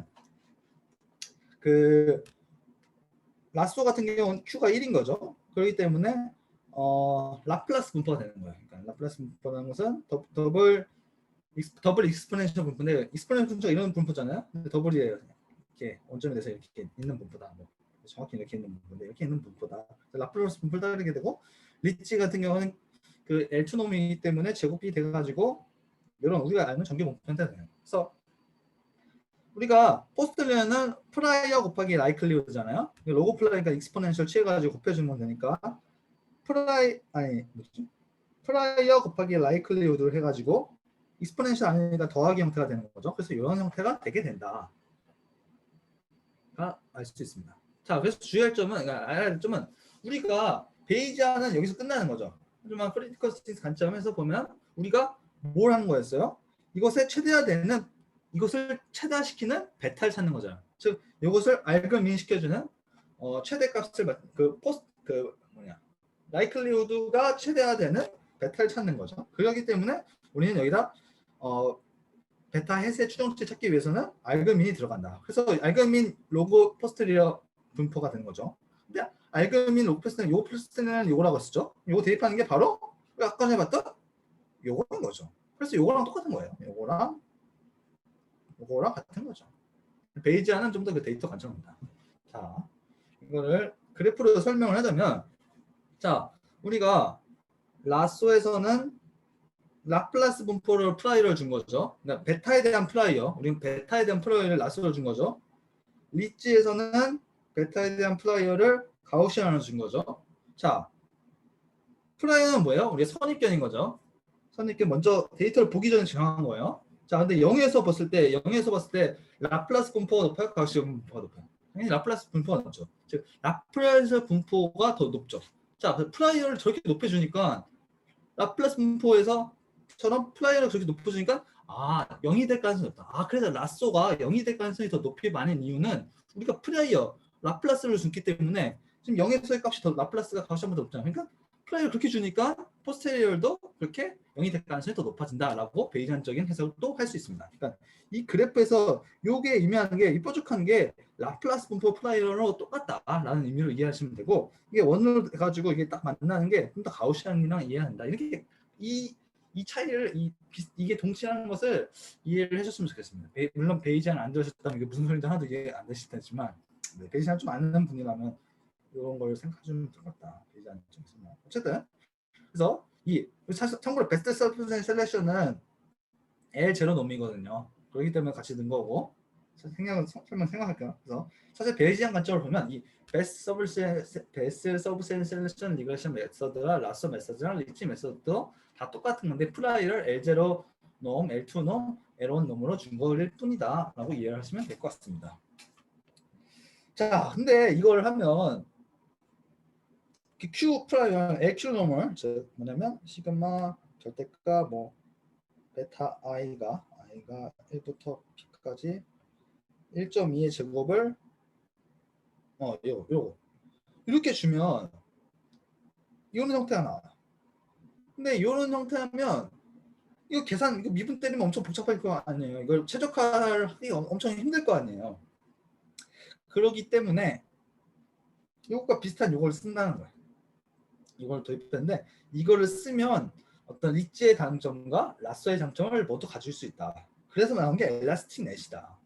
그 라쏘 같은 경우는 Q가 1인 거죠. 그렇기 때문에 라플라스 분포가 되는 거예요. 그러니까 라플라스 분포라는 것은 더블 익스포넨셜 분포인데, 익스포넨셜 분포가 이런 분포잖아요. 근데 더블이에요. 이렇게 원점에 대해서 이렇게 있는 분포다. 뭐 정확히 이렇게 있는 분포인데 이렇게 있는 분포다. 라플라스 분포를 따르게 되고, 리치 같은 경우는 그 L2 놈이기 때문에 제곱이 돼가지고 이런 우리가 알는 전개 분포한테 돼요. 그래서 우리가 포스트리어는 프라이어 곱하기 라이클리우드잖아요. 로고 플라이니까 익스포넨셜 취해가지고 곱해주면 되니까 프라이어 곱하기 라이클리우드를 해가지고 익스포넨셜 아니니까 더하기 형태가 되는 거죠. 그래서 이런 형태가 되게 된다. 알 수 있습니다. 자, 그래서 주의할 점은, 알아야 할 점은 우리가 베이지안은 여기서 끝나는 거죠. 하지만 크리티컬 스팅스 관점에서 보면 우리가 뭘 하는 거였어요? 이것을 최대화시키는 베타를 찾는 거잖아요. 즉 이것을 알그민 시켜주는 최대값을 라이클리우드가 최대화되는 베타를 찾는 거죠. 그렇기 때문에 우리는 여기다 베타 햇의 추정치 찾기 위해서는 알그민이 들어간다. 그래서 알그민 로그 포스트리어 분포가 되는 거죠. 근데 알고민 로그 패스는 요 패스는 요거라고 쓰죠. 요거 대입하는 게 바로 아까 전에 봤던 요거인 거죠. 그래서 요거랑 똑같은 거예요. 요거랑 같은 거죠. 베이지안은 좀 더 그 데이터 관점입니다. 자, 이거를 그래프로 설명을 하자면, 자, 우리가 라쏘에서는 라플라스 분포를 프라이어를 준 거죠. 그러니까 베타에 대한 프라이어, 우리는 베타에 대한 프라이어를 라쏘로 준 거죠. 리치에서는 베타에 대한 프라이어를 가우시안으로 준 거죠. 자, 프라이어는 뭐예요? 우리 선입견인 거죠. 선입견 먼저 데이터를 보기 전에 정한 거예요. 자, 근데 0에서 봤을 때 라플라스 분포가 높아요? 가우시안 분포가 높아요? 당연히 라플라스 분포가 높죠. 즉 라플라스 분포가 더 높죠. 자, 프라이어를 저렇게 높여주니까 라플라스 분포에서처럼 프라이어를 저렇게 높여주니까 0이 될 가능성이 높다. 그래서 라쏘가 0이 될 가능성이 더 높이 많은 이유는 우리가 프라이어 라플라스를 줬기 때문에 지금 0에서의 값이 더 라플라스가 가우시안보다 높잖아요. 그러니까 프라이어를 그렇게 주니까 포스테리얼도 그렇게 0이 될 가능성이 더 높아진다라고 베이지안적인 해석도 할 수 있습니다. 그러니까 이 그래프에서 요게 의미하는 게 이 뾰족한 게 라플라스 분포 프라이어로 똑같다라는 의미로 이해하시면 되고, 이게 원으로 가지고 이게 딱 만나는 게 좀 더 가우시안이랑 이해한다. 이렇게 이 차이를 이게 동치라는 것을 이해를 해줬으면 좋겠습니다. 물론 베이지안 안 들으셨다면 이게 무슨 소리인지 하나도 이해 안 되실 테지만, 베이지안 좀 아는 분이라면 이런 걸 생각하시면 될 것 같다. 베이지안 좀 있으면. 어쨌든 그래서 참고로 베스트 서브셋 셀렉션은 L0 놈이거든요. 그렇기 때문에 같이 넣은 거고, 설명 생각할게요. 그래서 사실 베이지안 관점을 보면 이 베스트 서브셋 셀렉션 리그레션 메서드와 라쏘 메서드랑 리치 메서드도 다 똑같은 건데 프라이를 L0 놈, L2 놈, L1 놈으로 준 거일 뿐이다 라고 이해를 하시면 될 것 같습니다. 자, 근데 이걸 하면 Q 프라이어 LQ 놈을 뭐냐면 시그마 절대가 뭐 베타 i가 1부터 p까지 1.2의 제곱을 요거 이렇게 주면 이런 형태가 나와요. 근데 이런 형태하면 이거 계산 이거 미분 때리면 엄청 복잡할 거 아니에요. 이걸 최적화하기 엄청 힘들 거 아니에요. 그렇기 때문에 이것과 비슷한 요걸 쓴다는 거예요. 이걸 도입했는데 이거를 쓰면 어떤 리치의 장점과 라쏘의 장점을 모두 가질 수 있다. 그래서 나온 게 엘라스틱 넷이다.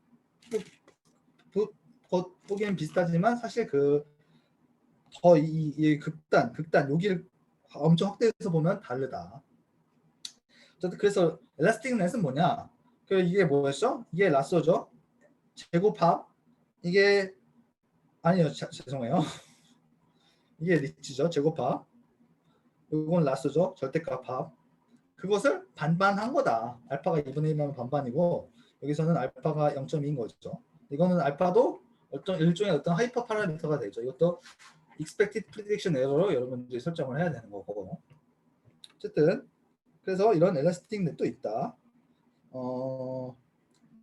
보기엔 비슷하지만 사실 더 이 극단 여기를 엄청 확대해서 보면 다르다. 그래서 엘라스틱 넷은 뭐냐? 이게 뭐였죠? 이게 라쏘죠. 제곱합 이게 아니요 죄송해요. 이게 리치죠. 제곱합. 이건 라쏘죠. 절대값 합. 그것을 반반한 거다. 알파가 2분의 1이면 반반이고 여기서는 알파가 0.2인 거죠. 이거는 알파도 일종의 어떤 하이퍼 파라미터가 되죠. 이것도 expected prediction error로 여러분들이 설정을 해야 되는 거고. 어쨌든 그래서 이런 엘라스틱 넷도 있다.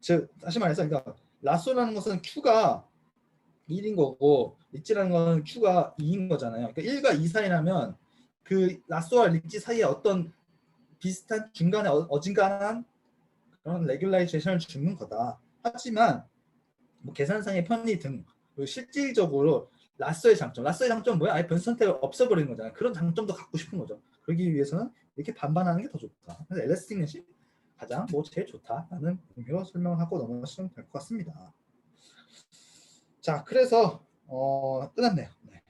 즉 다시 말해서 그러니까 라쏘라는 것은 Q가 1인 거고 리치라는 건 Q가 2인 거잖아요. 그러니까 1과 2 사이라면 그 라쏘와 리치 사이에 어떤 비슷한 중간에 어진간한 그런 레귤라이제이션을 주는 거다. 하지만 뭐 계산상의 편의 등 실질적으로 라쏘의 장점은 뭐야? 아예 변수 선택을 없애버리는 거잖아요. 그런 장점도 갖고 싶은 거죠. 그러기 위해서는 이렇게 반반하는 게 더 좋다. 그래서 엘라스틱 넷이 가장 제일 좋다라는 의미로 설명하고 넘어가시면 될 것 같습니다. 자, 그래서 끝났네요. 네.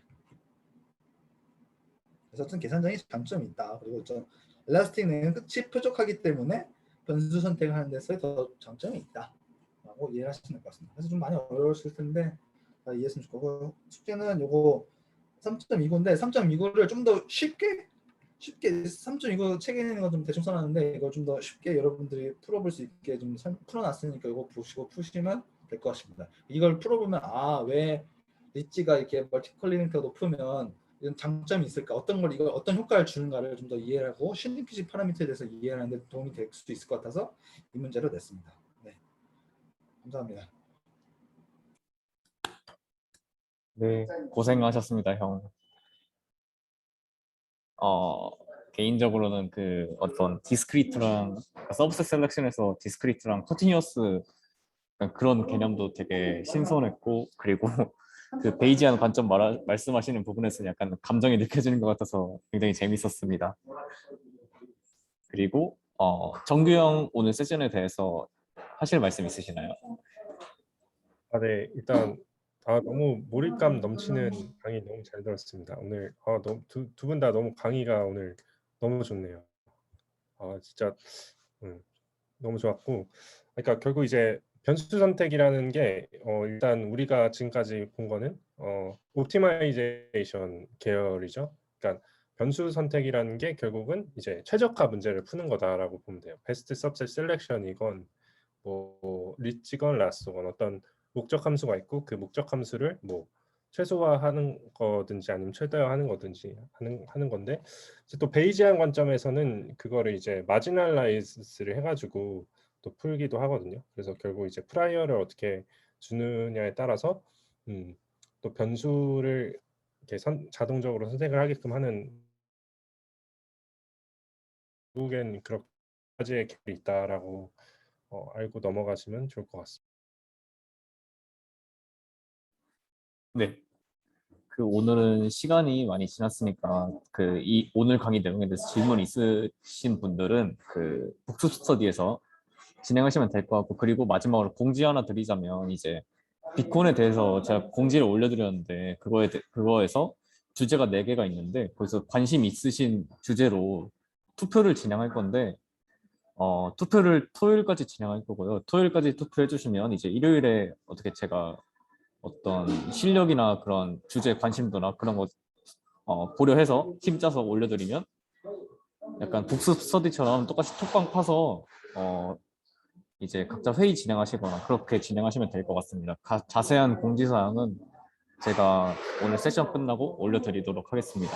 그래서 어떤 계산적인 장점이 있다. 그리고 엘라스틱 넷은 끝이 뾰족하기 때문에 변수 선택을 하는 데서 더 장점이 있다. 라고 이해를 하시면 될 것 같습니다. 그래서 좀 많이 어려우실 텐데 이해했으면 좋겠고, 숙제는 요거 3.29인데 3.29를 좀 더 쉽게 3.29 책에 있는 거 좀 대충 써놨는데 이걸 좀 더 쉽게 여러분들이 풀어볼 수 있게 좀 풀어놨으니까 이거 보시고 푸시면 될 것 같습니다. 이걸 풀어보면 왜 리치가 이렇게 멀티컬리니티가 높으면 이런 장점이 있을까, 이걸 어떤 효과를 주는가를 좀 더 이해하고 슈링키지 파라미터에 대해서 이해하는 데 도움이 될 수 있을 것 같아서 이 문제를 냈습니다. 네, 감사합니다. 네, 고생하셨습니다, 형. 개인적으로는 그 어떤 디스크리트랑 서브셋 셀렉션에서 디스크리트랑 컨티뉴어스 그런 개념도 되게 신선했고, 그리고 그 베이지한 관점 말씀하시는 부분에서 약간 감정이 느껴지는 것 같아서 굉장히 재밌었습니다. 그리고 정규 형 오늘 세션에 대해서 하실 말씀 있으시나요? 네, 일단 너무 몰입감 넘치는 강의 너무 잘 들었습니다. 오늘 너무 두 분 다 너무 강의가 오늘 너무 좋네요. 진짜 너무 좋았고, 그러니까 결국 이제 변수 선택이라는 게 일단 우리가 지금까지 본 거는 옵티마이제이션 계열이죠. 그러니까 변수 선택이라는 게 결국은 이제 최적화 문제를 푸는 거다라고 보면 돼요. 베스트 सब셋 셀렉션이건 뭐 리치건 라스건 어떤 목적 함수가 있고 그 목적 함수를 뭐 최소화하는 거든지 아니면 최대화하는 거든지 하는 건데 이제 또 베이지안 관점에서는 그거를 이제 마지널라이즈를 해가지고 또 풀기도 하거든요. 그래서 결국 이제 프라이어를 어떻게 주느냐에 따라서 또 변수를 이렇게 자동적으로 선택을 하게끔 하는 결국엔 그런 가지의 갭이 있다라고 알고 넘어가시면 좋을 것 같습니다. 네. 그 오늘은 시간이 많이 지났으니까 그 이 오늘 강의 내용에 대해서 질문 있으신 분들은 그 북스 스터디에서 진행하시면 될 것 같고, 그리고 마지막으로 공지 하나 드리자면 이제 비콘에 대해서 제가 공지를 올려드렸는데 그거에서 주제가 4개가 있는데 거기서 관심 있으신 주제로 투표를 진행할 건데 투표를 토요일까지 진행할 거고요. 토요일까지 투표해 주시면 이제 일요일에 어떻게 제가 어떤 실력이나 그런 주제 관심도나 그런 거 고려해서 팀 짜서 올려드리면 약간 북스 스터디처럼 똑같이 톡방 파서 이제 각자 회의 진행하시거나 그렇게 진행하시면 될 것 같습니다. 자세한 공지사항은 제가 오늘 세션 끝나고 올려드리도록 하겠습니다.